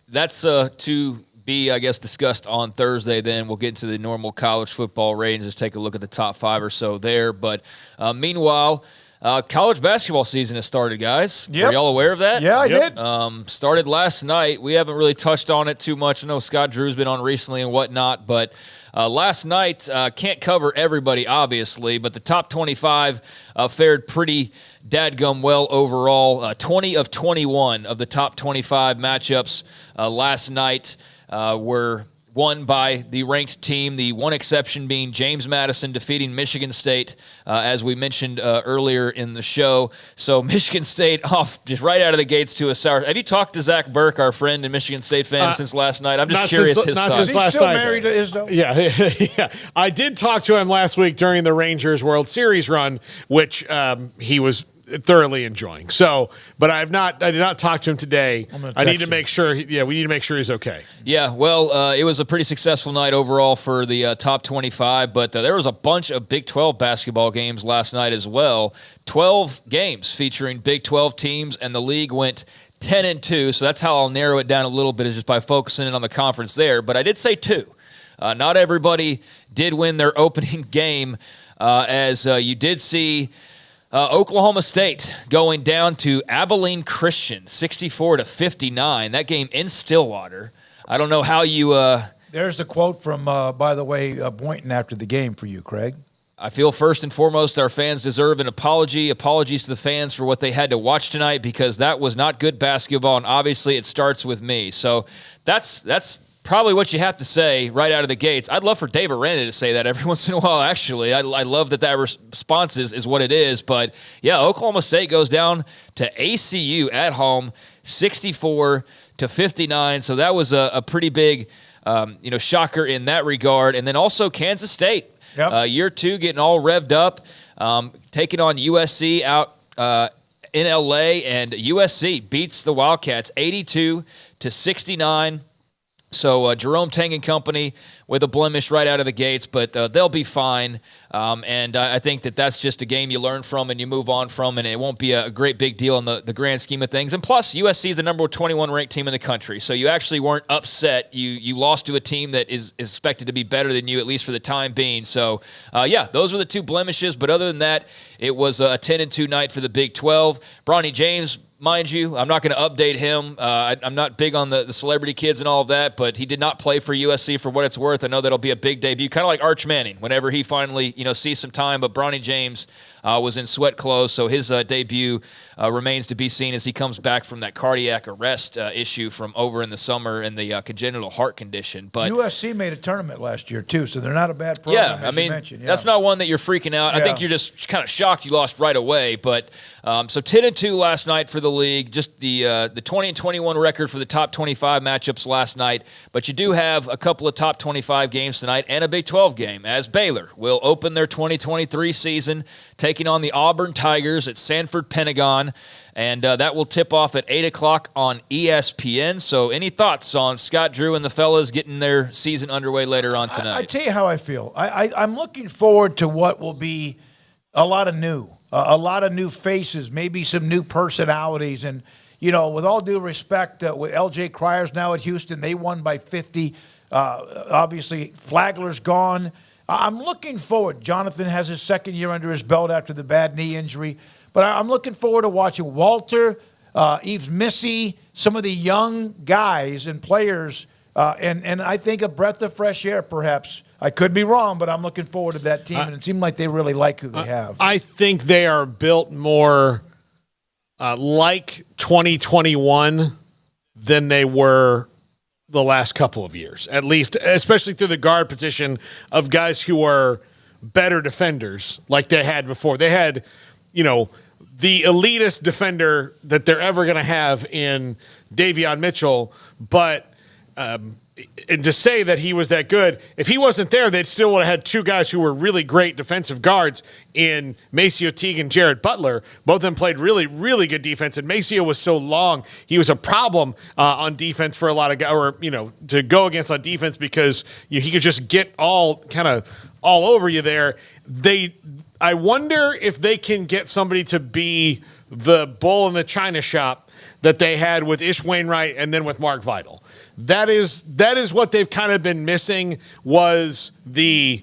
that's to be, I guess, discussed on Thursday. Then we'll get into the normal college football ratings. Just take a look at the top 5 or so there. But meanwhile, college basketball season has started, guys. Yep. Were y'all aware of that? Yeah, I did. Started last night. We haven't really touched on it too much. I know Scott Drew's been on recently and whatnot, but last night, can't cover everybody, obviously, but the top 25 fared pretty dadgum well overall. 20 of 21 of the top 25 matchups last night were won by the ranked team, the one exception being James Madison defeating Michigan State, as we mentioned earlier in the show. So Michigan State off just right out of the gates to a sour. Have you talked to Zach Burke, our friend and Michigan State fan, since last night? I'm just curious his thoughts. Since last still night. Married to Isdo? Yeah. I did talk to him last week during the Rangers World Series run, which he was thoroughly enjoying. So, but I did not talk to him today. I need to make sure. We need to make sure he's okay. Yeah, well, it was a pretty successful night overall for the top 25, but there was a bunch of Big 12 basketball games last night as well. 12 games featuring Big 12 teams, and the league went 10-2. So that's how I'll narrow it down a little bit, is just by focusing in on the conference there. But I did say 2. Not everybody did win their opening game, as you did see. Oklahoma State going down to Abilene Christian, 64-59. That game in Stillwater. I don't know how you. There's the quote from, by the way, Boynton after the game for you, Craig. I feel first and foremost our fans deserve an apology. Apologies to the fans for what they had to watch tonight, because that was not good basketball, and obviously it starts with me. So that's probably what you have to say right out of the gates. I'd love for Dave Aranda to say that every once in a while, actually. I love that response is what it is. But, yeah, Oklahoma State goes down to ACU at home, 64-59. So that was a pretty big shocker in that regard. And then also Kansas State, year 2 getting all revved up, taking on USC out in L.A., and USC beats the Wildcats 82-69. So Jerome Tang and company with a blemish right out of the gates, but they'll be fine. And I think that's just a game you learn from and you move on from, and it won't be a great big deal in the grand scheme of things. And plus, USC is the number 21 ranked team in the country, so you actually weren't upset. You lost to a team that is expected to be better than you, at least for the time being. So, those were the 2 blemishes. But other than that, it was a 10-2 night for the Big 12. Bronny James, mind you, I'm not going to update him. I'm not big on the celebrity kids and all of that, but he did not play for USC for what it's worth. I know that'll be a big debut, kind of like Arch Manning, whenever he finally sees some time. But Bronny James was in sweat clothes, so his debut remains to be seen as he comes back from that cardiac arrest issue from over in the summer and the congenital heart condition. But USC made a tournament last year too, so they're not a bad program. Yeah, I mean, that's not one that you're freaking out. I think you're just kind of shocked you lost right away. But so 10-2 last night for the league, just the 20-21 record for the top 25 matchups last night. But you do have a couple of top 25 games tonight and a Big 12 game, as Baylor will open their 2023 season taking on the Auburn Tigers at Sanford Pentagon. And that will tip off at 8 o'clock on ESPN. So any thoughts on Scott Drew and the fellas getting their season underway later on tonight? I tell you how I feel. I'm looking forward to what will be a lot of new faces, maybe some new personalities. And, with all due respect, with LJ Cryers now at Houston, they won by 50. Obviously, Flagler's gone. I'm looking forward. Jonathan has his second year under his belt after the bad knee injury. But I'm looking forward to watching Walter, Yves Missy, some of the young guys and players, and I think a breath of fresh air, perhaps. I could be wrong, but I'm looking forward to that team, and it seemed like they really like who they have. I think they are built more like 2021 than they were the last couple of years, at least, especially through the guard position of guys who are better defenders like they had before. They had, the elitist defender that they're ever going to have in Davion Mitchell, but and to say that he was that good, if he wasn't there, they'd still would have had two guys who were really great defensive guards in Maceo Teague and Jared Butler. Both of them played really, really good defense, and Maceo was so long. He was a problem on defense for a lot of guys, or, to go against on defense because he could just get all over you there. I wonder if they can get somebody to be the bull in the china shop that they had with Ish Wainwright and then with Mark Vidal. That is what they've kind of been missing, was the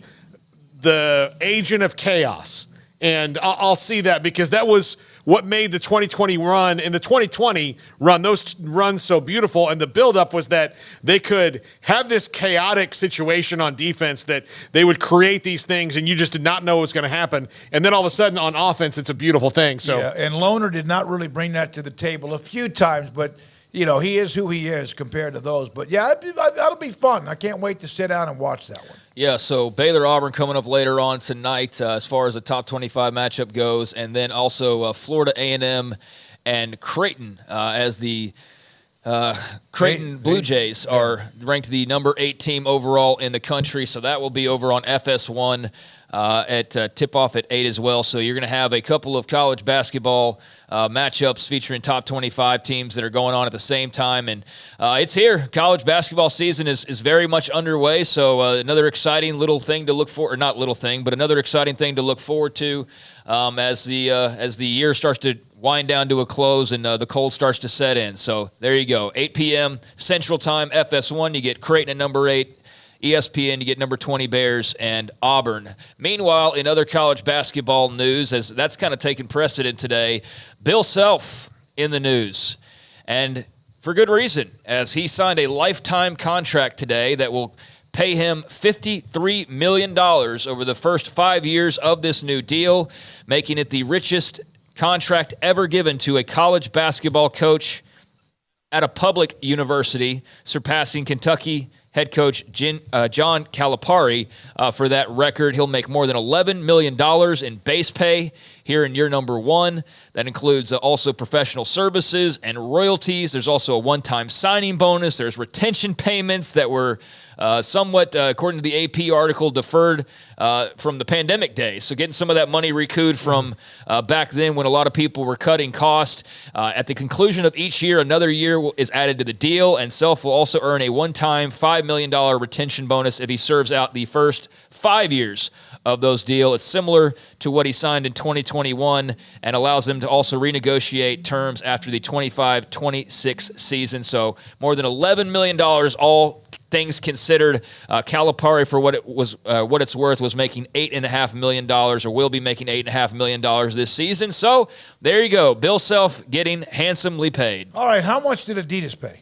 agent of chaos. And I'll see that, because that was what made the 2020 run and the 2020 run, those runs so beautiful. And the buildup was that they could have this chaotic situation on defense, that they would create these things and you just did not know what was going to happen. And then all of a sudden on offense, it's a beautiful thing. So, yeah, and Lohner did not really bring that to the table a few times, but he is who he is compared to those. But yeah, that'll be fun. I can't wait to sit down and watch that one. Yeah, so Baylor-Auburn coming up later on tonight as far as the top 25 matchup goes, and then also Florida A&M and Creighton as the Creighton Blue Jays are ranked the number 8 team overall in the country, so that will be over on FS1 at tip-off at 8 as well. So you're going to have a couple of college basketball matchups featuring top 25 teams that are going on at the same time. And it's here. College basketball season is very much underway. So another exciting little thing to look for, or not little thing, but another exciting thing to look forward to as the year starts to wind down to a close and the cold starts to set in. So there you go. 8 p.m. Central Time, FS1. You get Creighton at number 8. ESPN, you get number 20 Bears and Auburn. Meanwhile, in other college basketball news, as that's kind of taken precedent today, Bill Self in the news. And for good reason, as he signed a lifetime contract today that will pay him $53 million over the first 5 years of this new deal, making it the richest contract ever given to a college basketball coach at a public university, surpassing Kentucky head coach John Calipari for that record. He'll make more than $11 million in base pay here in year number 1. That includes also professional services and royalties. There's also a one-time signing bonus. There's retention payments that were somewhat, according to the AP article, deferred from the pandemic days. So getting some of that money recouped from back then when a lot of people were cutting cost. At the conclusion of each year, another year is added to the deal, and Self will also earn a one-time $5 million retention bonus if he serves out the first 5 years of those deals. It's similar to what he signed in 2021 and allows him to also renegotiate terms after the 25-26 season. So more than $11 million, all things considered. Calipari, for what it's worth, was making $8.5 million, or will be making $8.5 million this season. So there you go. Bill Self getting handsomely paid. All right, how much did Adidas pay?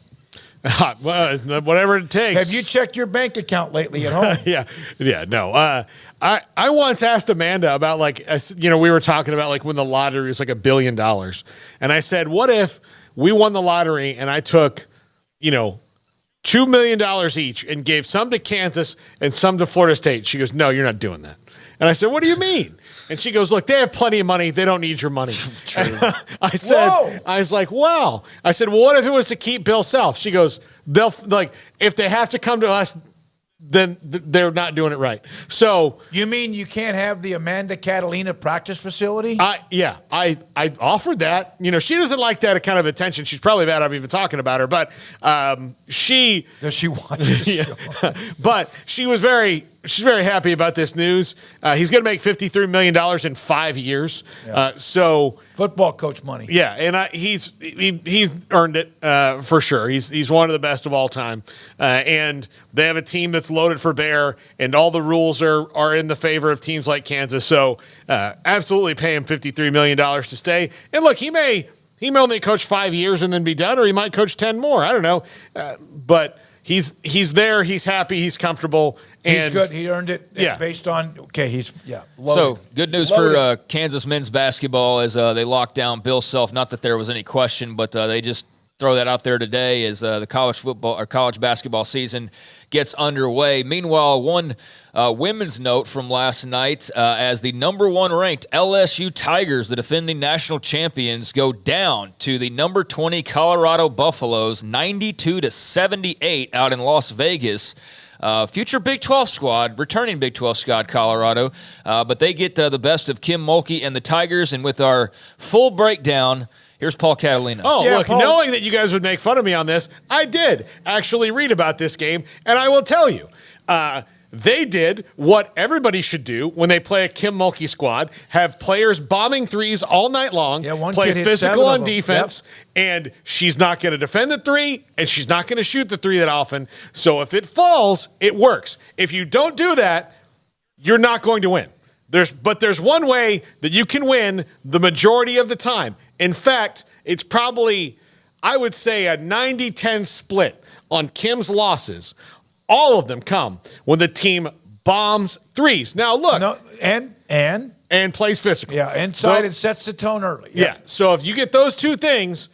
Well, whatever it takes. Have you checked your bank account lately at home? No. I once asked Amanda about, we were talking about when the lottery was $1 billion. And I said, what if we won the lottery and I took, $2 million each and gave some to Kansas and some to Florida State? She goes, no, you're not doing that. And I said, what do you mean? And she goes, look, they have plenty of money. They don't need your money. I was like, well, what if it was to keep Bill Self? She goes, if they have to come to us, then they're not doing it right. So you mean you can't have the Amanda Catalina practice facility? I offered that. She doesn't like that kind of attention. She's probably mad I'm even talking about her, but does she watch this show? But she's very happy about this news. He's going to make $53 million in 5 years. Yeah. So football coach money. Yeah, and he's earned it for sure. He's one of the best of all time, and they have a team that's loaded for bear, and all the rules are in the favor of teams like Kansas. So absolutely pay him $53 million to stay. And look, he may only coach 5 years and then be done, or he might coach 10 more. I don't know, but he's there. He's happy. He's comfortable. And he's good. He earned it. Yeah. Based on loaded. So good news for Kansas men's basketball as they locked down Bill Self. Not that there was any question, but they just throw that out there today as the college football or college basketball season gets underway. Meanwhile, one women's note from last night as the number 1 ranked LSU Tigers, the defending national champions, go down to the number 20 Colorado Buffaloes, 92-78 out in Las Vegas. Future Big 12 squad, returning Big 12 squad, Colorado. But they get the best of Kim Mulkey and the Tigers. And with our full breakdown, here's Paul Catalina. Look, Paul, knowing that you guys would make fun of me on this, I did actually read about this game, and I will tell you, they did what everybody should do when they play a Kim Mulkey squad, have players bombing threes all night long, play physical on defense, and she's not going to defend the three, and she's not going to shoot the three that often. So if it falls, it works. If you don't do that, you're not going to win. There's one way that you can win the majority of the time. In fact, it's probably, I would say, a 90-10 split on Kim's losses. All of them come when the team bombs threes. Now, look. And plays physical. Yeah, inside and sets the tone early. Yeah. So if you get those two things,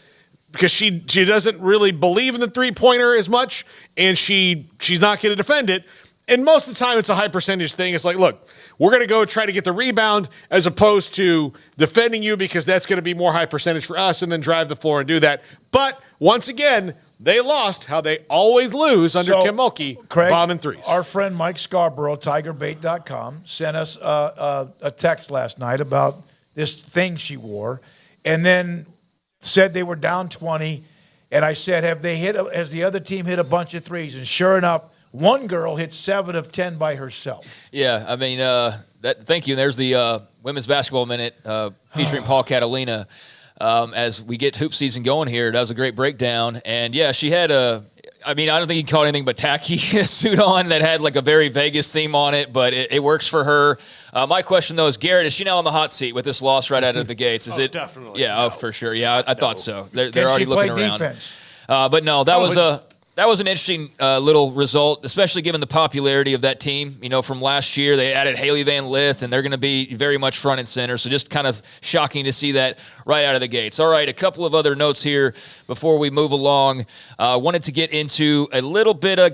because she doesn't really believe in the three-pointer as much, and she's not going to defend it, and most of the time it's a high percentage thing. It's like, look, we're going to go try to get the rebound as opposed to defending you because that's going to be more high percentage for us, and then drive the floor and do that. But once again, they lost how they always lose under Kim Mulkey, Craig, bombing threes. Our friend Mike Scarborough, TigerBait.com, sent us a text last night about this thing she wore, and then said they were down 20. And I said, has the other team hit a bunch of threes? And sure enough, one girl hit 7 of 10 by herself. Yeah, I mean, thank you. There's the Women's Basketball Minute featuring Paul Catalina. As we get hoop season going here, that was a great breakdown. And, yeah, she had I don't think you can call it anything but tacky suit on that had like a very Vegas theme on it, but it works for her. My question, though, is, Garrett, is she now on the hot seat with this loss right out of the gates? Is it definitely. Yeah, for sure. Yeah, I thought so. They're already she looking play around. Defense? But no, that was an interesting little result, especially given the popularity of that team. You know, from last year, they added Haley Van Lith, and they're going to be very much front and center. So just kind of shocking to see that right out of the gates. All right, a couple of other notes here before we move along. Wanted to get into a little bit, of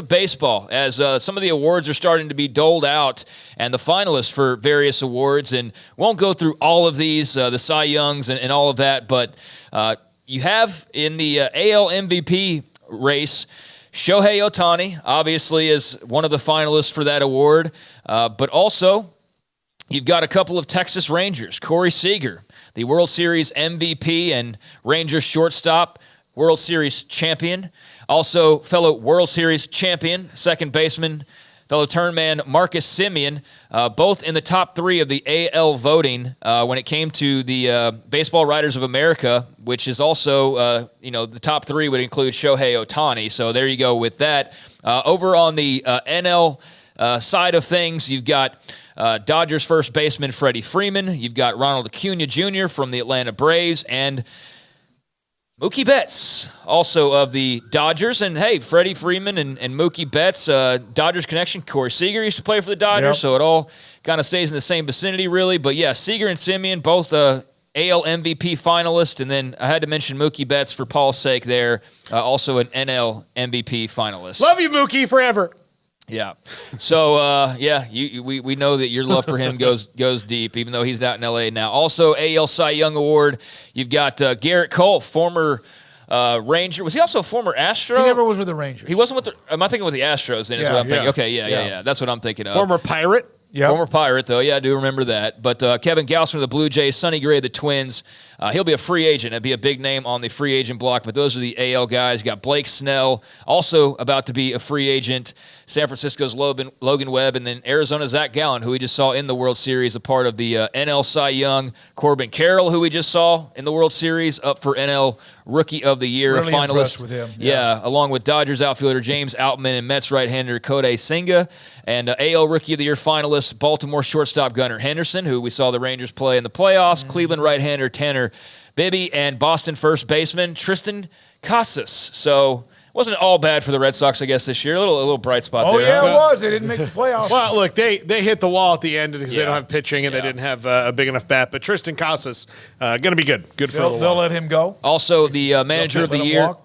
baseball, as some of the awards are starting to be doled out and the finalists for various awards. And won't go through all of these, the Cy Youngs and all of that, but you have in the AL MVP race, Shohei Ohtani, obviously, is one of the finalists for that award. But also, you've got a couple of Texas Rangers. Corey Seager, the World Series MVP and Rangers shortstop, World Series champion. Also, fellow World Series champion, second baseman, fellow turnman Marcus Semien, both in the top 3 of the AL voting when it came to the Baseball Writers of America, which is also, the top 3 would include Shohei Ohtani. So there you go with that. Over on the NL side of things, you've got Dodgers first baseman Freddie Freeman. You've got Ronald Acuna Jr. from the Atlanta Braves, and Mookie Betts, also of the Dodgers. And, hey, Freddie Freeman and Mookie Betts, Dodgers connection. Corey Seager used to play for the Dodgers, so it all kind of stays in the same vicinity, really. But, yeah, Seager and Semien, both AL MVP finalists. And then I had to mention Mookie Betts for Paul's sake there, also an NL MVP finalist. Love you, Mookie, forever. Yeah. So, we know that your love for him goes deep, even though he's out in L.A. now. Also, AL Cy Young Award, you've got Garrett Cole, former Ranger. Was he also a former Astro? He never was with the Rangers. He wasn't with the – am I thinking with the Astros then is what I'm thinking? Okay, yeah. That's what I'm thinking of. Former Pirate? Yep. Former Pirate, though. Yeah, I do remember that. But Kevin Gausman of the Blue Jays, Sonny Gray of the Twins. He'll be a free agent. It'll be a big name on the free agent block. But those are the AL guys. You got Blake Snell, also about to be a free agent. San Francisco's Logan Webb. And then Arizona's Zach Gallen, who we just saw in the World Series, a part of the NL Cy Young. Corbin Carroll, who we just saw in the World Series, up for NL Rookie of the Year, really a finalist. Impressed with him. Yeah, along with Dodgers outfielder James Outman and Mets right-hander Kodai Senga. And AL Rookie of the Year finalist, Baltimore shortstop Gunnar Henderson, who we saw the Rangers play in the playoffs, Cleveland right-hander Tanner Bibby, and Boston first baseman Tristan Casas. So wasn't all bad for the Red Sox, I guess, this year. A little bright spot there. Oh, yeah, huh? it was. They didn't make the playoffs. Well, look, they hit the wall at the end because they don't have pitching and they didn't have a big enough bat. But Tristan Casas going to be good. Good for a little They'll while. let him go. Also, the manager of the year.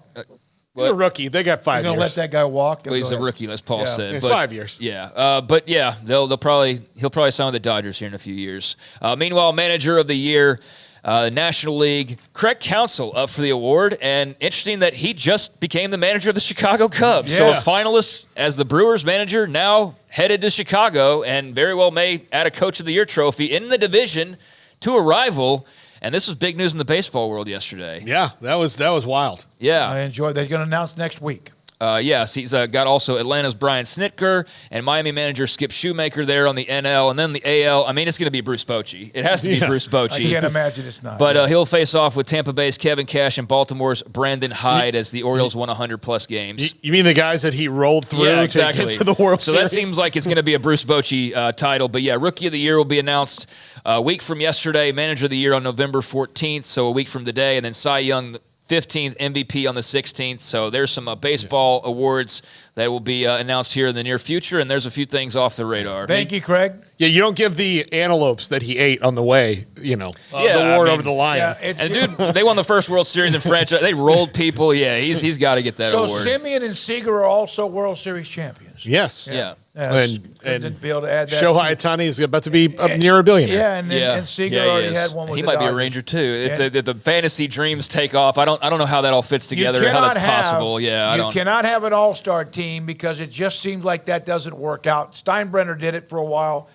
He's a rookie. They got 5 years. You're going to let that guy walk? Well, he's a rookie, as Paul said. It's but, 5 years. Yeah, but yeah, he'll probably sign with the Dodgers here in a few years. Meanwhile, manager of the year, National League, Craig Counsell up for the award, and interesting that he just became the manager of the Chicago Cubs. So a finalist as the Brewers manager, now headed to Chicago, and very well may add a Coach of the Year trophy in the division to a rival. And this was big news in the baseball world yesterday. Yeah, that was wild. Yeah. I enjoyed that. They're going to announce next week. Yes, he's got also Atlanta's Brian Snitker and Miami manager Skip Shoemaker there on the NL. And then the AL, I mean, it's going to be Bruce Bochy. It has to be Bruce Bochy. I can't imagine it's not. But he'll face off with Tampa Bay's Kevin Cash and Baltimore's Brandon Hyde as the Orioles won 100-plus games. You mean the guys that he rolled through to get to the World Series? So that seems like it's going to be a Bruce Bochy title. But, yeah, Rookie of the Year will be announced a week from yesterday, Manager of the Year on November 14th, so a week from today, and then Cy Young 15th, MVP on the 16th. So there's some baseball awards that will be announced here in the near future, and there's a few things off the radar. Thank you, Craig. Yeah, you don't give the antelopes that he ate on the way, the award over the line. Yeah, and, dude, they won the first World Series in franchise. They rolled people. Yeah, he's got to get that award. So Simeon and Seager are also World Series champions. Yes. Yeah. And be able to add that. Shohei Ohtani is about to be up near a billionaire. Yeah, and Seager already had one with he the might be a Dodgers. Ranger too. If the fantasy dreams take off, I don't know how that all fits together and how that's possible. Yeah, you cannot have an all-star team because it just seems like that doesn't work out. Steinbrenner did it for a while,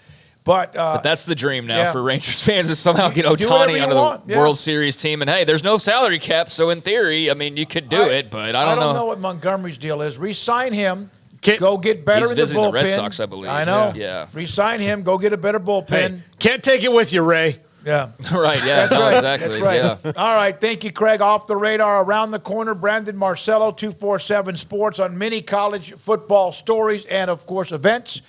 but that's the dream now for Rangers fans is somehow get Ohtani onto the World Series team. And hey, there's no salary cap, so in theory, I mean, you could do it, but I don't know. I don't know what Montgomery's deal is. Re-sign him. Go get better in the bullpen. He's visiting the Red Sox, I believe. I know. Yeah. Re-sign him. Go get a better bullpen. Hey, can't take it with you, Ray. Yeah. Right, yeah. That's right. Exactly. That's right. Yeah. All right. Thank you, Craig. Off the radar, around the corner, Brandon Marcello, 247 Sports on many college football stories and, of course, events.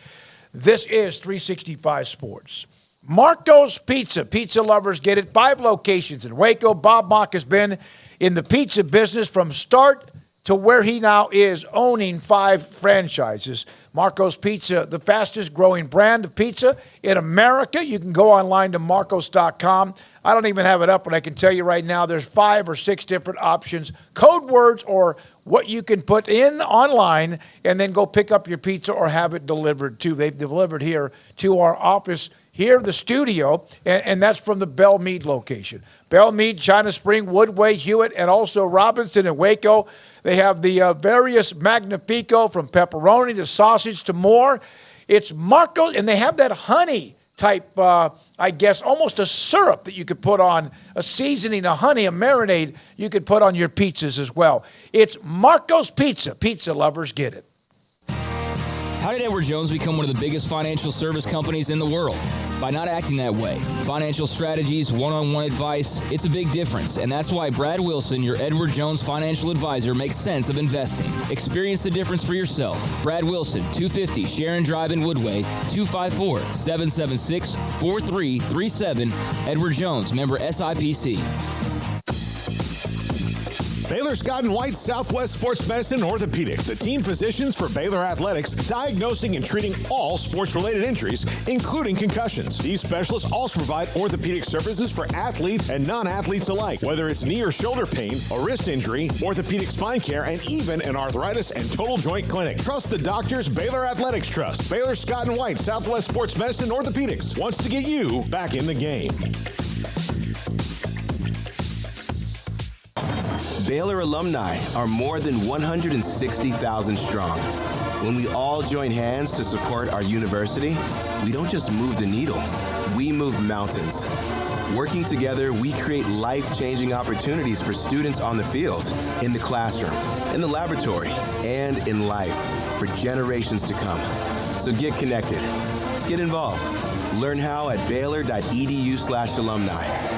This is 365 Sports. Marco's Pizza. Pizza lovers get it. 5 locations in Waco. Bob Mock has been in the pizza business from start to where he now is owning 5 franchises. Marco's Pizza, the fastest growing brand of pizza in America. You can go online to marcos.com. I don't even have it up, but I can tell you right now there's 5 or 6 different options, code words or what you can put in online and then go pick up your pizza or have it delivered to. They've delivered here to our office here, the studio, and that's from the Belle Meade location. Belle Meade, China Spring, Woodway, Hewitt, and also Robinson and Waco. They have the various Magnifico from pepperoni to sausage to more. It's Marco, and they have that honey type, I guess, almost a syrup that you could put on, a seasoning, a honey, a marinade you could put on your pizzas as well. It's Marco's Pizza. Pizza lovers get it. How did Edward Jones become one of the biggest financial service companies in the world? By not acting that way. Financial strategies, one-on-one advice, it's a big difference. And that's why Brad Wilson, your Edward Jones financial advisor, makes sense of investing. Experience the difference for yourself. Brad Wilson, 250 Sharon Drive in Woodway, 254-776-4337. Edward Jones, member SIPC. Baylor Scott & White Southwest Sports Medicine and Orthopedics, the team physicians for Baylor Athletics, diagnosing and treating all sports-related injuries, including concussions. These specialists also provide orthopedic services for athletes and non-athletes alike, whether it's knee or shoulder pain, a wrist injury, orthopedic spine care, and even an arthritis and total joint clinic. Trust the doctors Baylor Athletics trust. Baylor Scott & White Southwest Sports Medicine and Orthopedics wants to get you back in the game. Baylor alumni are more than 160,000 strong. When we all join hands to support our university, we don't just move the needle, we move mountains. Working together, we create life-changing opportunities for students on the field, in the classroom, in the laboratory, and in life for generations to come. So get connected, get involved. Learn how at baylor.edu/alumni.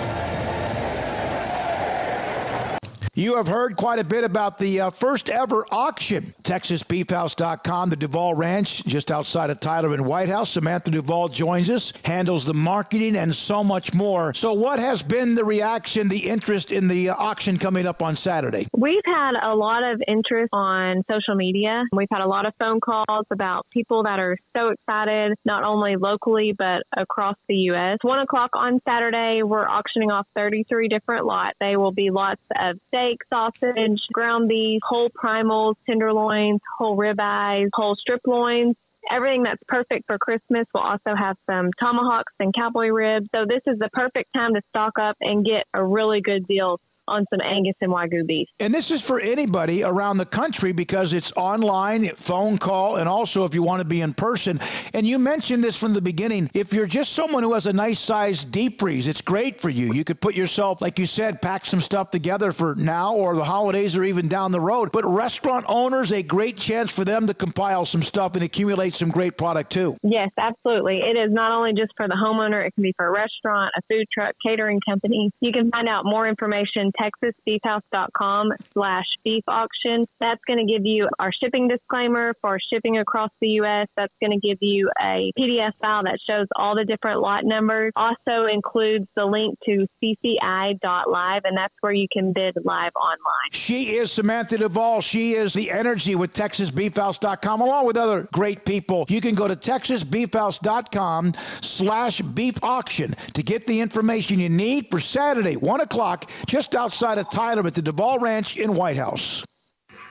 You have heard quite a bit about the first ever auction. TexasBeefHouse.com, the Duval Ranch, just outside of Tyler and White House. Samantha Duval joins us, handles the marketing and so much more. So what has been the reaction, the interest in the auction coming up on Saturday? We've had a lot of interest on social media. We've had a lot of phone calls about people that are so excited, not only locally, but across the U.S. 1 o'clock on Saturday, we're auctioning off 33 different lots. They will be lots of steak, sausage, ground beef, whole primals, tenderloins, whole ribeyes, whole strip loins. Everything that's perfect for Christmas. We'll also have some tomahawks and cowboy ribs. So this is the perfect time to stock up and get a really good deal on some Angus and Wagyu beef. And this is for anybody around the country because it's online, phone call, and also if you want to be in person. And you mentioned this from the beginning. If you're just someone who has a nice size deep freeze, it's great for you. You could put yourself, like you said, pack some stuff together for now or the holidays or even down the road. But restaurant owners, a great chance for them to compile some stuff and accumulate some great product too. Yes, absolutely. It is not only just for the homeowner. It can be for a restaurant, a food truck, catering company. You can find out more information TexasBeefHouse.com/beef auction. That's going to give you our shipping disclaimer for shipping across the U.S. That's going to give you a PDF file that shows all the different lot numbers. Also includes the link to cci.live, and that's where you can bid live online. She is Samantha Duval. She is the energy with TexasBeefHouse.com, along with other great people. You can go to TexasBeefHouse.com/beef auction to get the information you need for Saturday, 1 o'clock, just outside of Tyler at the Duval Ranch in White House.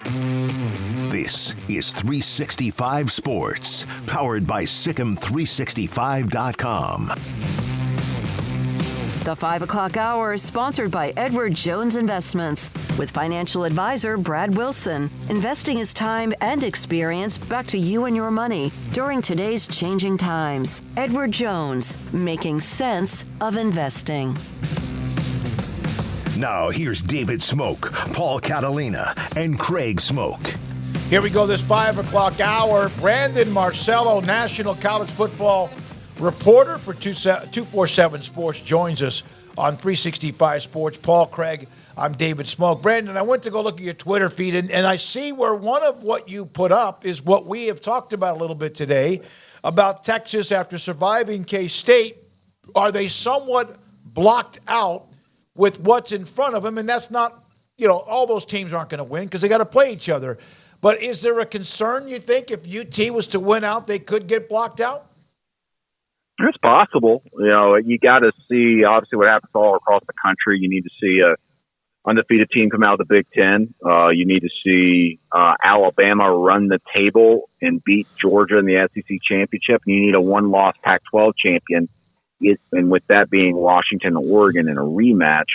This is 365 Sports, powered by SicEm365.com. The 5 o'clock hour is sponsored by Edward Jones Investments with financial advisor Brad Wilson. Investing is time and experience back to you and your money during today's changing times. Edward Jones, making sense of investing. Now, here's David Smoak, Paul Catalina, and Craig Smoak. Here we go, this 5 o'clock hour. Brandon Marcello, national college football reporter for 247 Sports, joins us on 365 Sports. Paul, Craig, I'm David Smoak. Brandon, I went to go look at your Twitter feed, and I see where one of what you put up is what we have talked about a little bit today, about Texas after surviving K-State. Are they somewhat blocked out with what's in front of them? And that's not, all those teams aren't going to win because they got to play each other. But is there a concern, you think, if UT was to win out, they could get blocked out? It's possible. You got to see, obviously, what happens all across the country. You need to see a undefeated team come out of the Big Ten. You need to see Alabama run the table and beat Georgia in the SEC championship. And you need a one-loss Pac-12 champion. And with that being Washington and Oregon in a rematch,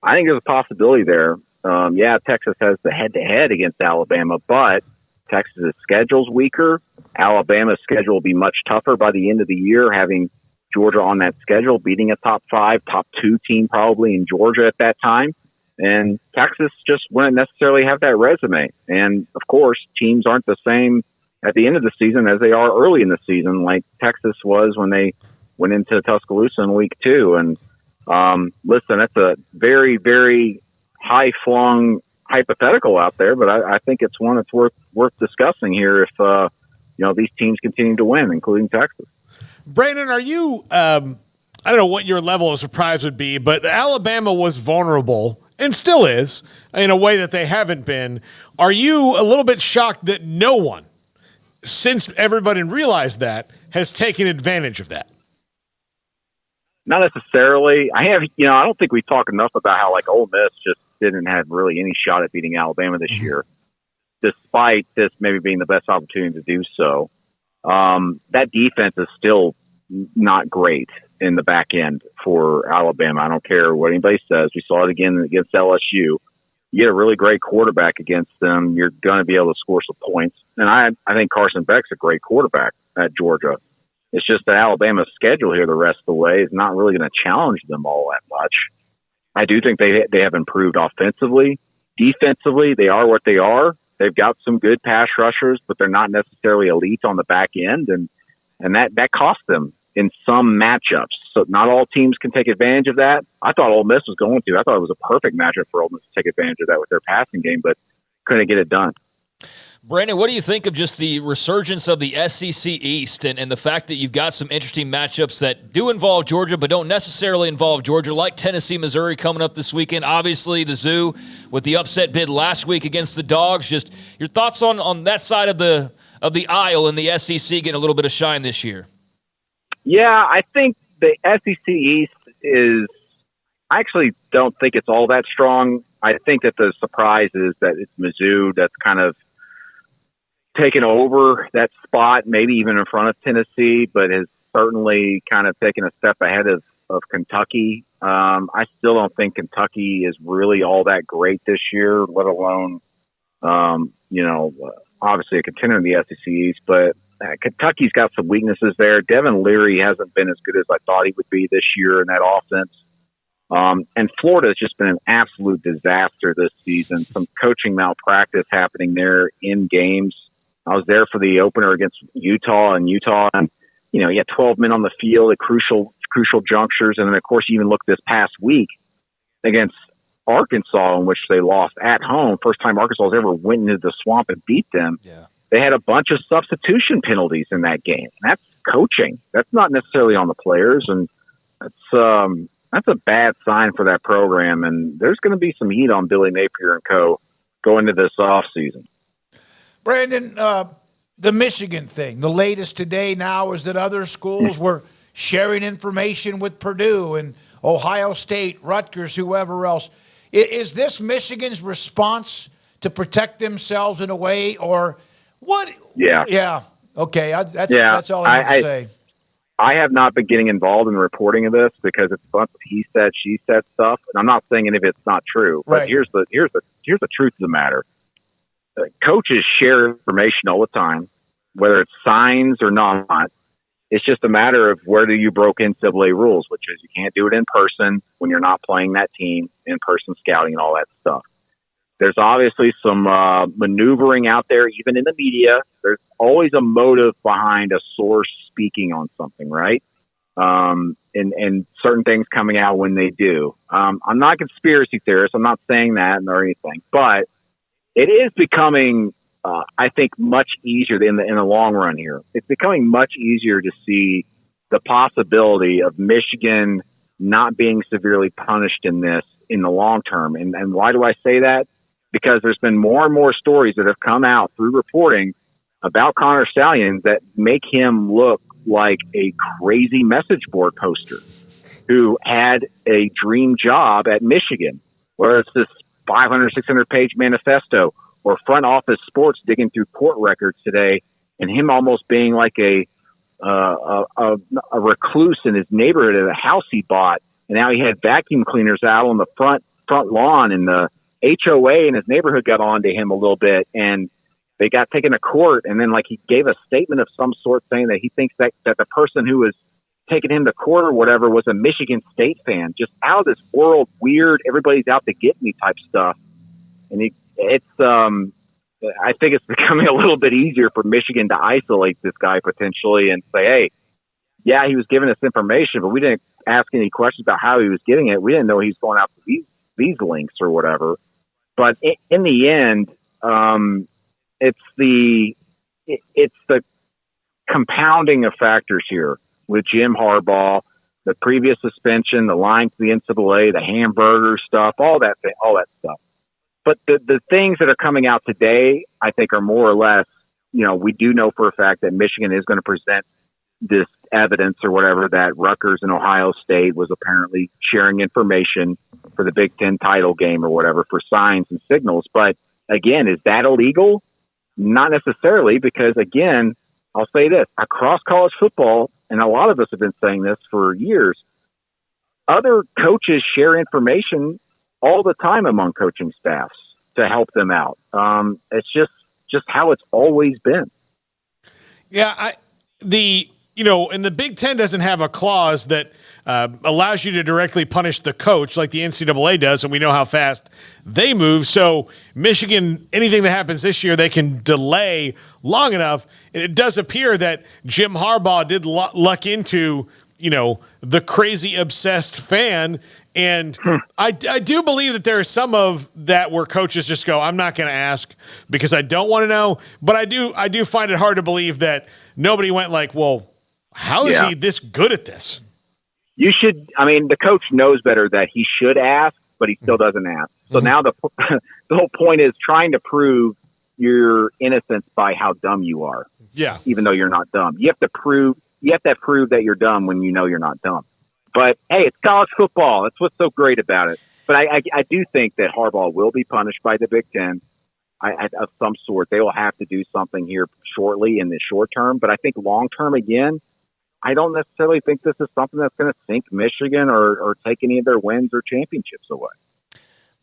I think there's a possibility there. Texas has the head-to-head against Alabama, but Texas's schedule's weaker. Alabama's schedule will be much tougher by the end of the year, having Georgia on that schedule, beating a top 5, top 2 team probably in Georgia at that time. And Texas just wouldn't necessarily have that resume. And, of course, teams aren't the same at the end of the season as they are early in the season, like Texas was when they went into Tuscaloosa in week 2. And listen, that's a very, very high-flung hypothetical out there, but I think it's one that's worth discussing here if these teams continue to win, including Texas. Brandon, are you I don't know what your level of surprise would be, but Alabama was vulnerable and still is in a way that they haven't been. Are you a little bit shocked that no one, since everybody realized that, has taken advantage of that? Not necessarily. I don't think we talk enough about how Ole Miss just didn't have really any shot at beating Alabama this year, despite this maybe being the best opportunity to do so. That defense is still not great in the back end for Alabama. I don't care what anybody says. We saw it again against LSU. You get a really great quarterback against them, you're going to be able to score some points. And I think Carson Beck's a great quarterback at Georgia. It's just that Alabama's schedule here the rest of the way is not really going to challenge them all that much. I do think they have improved offensively. Defensively, they are what they are. They've got some good pass rushers, but they're not necessarily elite on the back end, and that cost them in some matchups. So not all teams can take advantage of that. I thought Ole Miss was going to. I thought it was a perfect matchup for Ole Miss to take advantage of that with their passing game, but couldn't get it done. Brandon, what do you think of just the resurgence of the SEC East and the fact that you've got some interesting matchups that do involve Georgia but don't necessarily involve Georgia, like Tennessee, Missouri coming up this weekend? Obviously, the Zoo with the upset bid last week against the Dogs. Just your thoughts on that side of the aisle and the SEC getting a little bit of shine this year. Yeah, I think the SEC East is – I actually don't think it's all that strong. I think that the surprise is that it's Mizzou that's kind of taken over that spot, maybe even in front of Tennessee, but has certainly kind of taken a step ahead of Kentucky. I still don't think Kentucky is really all that great this year, let alone, obviously a contender in the SEC East, but Kentucky's got some weaknesses there. Devin Leary hasn't been as good as I thought he would be this year in that offense. And Florida has just been an absolute disaster this season. Some coaching malpractice happening there in games. I was there for the opener against Utah, and you had 12 men on the field at crucial junctures. And then, of course, you even look this past week against Arkansas, in which they lost at home. First time Arkansas has ever went into the swamp and beat them. Yeah. They had a bunch of substitution penalties in that game. That's coaching. That's not necessarily on the players, and that's a bad sign for that program. And there's going to be some heat on Billy Napier and co. going into this offseason. Brandon, the Michigan thing, the latest today now is that other schools were sharing information with Purdue and Ohio State, Rutgers, whoever else. Is this Michigan's response to protect themselves in a way, or what? Yeah. Yeah. Okay. That's all I have to say. I have not been getting involved in the reporting of this because it's a bunch of he said, she said stuff, and I'm not saying any of it's not true. But right. here's the truth of the matter. Coaches share information all the time, whether it's signs or not. It's just a matter of whether you broke NCAA rules, which is you can't do it in person when you're not playing that team, in-person scouting and all that stuff. There's obviously some maneuvering out there, even in the media. There's always a motive behind a source speaking on something, right? And certain things coming out when they do. I'm not a conspiracy theorist. I'm not saying that or anything, but it is becoming, I think, much easier in the long run here. It's becoming much easier to see the possibility of Michigan not being severely punished in this in the long term. And why do I say that? Because there's been more and more stories that have come out through reporting about Connor Stalions that make him look like a crazy message board poster who had a dream job at Michigan, where it's this 500, 600-page manifesto, or front office sports digging through court records today, and him almost being like a recluse in his neighborhood at a house he bought, and now he had vacuum cleaners out on the front lawn, and the HOA in his neighborhood got on to him a little bit, and they got taken to court, and then he gave a statement of some sort saying that he thinks that the person who was taking him to court or whatever was a Michigan State fan. Just out of this world, weird, everybody's out to get me type stuff. And I think it's becoming a little bit easier for Michigan to isolate this guy potentially and say, hey, yeah, he was giving us information, but we didn't ask any questions about how he was getting it. We didn't know he was going out to these links or whatever. But in the end, it's the compounding of factors here with Jim Harbaugh, the previous suspension, the line to the NCAA, the hamburger stuff, all that stuff. But the things that are coming out today, I think, are more or less, we do know for a fact that Michigan is going to present this evidence or whatever that Rutgers and Ohio State was apparently sharing information for the Big Ten title game or whatever for signs and signals. But again, is that illegal? Not necessarily, because again, I'll say this, across college football, and a lot of us have been saying this for years, other coaches share information all the time among coaching staffs to help them out. It's just how it's always been. Yeah, and the Big Ten doesn't have a clause that allows you to directly punish the coach like the NCAA does, and we know how fast they move. So Michigan, anything that happens this year, they can delay long enough. And it does appear that Jim Harbaugh did luck into, the crazy obsessed fan. And I do believe that there is some of that where coaches just go, I'm not going to ask because I don't want to know. But I do find it hard to believe that nobody went like, well, how is he this good at this? You should. I mean, the coach knows better that he should ask, but he still doesn't ask. So now the whole point is trying to prove your innocence by how dumb you are. Yeah. Even though you're not dumb, you have to prove that you're dumb when you know you're not dumb. But hey, it's college football. That's what's so great about it. But I do think that Harbaugh will be punished by the Big Ten of some sort. They will have to do something here shortly in the short term. But I think long term, again, I don't necessarily think this is something that's going to sink Michigan or take any of their wins or championships away.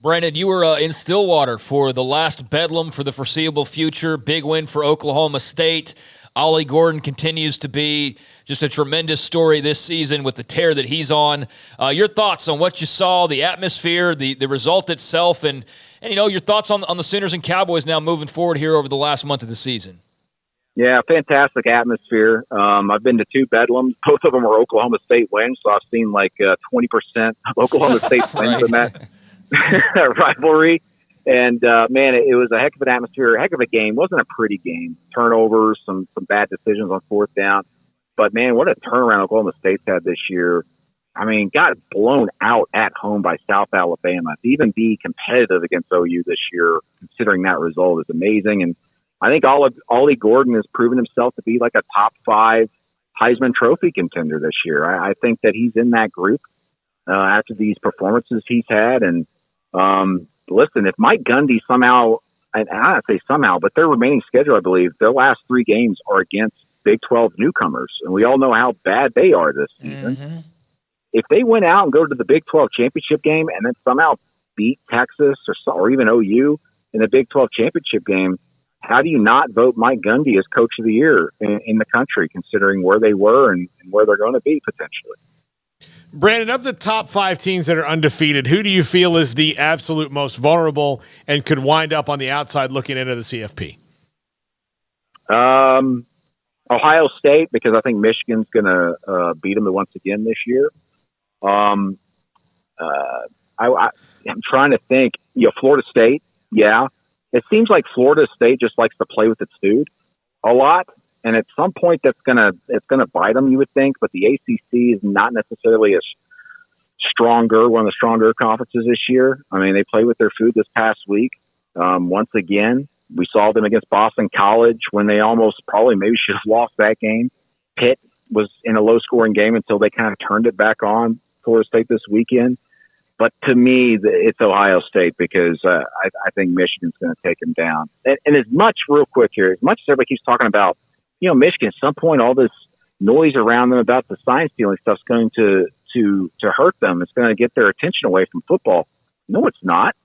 Brandon, you were in Stillwater for the last bedlam for the foreseeable future. Big win for Oklahoma State. Ollie Gordon continues to be just a tremendous story this season with the tear that he's on. Your thoughts on what you saw, the atmosphere, the result itself, and your thoughts on the Sooners and Cowboys now moving forward here over the last month of the season. Yeah, fantastic atmosphere. I've been to 2 bedlams. Both of them are Oklahoma State wins, so I've seen like 20% of Oklahoma State wins in that rivalry. And, man, it was a heck of an atmosphere, a heck of a game. It wasn't a pretty game. Turnovers, some bad decisions on 4th down. But, man, what a turnaround Oklahoma State's had this year. I mean, got blown out at home by South Alabama. To even be competitive against OU this year, considering that result, is amazing. And I think Ollie Gordon has proven himself to be like a top 5 Heisman Trophy contender this year. I think that he's in that group after these performances he's had. And listen, if Mike Gundy somehow, and I don't say somehow, but their remaining schedule, I believe, their last 3 games are against Big 12 newcomers. And we all know how bad they are this season. Mm-hmm. If they went out and go to the Big 12 championship game and then somehow beat Texas or even OU in the Big 12 championship game, how do you not vote Mike Gundy as coach of the year in the country, considering where they were and where they're going to be potentially? Brandon, of the top 5 teams that are undefeated, who do you feel is the absolute most vulnerable and could wind up on the outside looking into the CFP? Ohio State, because I think Michigan's going to beat them once again this year. I'm trying to think. Florida State, yeah. It seems like Florida State just likes to play with its food a lot, and at some point it's gonna bite them, you would think. But the ACC is not necessarily one of the stronger conferences this year. I mean, they played with their food this past week. Once again, we saw them against Boston College when they maybe should have lost that game. Pitt was in a low-scoring game until they kind of turned it back on Florida State this weekend. But to me, it's Ohio State because I think Michigan's going to take them down. And as much, real quick here, as much as everybody keeps talking about, Michigan, at some point, all this noise around them about the sign stealing stuff is going to hurt them. It's going to get their attention away from football. No, it's not.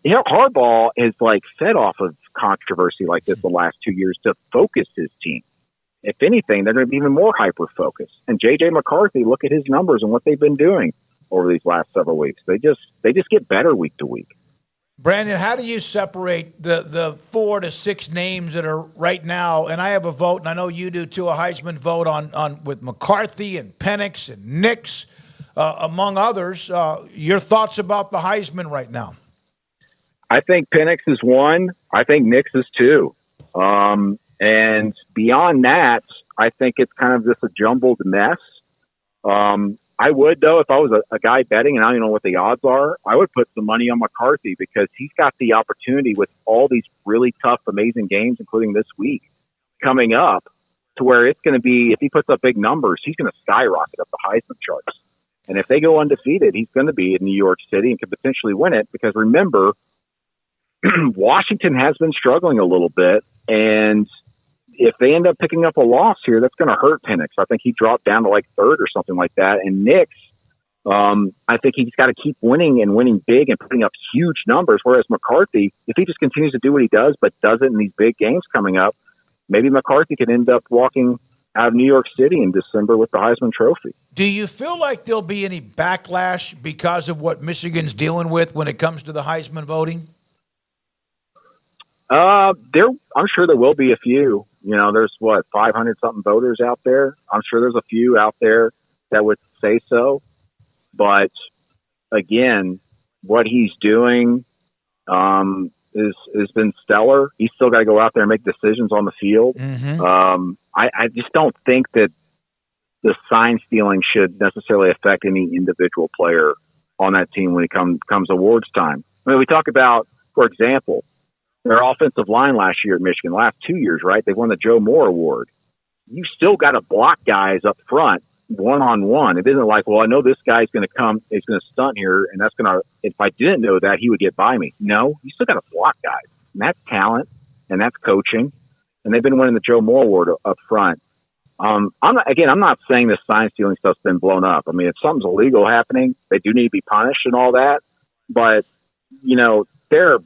Harbaugh is fed off of controversy like this the last 2 years to focus his team. If anything, they're going to be even more hyper-focused. And J.J. McCarthy, look at his numbers and what they've been doing over these last several weeks. They just get better week to week. Brandon, how do you separate the 4 to 6 names that are right now? And I have a vote, and I know you do too, a Heisman vote on with McCarthy and Penix and Nix, among others. Your thoughts about the Heisman right now? I think Penix is 1. I think Nix is 2. And beyond that, I think it's kind of just a jumbled mess. I would, though, if I was a guy betting, and I don't know what the odds are, I would put some money on McCarthy because he's got the opportunity with all these really tough, amazing games, including this week, coming up to where it's going to be, if he puts up big numbers, he's going to skyrocket up the Heisman charts. And if they go undefeated, he's going to be in New York City and could potentially win it because, remember, Washington has been struggling a little bit, and if they end up picking up a loss here, that's going to hurt Penix. I think he dropped down to 3rd or something like that. And Nix, I think he's got to keep winning and winning big and putting up huge numbers. Whereas McCarthy, if he just continues to do what he does, but does it in these big games coming up, maybe McCarthy could end up walking out of New York City in December with the Heisman Trophy. Do you feel like there'll be any backlash because of what Michigan's dealing with when it comes to the Heisman voting? I'm sure there will be a few. There's 500 something voters out there. I'm sure there's a few out there that would say so. But again, what he's doing has been stellar. He's still got to go out there and make decisions on the field. Mm-hmm. I just don't think that the sign stealing should necessarily affect any individual player on that team when it comes awards time. I mean, we talk about, for example, their offensive line last year at Michigan, last 2 years, right? They won the Joe Moore Award. You still got to block guys up front one-on-one. It isn't like, well, I know this guy's going to come, he's going to stunt here, and that's going to, if I didn't know that, he would get by me. No, you still got to block guys. And that's talent, and that's coaching. And they've been winning the Joe Moore Award up front. I'm not saying this sign stealing stuff's been blown up. I mean, if something's illegal happening, they do need to be punished and all that. But, there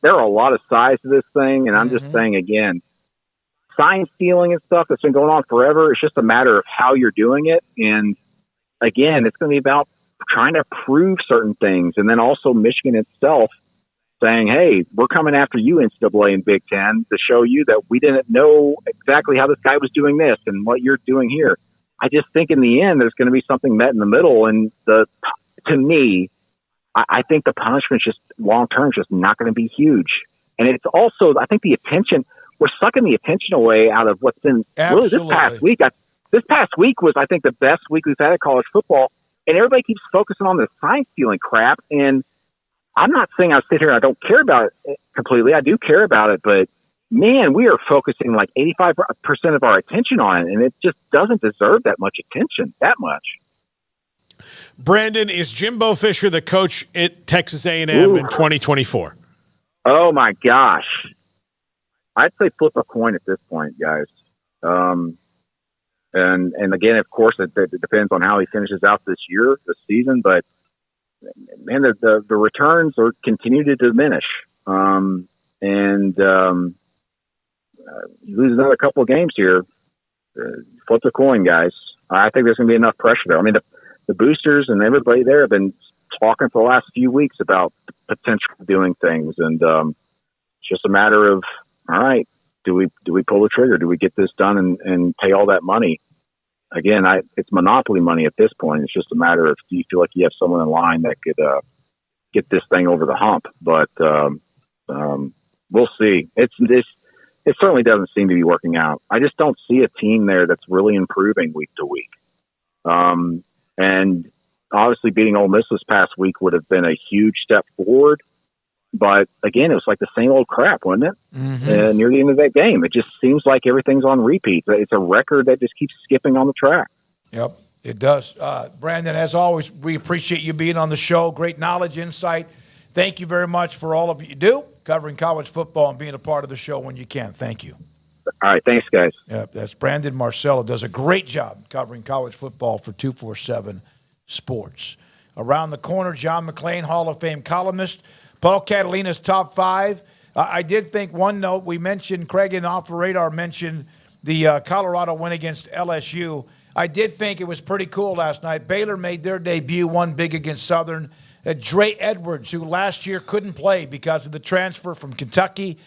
are a lot of sides to this thing, and I'm just saying, again, sign stealing and stuff that's been going on forever, it's just a matter of how you're doing it. And, again, it's going to be about trying to prove certain things. And then also Michigan itself saying, hey, we're coming after you, NCAA and Big Ten, to show you that we didn't know exactly how this guy was doing this and what you're doing here. I just think in the end there's going to be something met in the middle. And to me, I think the punishment just long-term is just not going to be huge. And it's also, I think the attention, we're sucking the attention away out of what's been really this past week. This past week was, I think, the best week we've had at college football. And everybody keeps focusing on the sign stealing crap. And I'm not saying I sit here and I don't care about it completely. I do care about it. But, man, we are focusing like 85% of our attention on it. And it just doesn't deserve that much attention, that much. Brandon, is Jimbo Fisher the coach at Texas A&M in 2024? Oh, my gosh. I'd say flip a coin at this point, guys. And again, of course, it depends on how he finishes out this season. But, man, the returns continue to diminish. You lose another couple of games here, flip the coin, guys. I think there's going to be enough pressure there. I mean, the boosters and everybody there have been talking for the last few weeks about the potential of doing things. And it's just a matter of, all right, do we pull the trigger? Do we get this done and pay all that money? Again, it's monopoly money at this point. It's just a matter of, do you feel like you have someone in line that could get this thing over the hump? But we'll see. It certainly doesn't seem to be working out. I just don't see a team there that's really improving week to week. And obviously beating Ole Miss this past week would have been a huge step forward. But again, it was like the same old crap, wasn't it? Mm-hmm. Near the end of that game, it just seems like everything's on repeat. It's a record that just keeps skipping on the track. Yep, it does. Brandon, as always, we appreciate you being on the show. Great knowledge, insight. Thank you very much for all of you do, covering college football and being a part of the show when you can. Thank you. All right, thanks, guys. Yep, that's Brandon Marcello. Does a great job covering college football for 247 Sports. Around the corner, John McClain, Hall of Fame columnist. Paul Catalina's top five. I did think one note, we mentioned, Craig in the Off the Radar mentioned the Colorado win against LSU. I did think it was pretty cool last night. Baylor made their debut, won big against Southern. Dre Edwards, who last year couldn't play because of the transfer from Kentucky,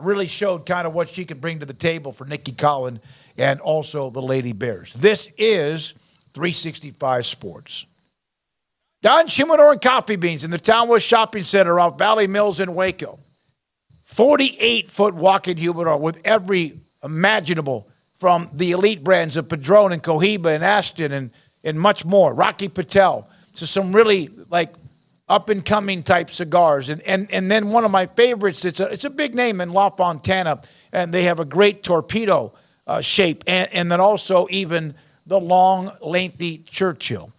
really showed kind of what she could bring to the table for Nikki Collin and also the Lady Bears. This is 365 Sports. Don Humidor and Coffee Beans in the Townwest Shopping Center off Valley Mills in Waco. 48-foot walk-in humidor with every imaginable from the elite brands of Padron and Cohiba and Ashton and much more. Rocky Patel to some really like up-and-coming type cigars. And then one of my favorites, it's a big name in La Fontana, and they have a great torpedo shape. And then also even the long, lengthy Churchill.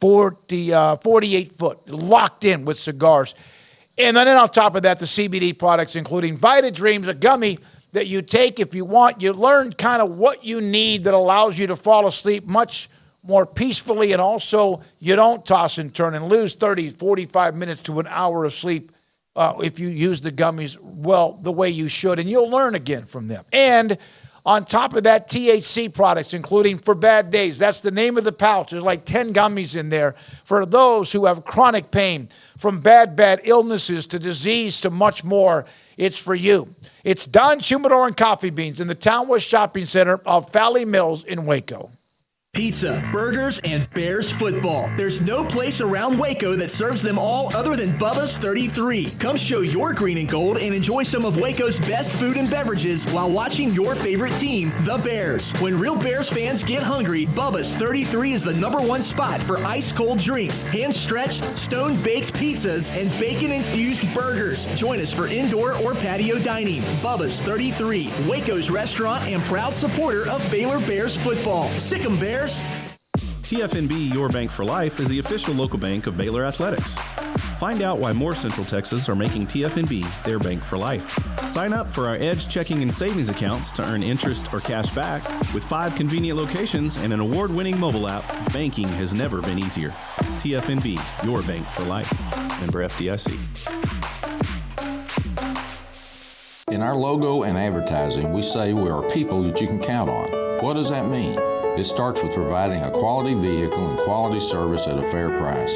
48-foot, locked in with cigars. And then on top of that, the CBD products, including Vita Dreams, a gummy that you take if you want. You learn kind of what you need that allows you to fall asleep much more peacefully, and also you don't toss and turn and lose 30, 45 minutes to an hour of sleep if you use the gummies, well, the way you should, and you'll learn again from them. And On top of that, THC products, including For Bad Days. That's the name of the pouch. There's like 10 gummies in there for those who have chronic pain, from bad illnesses to disease to much more. It's for you. It's Don Humidor and Coffee Beans in the Town West Shopping Center of Valley Mills in Waco. Pizza, burgers, and Bears football. There's no place around Waco that serves them all other than Bubba's 33. Come show your green and gold and enjoy some of Waco's best food and beverages while watching your favorite team, the Bears. When real Bears fans get hungry, Bubba's 33 is the #1 spot for ice-cold drinks, hand-stretched, stone-baked pizzas, and bacon-infused burgers. Join us for indoor or patio dining. Bubba's 33, Waco's restaurant and proud supporter of Baylor Bears football. Sick 'em, Bears. TFNB Your Bank for Life is the official local bank of Baylor Athletics. Find out why more Central Texas are making TFNB their bank for life. Sign up for our Edge checking and savings accounts to earn interest or cash back. With 5 convenient locations and an award-winning mobile app, banking has never been easier. TFNB, your bank for life. Member FDIC. In our logo and advertising, we say we are people that you can count on. What does that mean? It starts with providing a quality vehicle and quality service at a fair price.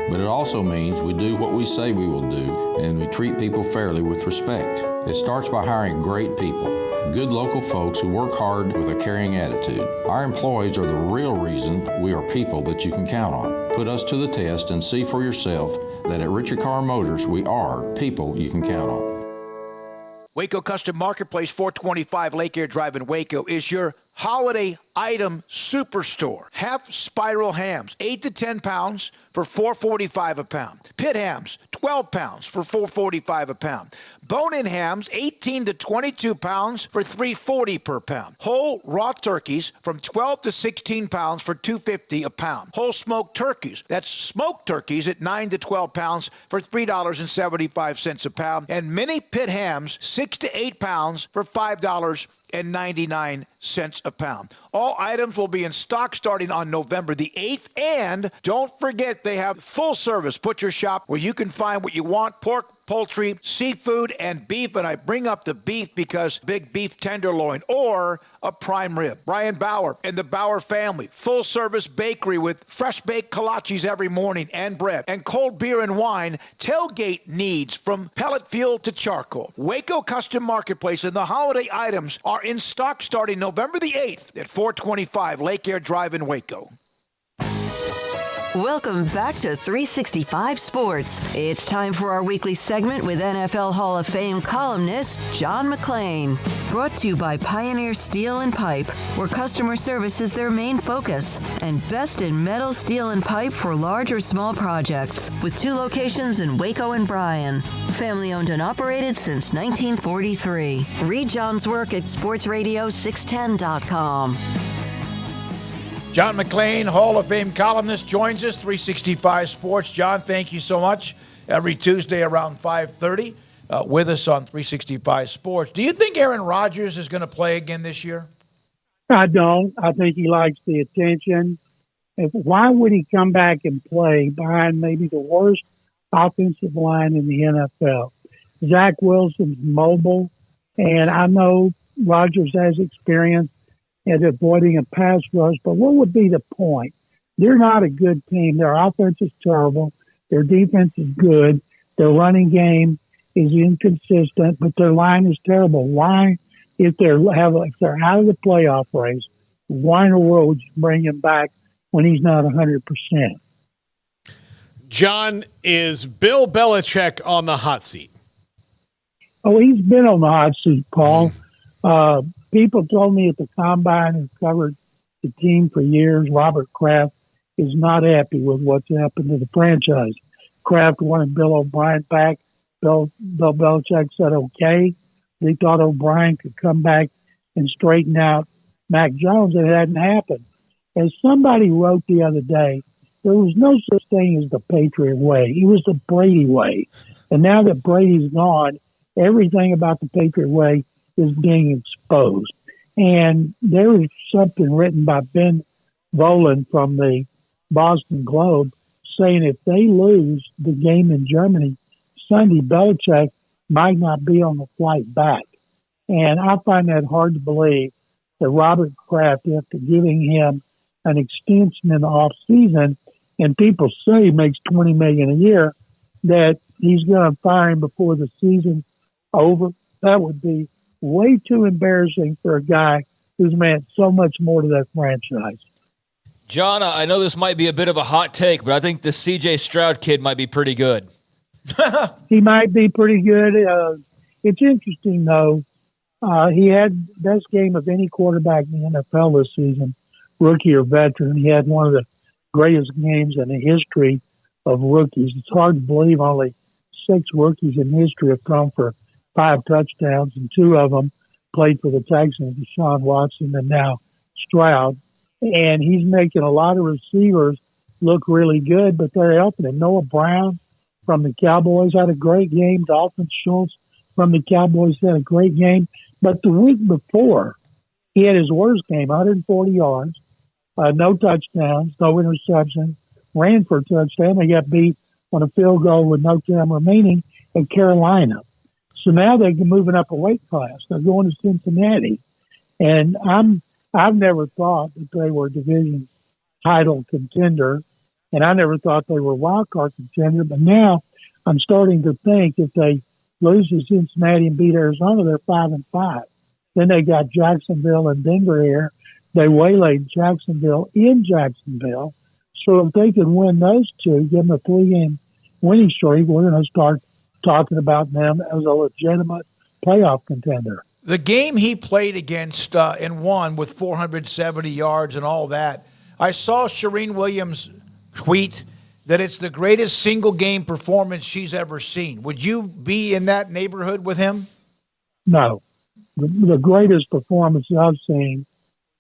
But it also means we do what we say we will do, and we treat people fairly with respect. It starts by hiring great people, good local folks who work hard with a caring attitude. Our employees are the real reason we are people that you can count on. Put us to the test and see for yourself that at Richard Carr Motors, we are people you can count on. Waco Custom Marketplace, 425 Lake Air Drive in Waco, is your holiday item superstore. Half spiral hams, 8 to 10 pounds for $4.45 a pound. Pit hams, 12 pounds for $4.45 a pound. Bone-in hams, 18 to 22 pounds for $3.40 per pound. Whole raw turkeys from 12 to 16 pounds for $2.50 a pound. Whole smoked turkeys, that's smoked turkeys at 9 to 12 pounds for $3.75 a pound. And mini pit hams, 6 to 8 pounds for $5.99 a pound. All items will be in stock starting on November the 8th. And don't forget, they have full service butcher shop where you can find what you want: pork, poultry, seafood, and beef. And I bring up the beef because big beef tenderloin or a prime rib. Brian Bauer and the Bauer family. Full service bakery with fresh baked kolaches every morning and bread. And cold beer and wine. Tailgate needs from pellet fuel to charcoal. Waco Custom Marketplace and the holiday items are in stock starting November the 8th at 425 Lake Air Drive in Waco. Welcome back to 365 Sports. It's time for our weekly segment with NFL Hall of Fame columnist John McClain. Brought to you by Pioneer Steel and Pipe, where customer service is their main focus, and best in metal, steel, and pipe for large or small projects, with 2 locations in Waco and Bryan. Family owned and operated since 1943. Read John's work at sportsradio610.com. John McClain, Hall of Fame columnist, joins us, 365 Sports. John, thank you so much. Every Tuesday around 5:30 with us on 365 Sports. Do you think Aaron Rodgers is going to play again this year? I don't. I think he likes the attention. Why would he come back and play behind maybe the worst offensive line in the NFL? Zach Wilson's mobile, and I know Rodgers has experience at avoiding a pass rush, but what would be the point? They're not a good team. Their offense is terrible. Their defense is good. Their running game is inconsistent, but their line is terrible. Why, if they're out of the playoff race, why in the world would you bring him back when he's not 100%? John, is Bill Belichick on the hot seat? Oh, he's been on the hot seat, Paul. People told me at the Combine, who covered the team for years, Robert Kraft is not happy with what's happened to the franchise. Kraft wanted Bill O'Brien back. Bill Belichick said okay. They thought O'Brien could come back and straighten out Mac Jones. It hadn't happened. As somebody wrote the other day, there was no such thing as the Patriot way. It was the Brady way. And now that Brady's gone, everything about the Patriot way is being exposed. And there was something written by Ben Volen from the Boston Globe saying if they lose the game in Germany Sunday, Belichick might not be on the flight back. And I find that hard to believe that Robert Kraft, after giving him an extension in the off season, and people say he makes $20 million a year, that he's going to fire him before the season's over. That would be way too embarrassing for a guy who's meant so much more to that franchise. John, I know this might be a bit of a hot take, but I think the C.J. Stroud kid might be pretty good. He might be pretty good. It's interesting, though. He had best game of any quarterback in the NFL this season, rookie or veteran. He had one of the greatest games in the history of rookies. It's hard to believe only 6 rookies in history have come for 5 touchdowns, and 2 of them played for the Texans, Deshaun Watson and now Stroud. And he's making a lot of receivers look really good, but they're helping him. Noah Brown from the Cowboys had a great game. Dalton Schultz from the Cowboys had a great game. But the week before, he had his worst game, 140 yards, no touchdowns, no interceptions, ran for a touchdown. They got beat on a field goal with no time remaining at Carolina. So now they're moving up a weight class. They're going to Cincinnati. And I've never thought that they were a division title contender, and I never thought they were a wild card contender. But now I'm starting to think if they lose to Cincinnati and beat Arizona, they're 5-5. Then they got Jacksonville and Denver here. They waylaid Jacksonville in Jacksonville. So if they can win those 2, give them a 3-game winning streak, we're going to start talking about them as a legitimate playoff contender. The game he played against and won with 470 yards and all that, I saw Shireen Williams tweet that it's the greatest single-game performance she's ever seen. Would you be in that neighborhood with him? No. The greatest performance I've seen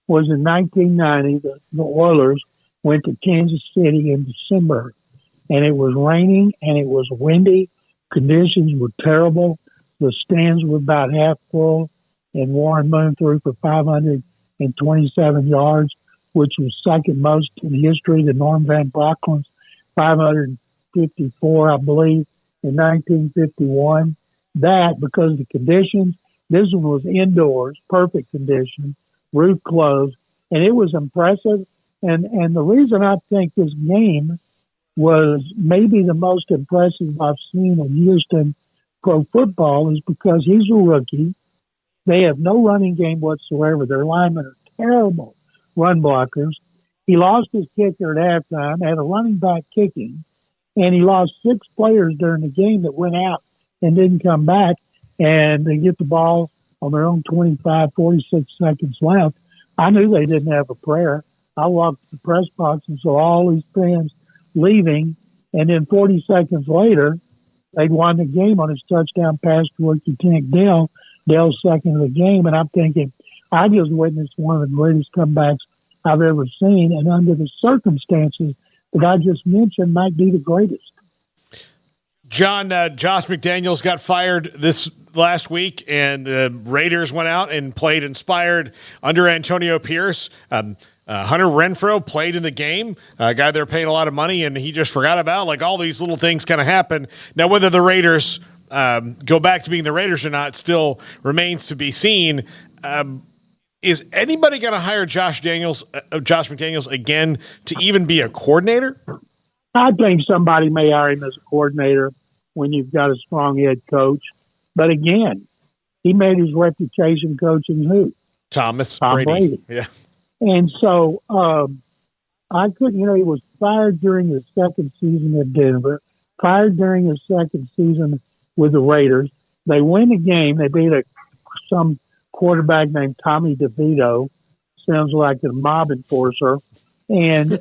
was in 1990. The Oilers went to Kansas City in December, and it was raining and it was windy. Conditions were terrible. The stands were about half full, and Warren Moon threw for 527 yards, which was second most in history to Norm Van Brocklin's 554, I believe, in 1951. That, because of the conditions, this one was indoors, perfect condition, roof closed, and it was impressive. And the reason I think this game was maybe the most impressive I've seen in Houston pro football is because he's a rookie. They have no running game whatsoever. Their linemen are terrible run blockers. He lost his kicker at halftime, had a running back kicking, and he lost 6 players during the game that went out and didn't come back, and they get the ball on their own 46 seconds left. I knew they didn't have a prayer. I walked to the press box and saw all these fans leaving, and then 40 seconds later, they'd won the game on his touchdown pass to rookie Tank Dell. Dell's second of the game, and I'm thinking, I just witnessed one of the greatest comebacks I've ever seen, and under the circumstances that I just mentioned, might be the greatest. John, Josh McDaniels got fired this last week, and the Raiders went out and played inspired under Antonio Pierce. Hunter Renfrow played in the game, a guy they're paying a lot of money, and he just forgot about. Like, all these little things kind of happen. Now, whether the Raiders go back to being the Raiders or not still remains to be seen. Is anybody going to hire Josh McDaniels again to even be a coordinator? I think somebody may hire him as a coordinator when you've got a strong head coach. But again, he made his reputation coaching who? Tom Brady. Yeah. And so I couldn't, he was fired during his second season at Denver, fired during his second season with the Raiders. They win the game. They beat some quarterback named Tommy DeVito. Sounds like a mob enforcer. And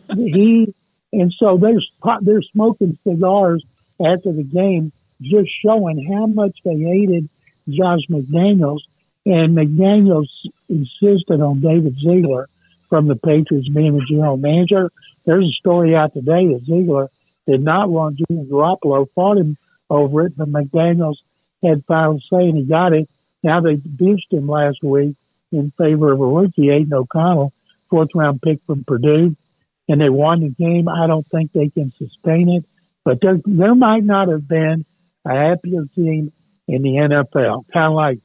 so they're smoking cigars after the game, just showing how much they hated Josh McDaniels. And McDaniels insisted on David Ziegler from the Patriots being the general manager. There's a story out today that Ziegler did not want Jimmy Garoppolo, fought him over it, but McDaniels had final say and he got it. Now they benched him last week in favor of a rookie, Aiden O'Connell, 4th-round pick from Purdue, and they won the game. I don't think they can sustain it, but there might not have been a happier team in the NFL. Kind of like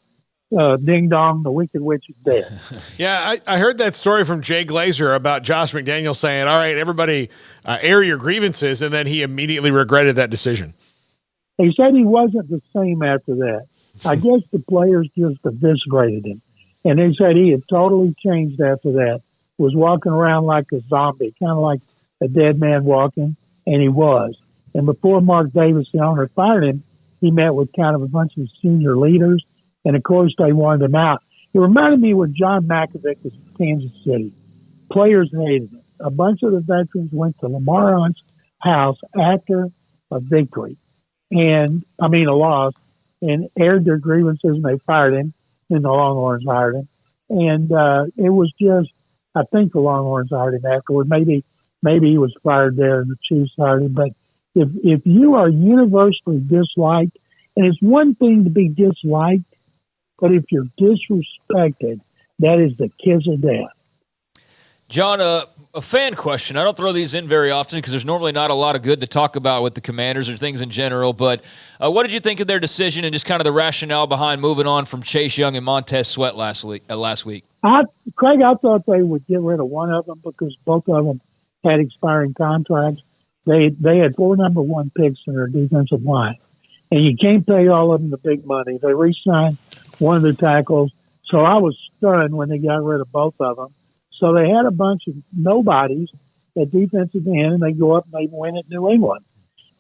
ding dong, the Wicked Witch is dead. Yeah, I heard that story from Jay Glazer about Josh McDaniels saying, all right, everybody air your grievances, and then he immediately regretted that decision. He said he wasn't the same after that. I guess the players just eviscerated him. And they said he had totally changed after that, was walking around like a zombie, kind of like a dead man walking, and he was. And before Mark Davis, the owner, fired him, he met with kind of a bunch of senior leaders, and, of course, they wanted him out. It reminded me when John Malkovich was in Kansas City. Players hated him. A bunch of the veterans went to Lamar Hunt's house after a victory, a loss, and aired their grievances, and they fired him, and the Longhorns hired him. And it was just, I think the Longhorns hired him afterward. Maybe he was fired there and the Chiefs hired him. But if you are universally disliked, and it's one thing to be disliked, but if you're disrespected, that is the kiss of death. John, a fan question. I don't throw these in very often because there's normally not a lot of good to talk about with the Commanders or things in general. But what did you think of their decision and just kind of the rationale behind moving on from Chase Young and Montez Sweat last week? Craig, I thought they would get rid of one of them because both of them had expiring contracts. They had 4 number 1 picks in their defensive line, and you can't pay all of them the big money. They re-signed one of their tackles, so I was stunned when they got rid of both of them. So they had a bunch of nobodies at defensive end, and they go up and they win at New England.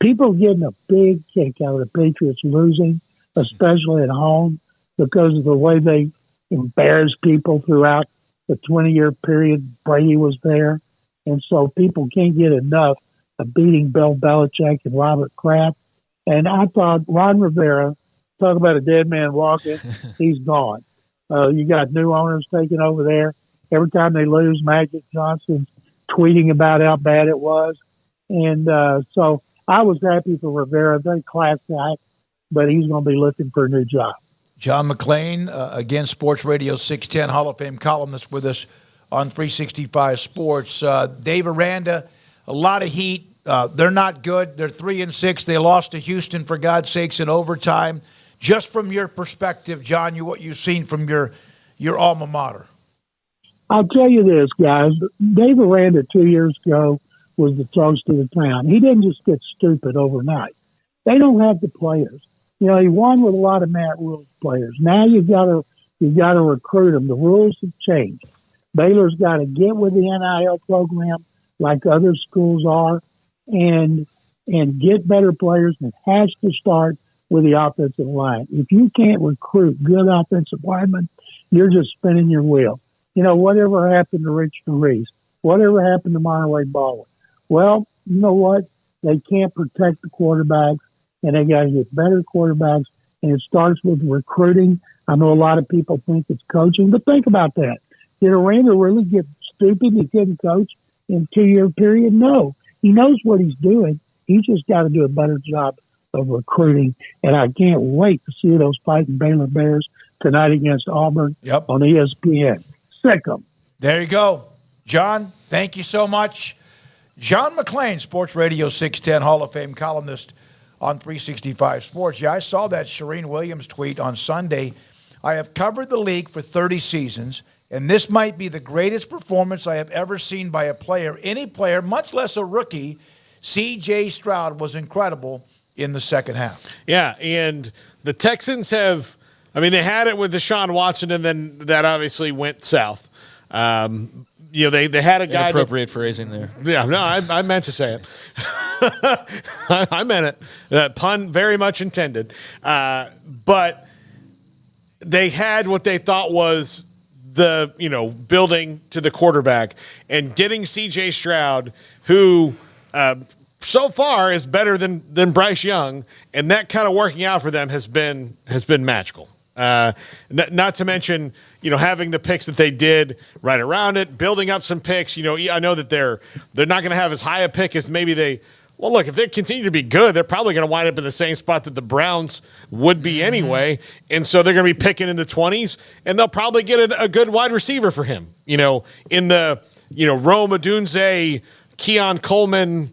People are getting a big kick out of the Patriots losing, especially at home, because of the way they embarrassed people throughout the 20-year period Brady was there. And so people can't get enough of beating Bill Belichick and Robert Kraft. And I thought Ron Rivera, talk about a dead man walking, he's gone. You got new owners taking over there. Every time they lose, Magic Johnson's tweeting about how bad it was. And so I was happy for Rivera, very class guy, but he's going to be looking for a new job. John McClain, again, Sports Radio 610 Hall of Fame columnist with us on 365 Sports. Dave Aranda, a lot of heat. They're not good. They're 3-6. They lost to Houston, for God's sakes, in overtime. Just from your perspective, John, what you've seen from your alma mater. I'll tell you this, guys. Dave Aranda 2 years ago was the toast of the town. He didn't just get stupid overnight. They don't have the players. You know, he won with a lot of Matt Rule's players. Now you've got to recruit them. The rules have changed. Baylor's got to get with the NIL program like other schools are, and get better players. And it has to start with the offensive line. If you can't recruit good offensive linemen, you're just spinning your wheel. You know, whatever happened to Richard Reese? Whatever happened to Monterey Baldwin? Well, you know what? They can't protect the quarterbacks, and they got to get better quarterbacks, and it starts with recruiting. I know a lot of people think it's coaching, but think about that. Did Aranda really get stupid? He couldn't coach in a 2-year period? No. He knows what he's doing. He's just got to do a better job of recruiting, and I can't wait to see those fighting Baylor Bears tonight against Auburn on ESPN. Sick 'em. There you go. John, thank you so much. John McClain, Sports Radio 610 Hall of Fame columnist on 365 Sports. Yeah, I saw that Shereen Williams tweet on Sunday. I have covered the league for 30 seasons, and this might be the greatest performance I have ever seen by a player, any player, much less a rookie. C.J. Stroud was incredible in the second half. Yeah, and the Texans have – I mean, they had it with Deshaun Watson, and then that obviously went south. You know, they had a guy. Inappropriate phrasing there. Yeah, no, I meant to say it. I meant it. That pun very much intended. But they had what they thought was the, building to the quarterback, and getting C.J. Stroud, who so far is better than Bryce Young, and that kind of working out for them has been magical. Not to mention, having the picks that they did right around it, building up some picks. I know that they're not going to have as high a pick as maybe they. Well, look, if they continue to be good, they're probably going to wind up in the same spot that the Browns would be anyway, and so they're going to be picking in the 20s, and they'll probably get a good wide receiver for him. In the Rome Odunze, Keon Coleman,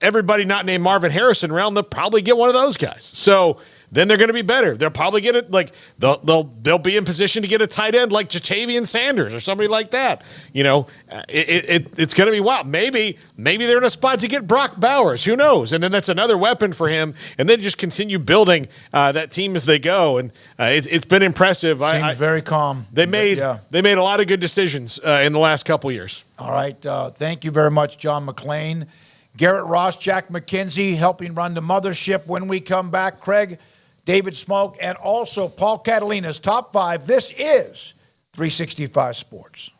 everybody not named Marvin Harrison realm, they'll probably get one of those guys. So then they're going to be better. They'll probably get it like they'll be in position to get a tight end like Jatavian Sanders or somebody like that. It's going to be wild. Maybe they're in a spot to get Brock Bowers. Who knows? And then that's another weapon for him. And then just continue building that team as they go. And it's been impressive. Seems very calm. They made a lot of good decisions in the last couple years. All right. Thank you very much, John McClain. Garrett Ross, Jack McKenzie helping run the mothership. When we come back, Craig, David Smoak, and also Paul Catalina's Top 5. This is 365 Sports.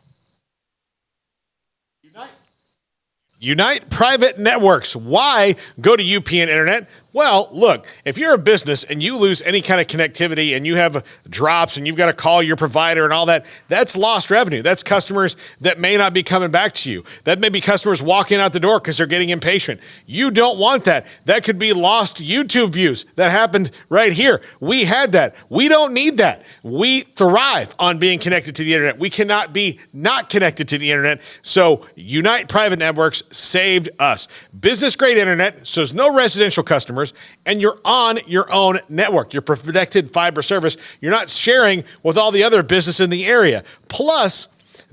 Unite Private Networks. Why go to UPN Internet? Well, look, if you're a business and you lose any kind of connectivity and you have drops and you've got to call your provider and all that, that's lost revenue. That's customers that may not be coming back to you. That may be customers walking out the door because they're getting impatient. You don't want that. That could be lost YouTube views. That happened right here. We had that. We don't need that. We thrive on being connected to the internet. We cannot be not connected to the internet. So Unite Private Networks saved us. Business-grade internet, so there's no residential customers, and you're on your own network. Your protected fiber service. You're not sharing with all the other business in the area. Plus,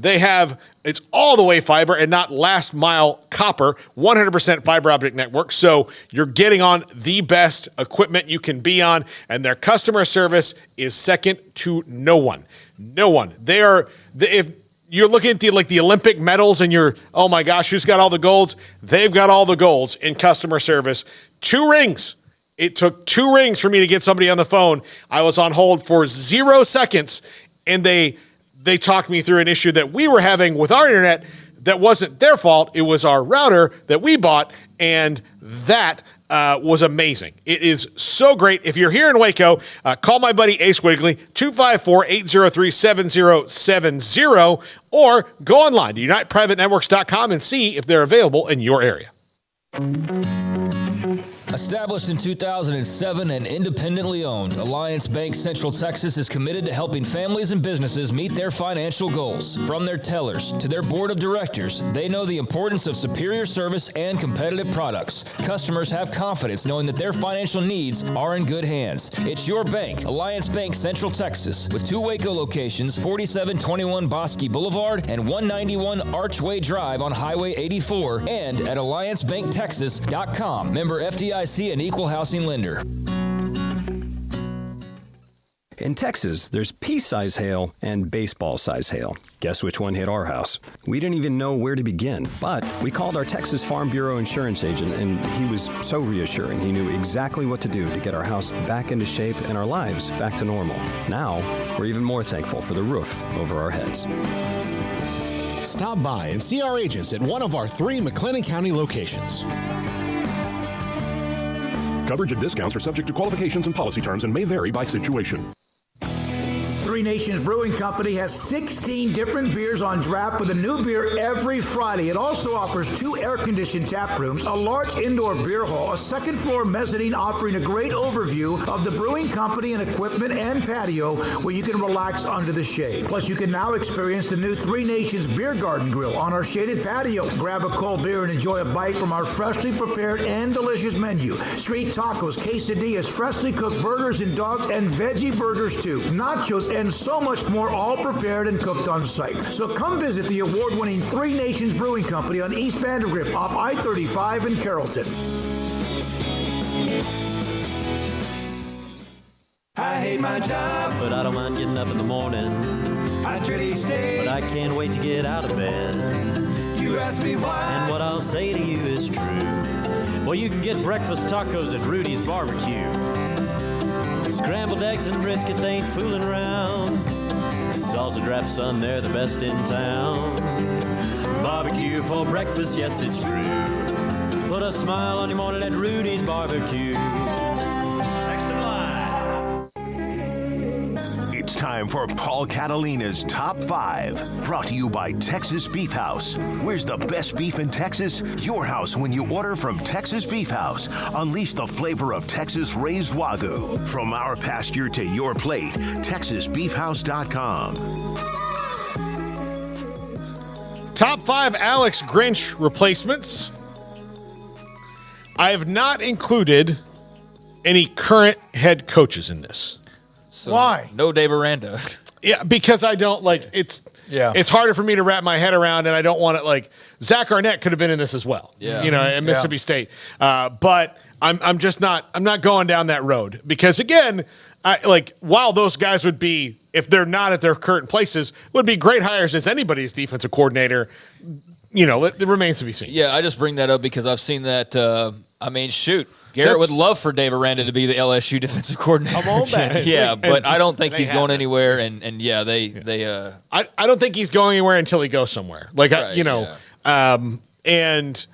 it's all the way fiber and not last mile copper, 100% fiber optic network. So you're getting on the best equipment you can be on, and their customer service is second to no one. No one. If you're looking at the Olympic medals and you're, oh my gosh, who's got all the golds? They've got all the golds in customer service. 2 rings. It took 2 rings for me to get somebody on the phone. I was on hold for 0 seconds, and they talked me through an issue that we were having with our internet that wasn't their fault. It was our router that we bought, and that was amazing. It is so great. If you're here in Waco, call my buddy Ace Wigley, 254-803-7070, or go online to uniteprivatenetworks.com and see if they're available in your area. Established in 2007 and independently owned, Alliance Bank Central Texas is committed to helping families and businesses meet their financial goals. From their tellers to their board of directors, they know the importance of superior service and competitive products. Customers have confidence knowing that their financial needs are in good hands. It's your bank, Alliance Bank Central Texas, with 2 Waco locations, 4721 Bosque Boulevard and 191 Archway Drive on Highway 84, and at alliancebanktexas.com. Member FDIC and equal housing lender. In Texas, there's pea-size hail and baseball-size hail. Guess which one hit our house? We didn't even know where to begin, but we called our Texas Farm Bureau insurance agent, and he was so reassuring. He knew exactly what to do to get our house back into shape and our lives back to normal. Now, we're even more thankful for the roof over our heads. Stop by and see our agents at one of our 3 McClain County locations. Coverage and discounts are subject to qualifications and policy terms and may vary by situation. Three Nations Brewing Company has 16 different beers on draft with a new beer every Friday. It also offers 2 air-conditioned tap rooms, a large indoor beer hall, a second-floor mezzanine offering a great overview of the brewing company and equipment and patio where you can relax under the shade. Plus, you can now experience the new Three Nations Beer Garden Grill on our shaded patio. Grab a cold beer and enjoy a bite from our freshly prepared and delicious menu. Street tacos, quesadillas, freshly cooked burgers and dogs, and veggie burgers too. Nachos and so much more, all prepared and cooked on site. So come visit the award-winning Three Nations Brewing Company on East Vandergrift off I-35 in Carrollton. I hate my job, but I don't mind getting up in the morning. I dread each day, but I can't wait to get out of bed. You ask me why, and what I'll say to you is true. Well, you can get breakfast tacos at Rudy's Barbecue. Scrambled eggs and brisket, they ain't fooling around. Salsa drap, son, they're the best in town. Barbecue for breakfast, yes, it's true. Put a smile on your morning at Rudy's Barbecue. Next in line. It's time for Paul Catalina's Top 5, brought to you by Texas Beef House. Where's the best beef in Texas? Your house when you order from Texas Beef House. Unleash the flavor of Texas-raised Wagyu. From our pasture to your plate, TexasBeefHouse.com. Top 5 Alex Grinch replacements. I have not included any current head coaches in this. So Why? No Dave Aranda. Yeah, because I don't like it's. Yeah. It's harder for me to wrap my head around, and I don't want it. Like Zach Arnett could have been in this as well. Yeah. At Mississippi State. But I'm just not. I'm not going down that road because again, while those guys would be, if they're not at their current places, would be great hires as anybody's defensive coordinator. It remains to be seen. Yeah, I just bring that up because I've seen that. Garrett would love for Dave Aranda to be the LSU defensive coordinator. I'm all back. Yeah, but I don't think he's going haven't. anywhere. And I don't think he's going anywhere until he goes somewhere. And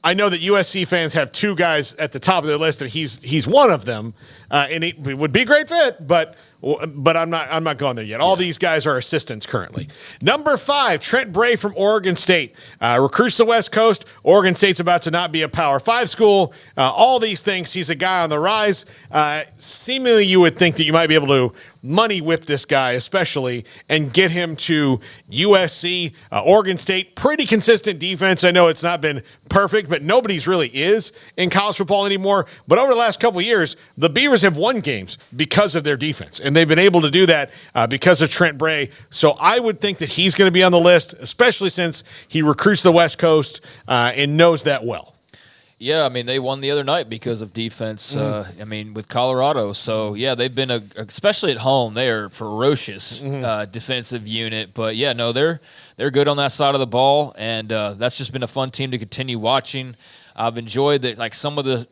I know that USC fans have two guys at the top of their list, and he's one of them, and he would be a great fit, but I'm not going there yet. All these guys are assistants currently. Number 5, Trent Bray from Oregon State. Recruits the West Coast. Oregon State's about to not be a Power 5 school. All these things. He's a guy on the rise. Seemingly you would think that you might be able to money whip this guy especially and get him to USC. Oregon State, pretty consistent defense. I know it's not been perfect, but nobody's really is in college football anymore. But over the last couple of years, the Beavers have won games because of their defense. And they've been able to do that because of Trent Bray. So I would think that he's going to be on the list, especially since he recruits the West Coast and knows that well. Yeah, I mean, they won the other night because of defense, with Colorado. So, yeah, they've been, especially at home, they are ferocious defensive unit. But, yeah, no, they're good on that side of the ball, and that's just been a fun team to continue watching. I've enjoyed that, like, some of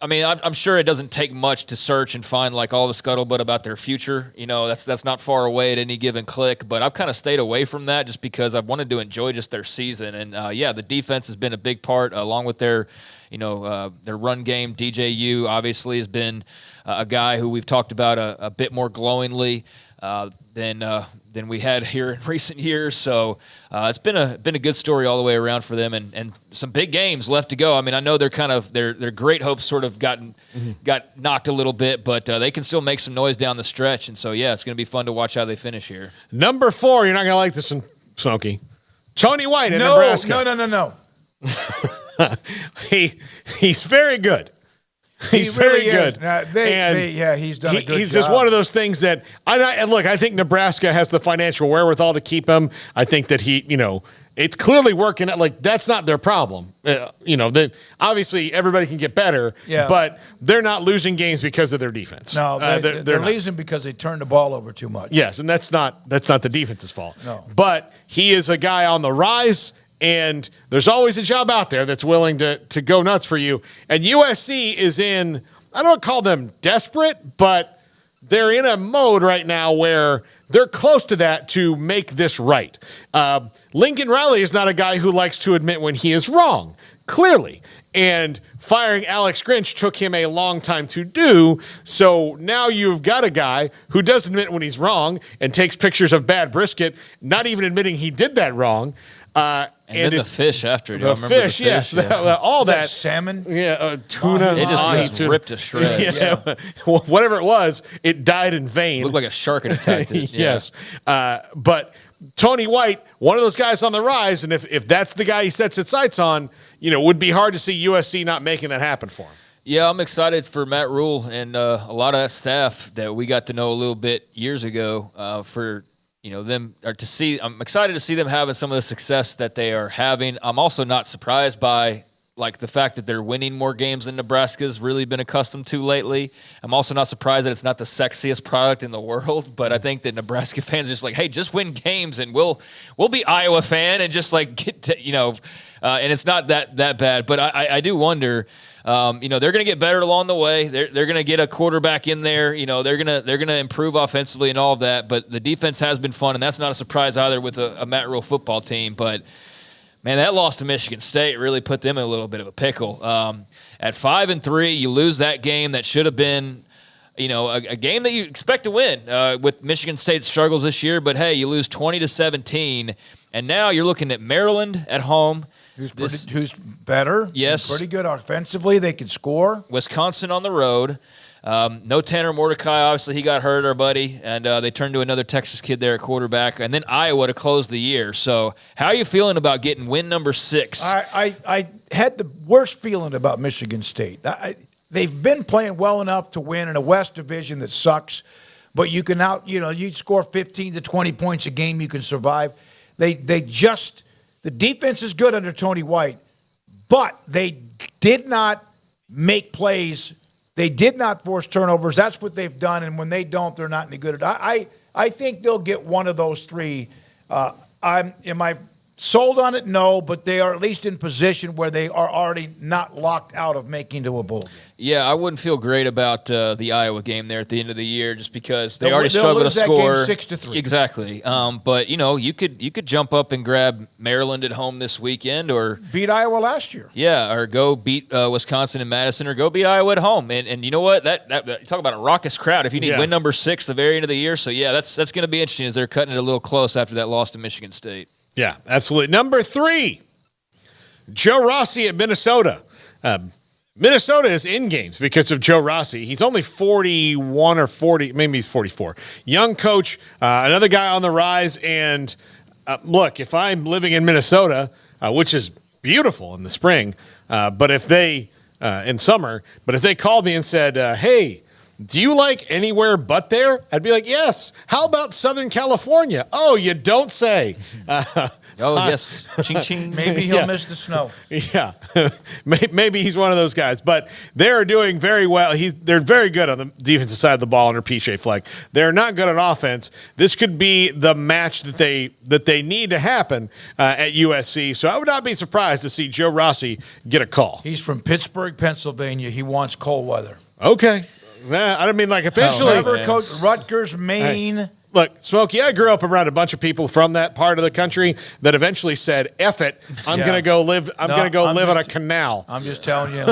I'm sure it doesn't take much to search and find like all the scuttlebutt about their future. That's not far away at any given click. But I've kind of stayed away from that just because I wanted to enjoy just their season. And the defense has been a big part, along with their run game. DJU obviously has been a guy who we've talked about a bit more glowingly than we had here in recent years. So it's been a good story all the way around for them, and some big games left to go. I mean, I know they're kind of their great hopes sort of got knocked a little bit, but they can still make some noise down the stretch. And so it's going to be fun to watch how they finish here. Number 4, you're not going to like this one, Smokey. Tony White in Nebraska. No. He's very good. He's very good. He's done a good job. He's just one of those things that I think Nebraska has the financial wherewithal to keep him. I think that it's clearly working. Like, that's not their problem. Obviously everybody can get better, but they're not losing games because of their defense. No, they're losing because they turn the ball over too much. Yes, and that's not the defense's fault. No. But he is a guy on the rise. And there's always a job out there that's willing to go nuts for you. And USC is in, I don't call them desperate, but they're in a mode right now where they're close to that to make this right. Lincoln Riley is not a guy who likes to admit when he is wrong, clearly. And firing Alex Grinch took him a long time to do. So now you've got a guy who doesn't admit when he's wrong and takes pictures of bad brisket, not even admitting he did that wrong. And then the fish after it. The fish, yes. All that. Salmon? Yeah, tuna. It just ripped to shreds. Yeah. Whatever it was, it died in vain. Looked like a shark had attacked it. Yes. But Tony White, one of those guys on the rise, and if that's the guy he sets his sights on, would be hard to see USC not making that happen for him. Yeah, I'm excited for Matt Rule and a lot of that staff that we got to know a little bit years ago I'm excited to see them having some of the success that they are having. I'm also not surprised by the fact that they're winning more games than Nebraska's really been accustomed to lately. I'm also not surprised that it's not the sexiest product in the world, but I think that Nebraska fans are just hey, just win games and we'll be Iowa fan and just get to, and it's not that bad. But I do wonder. They're going to get better along the way. They're going to get a quarterback in there. They're going to improve offensively and all of that. But the defense has been fun, and that's not a surprise either with a Matt Rule football team. But man, that loss to Michigan State really put them in a little bit of a pickle. At 5-3, you lose that game that should have been, a game that you expect to win with Michigan State's struggles this year. But hey, you lose 20-17, and now you're looking at Maryland at home. Who's better? Yes. Pretty good offensively. They can score. Wisconsin on the road. No Tanner Mordecai. Obviously, he got hurt, our buddy, and they turned to another Texas kid there at quarterback. And then Iowa to close the year. So how are you feeling about getting win number 6? I had the worst feeling about Michigan State. they've been playing well enough to win in a West division that sucks, but you can you score 15 to 20 points a game, you can survive. The defense is good under Tony White, but they did not make plays. They did not force turnovers. That's what they've done, and when they don't, they're not any good. I think they'll get one of those three. Am I sold on it? No, but they are at least in position where they are already not locked out of making to a bowl game. Yeah, I wouldn't feel great about the Iowa game there at the end of the year, just because they already struggled to score. That game 6-3. Exactly. But you could jump up and grab Maryland at home this weekend, or beat Iowa last year. Yeah, or go beat Wisconsin and Madison, or go beat Iowa at home. And you know what? That talk about a raucous crowd. If you need win number 6 the very end of the year, so yeah, that's going to be interesting as they're cutting it a little close after that loss to Michigan State. Yeah, absolutely. Number 3, Joe Rossi at Minnesota. Minnesota is in games because of Joe Rossi. He's only 41 or 40, maybe he's 44. Young coach, another guy on the rise. And look, if I'm living in Minnesota, which is beautiful in the spring, but if they, in summer, but if they called me and said, hey, do you like anywhere but there? I'd be like, yes. How about Southern California? Oh, you don't say. Yes. Ching, ching. Maybe he'll miss the snow. Yeah. Maybe he's one of those guys. But they're doing very well. They're very good on the defensive side of the ball under PJ Fleck. They're not good on offense. This could be the match that they need to happen at USC. So I would not be surprised to see Joe Rossi get a call. He's from Pittsburgh, Pennsylvania. He wants cold weather. Okay. I don't mean like eventually. Never coached Rutgers, Maine. Hey, look, Smokey, I grew up around a bunch of people from that part of the country that eventually said, F it, I'm going to go live. I'm going to go live on a canal. I'm just telling you.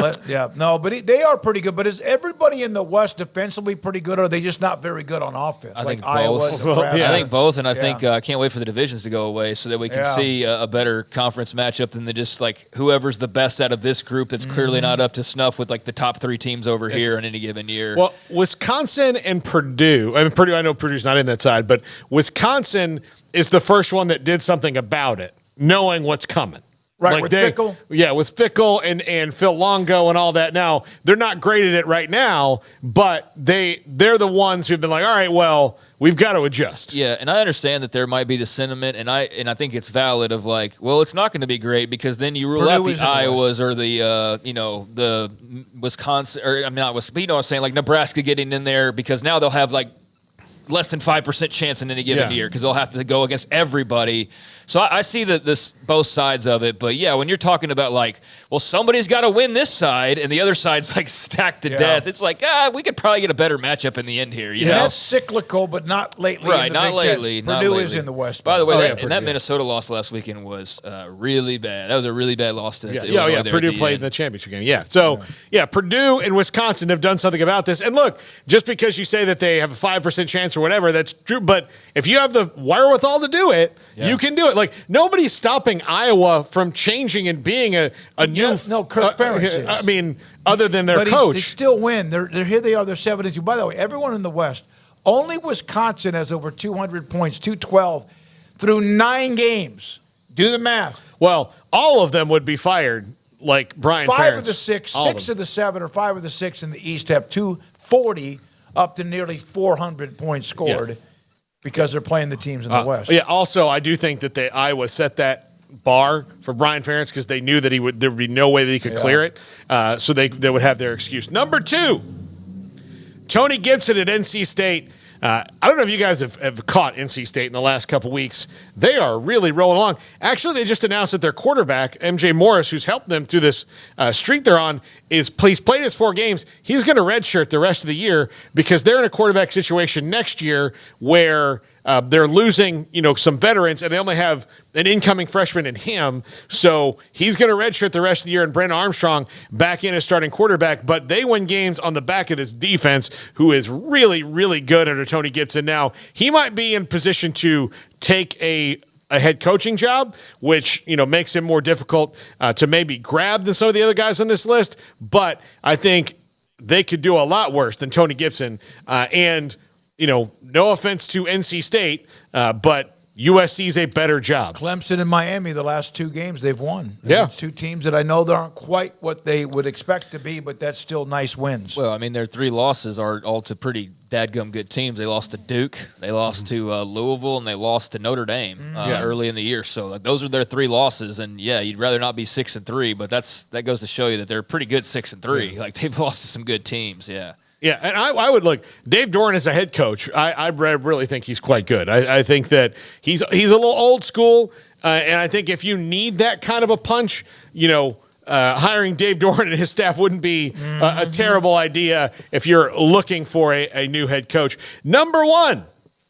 They are pretty good. But is everybody in the West defensively pretty good, or are they just not very good on offense? I think both. I think both, and I think I can't wait for the divisions to go away so that we can see a better conference matchup than just like whoever's the best out of this group that's clearly not up to snuff with like the top 3 teams over here in any given year. Well, Wisconsin and Purdue. I know Purdue's not in that side, but Wisconsin is the first one that did something about it, knowing what's coming. Right, like with Fickle? Yeah, with Fickle and Phil Longo and all that. Now, they're not great at it right now, but they're the ones who've been like, all right, well, we've got to adjust. Yeah, and I understand that there might be the sentiment, and I think it's valid of like, well, it's not going to be great because then you rule out the Iowas or the Wisconsin, or I'm not, you know what I'm saying, like Nebraska getting in there because now they'll have like less than 5% chance in any given year because they'll have to go against everybody. So I see this both sides of it. But, yeah, when you're talking about, like, well, somebody's got to win this side and the other side's, like, stacked to death, it's like, we could probably get a better matchup in the end here. You know? That's cyclical, but not lately. Right, not lately. Purdue is in the West. By the way, that Minnesota loss last weekend was really bad. That was a really bad loss to Illinois. Purdue played in the championship game. Yeah, so, Purdue and Wisconsin have done something about this. And, look, just because you say that they have a 5% chance or whatever, that's true. But if you have the wherewithal to do it, you can do it. Like, nobody's stopping Iowa from changing and being a new. No, Kirk Ferentz. I mean, other than their coach, they still win. They're here. They are. They're 7-2. By the way, everyone in the West, only Wisconsin has over 200 points, 212 through 9 games. Do the math. Well, all of them would be fired, like Brian Ferentz. 5 of the 6, 6 of the 7, or 5 of the 6 in the East have 240 up to nearly 400 points scored. Yeah. Because they're playing the teams in the West. Yeah. Also, I do think that Iowa set that bar for Brian Ferentz because they knew that there would be no way that he could clear it. So they would have their excuse. Number 2, Tony Gibson at NC State. I don't know if you guys have caught NC State in the last couple weeks. They are really rolling along. Actually, they just announced that their quarterback, MJ Morris, who's helped them through this streak they're on, he's played his 4 games. He's going to redshirt the rest of the year because they're in a quarterback situation next year where they're losing, some veterans, and they only have an incoming freshman in him. So he's going to redshirt the rest of the year, and Brent Armstrong back in as starting quarterback. But they win games on the back of this defense, who is really, really good under Tony Gibson. Now, he might be in position to take a head coaching job, which, makes him more difficult to maybe grab than some of the other guys on this list. But I think they could do a lot worse than Tony Gibson. No offense to NC State, but USC's a better job. Clemson and Miami, the last 2 games they've won. Yeah. It's 2 teams that I know they aren't quite what they would expect to be, but that's still nice wins. Well, I mean, their 3 losses are all to pretty dadgum good teams. They lost to Duke, they lost to Louisville, and they lost to Notre Dame early in the year. So like, those are their 3 losses. And yeah, you'd rather not be 6-3, but that goes to show you that they're pretty good 6-3. Yeah. Like they've lost to some good teams. Yeah. Yeah, and I would look. Dave Doran as a head coach, I really think he's quite good. I think that he's a little old school, and I think if you need that kind of a punch, hiring Dave Doran and his staff wouldn't be a terrible idea if you're looking for a new head coach. Number 1.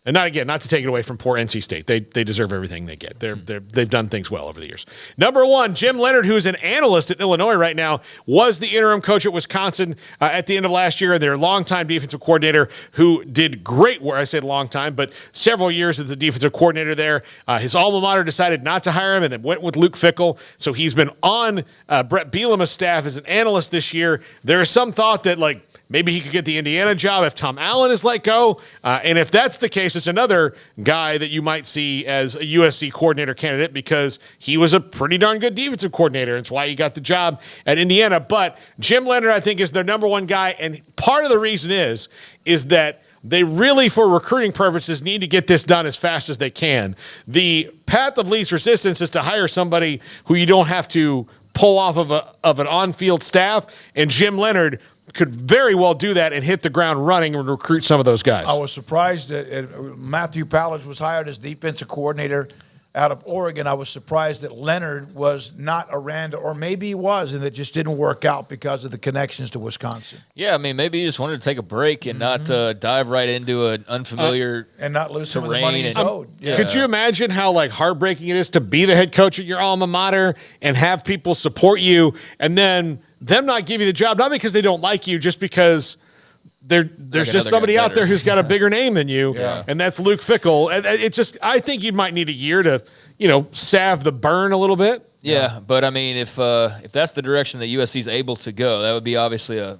And not to take it away from poor NC State. They deserve everything they get. They've done things well over the years. Number 1, Jim Leonhard, who's an analyst at Illinois right now, was the interim coach at Wisconsin at the end of last year. Their longtime defensive coordinator who did great work. I said long time, but several years as the defensive coordinator there. His alma mater decided not to hire him and then went with Luke Fickell. So he's been on Brett Bielema's staff as an analyst this year. There is some thought that maybe he could get the Indiana job if Tom Allen is let go. And if that's the case, it's another guy that you might see as a USC coordinator candidate because he was a pretty darn good defensive coordinator. It's why he got the job at Indiana. But Jim Leonhard, I think, is their number 1 guy. And part of the reason is that they really, for recruiting purposes, need to get this done as fast as they can. The path of least resistance is to hire somebody who you don't have to pull off of an on-field staff. And Jim Leonhard could very well do that and hit the ground running and recruit some of those guys. I was surprised that Matthew Powledge was hired as defensive coordinator out of Oregon. I was surprised that Leonhard was not around, or maybe he was, and it just didn't work out because of the connections to Wisconsin. Yeah, I mean, maybe he just wanted to take a break and not dive right into an unfamiliar and not lose some of the money he's owed. Yeah. Could you imagine how heartbreaking it is to be the head coach at your alma mater and have people support you and then them not give you the job, not because they don't like you, just because there's just somebody out there who's got a bigger name than you, and that's Luke Fickell. And I think you might need a year to, salve the burn a little bit. Yeah, but I mean, if that's the direction that USC is able to go, that would be obviously a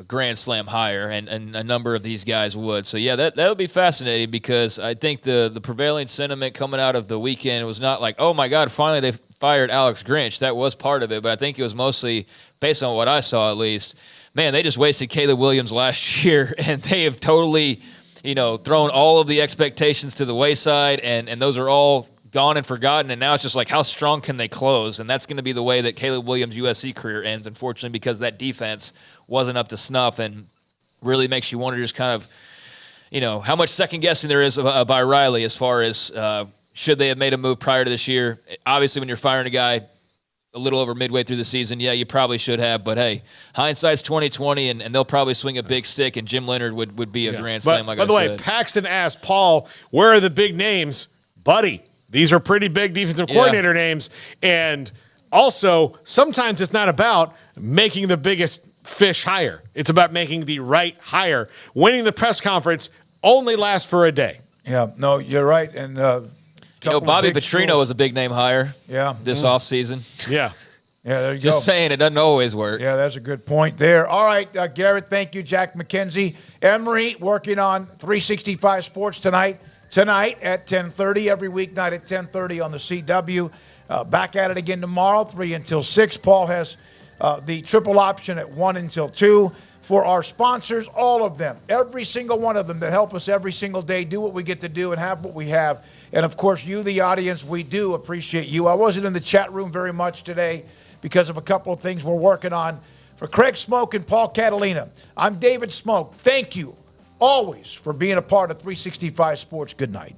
grand slam hire, and a number of these guys would. So yeah, that'll be fascinating because I think the prevailing sentiment coming out of the weekend was not like, oh my God, finally they fired Alex Grinch. That was part of it, but I think it was mostly based on what I saw at least. Man, they just wasted Caleb Williams last year, and they have totally, thrown all of the expectations to the wayside, and those are all gone and forgotten, and now it's just like, how strong can they close? And that's going to be the way that Caleb Williams' USC career ends, unfortunately, because that defense wasn't up to snuff, and really makes you wonder just kind of, how much second-guessing there is by Riley as far as should they have made a move prior to this year. Obviously, when you're firing a guy a little over midway through the season, yeah, you probably should have. But, hey, hindsight's 20/20, and they'll probably swing a big stick, and Jim Leonhard would be a grand slam, like I said. By the way, Paxton asked Paul, where are the big names? Buddy, these are pretty big defensive coordinator names. And also, sometimes it's not about making the biggest fish hire. It's about making the right hire. Winning the press conference only lasts for a day. Yeah, no, you're right. And Bobby Petrino was a big name hire this offseason. Yeah. Yeah, there you go. Just saying, it doesn't always work. Yeah, that's a good point there. All right, Garrett, thank you. Jack McKenzie. Emery working on 365 Sports tonight at 10:30, every weeknight at 10:30 on the CW. Back at it again tomorrow, 3 until 6. Paul has the triple option at 1 until 2. For our sponsors, all of them, every single one of them that help us every single day do what we get to do and have what we have. And, of course, you, the audience, we do appreciate you. I wasn't in the chat room very much today because of a couple of things we're working on. For Craig Smoak and Paul Catalina, I'm David Smoak. Thank you always for being a part of 365 Sports. Good night.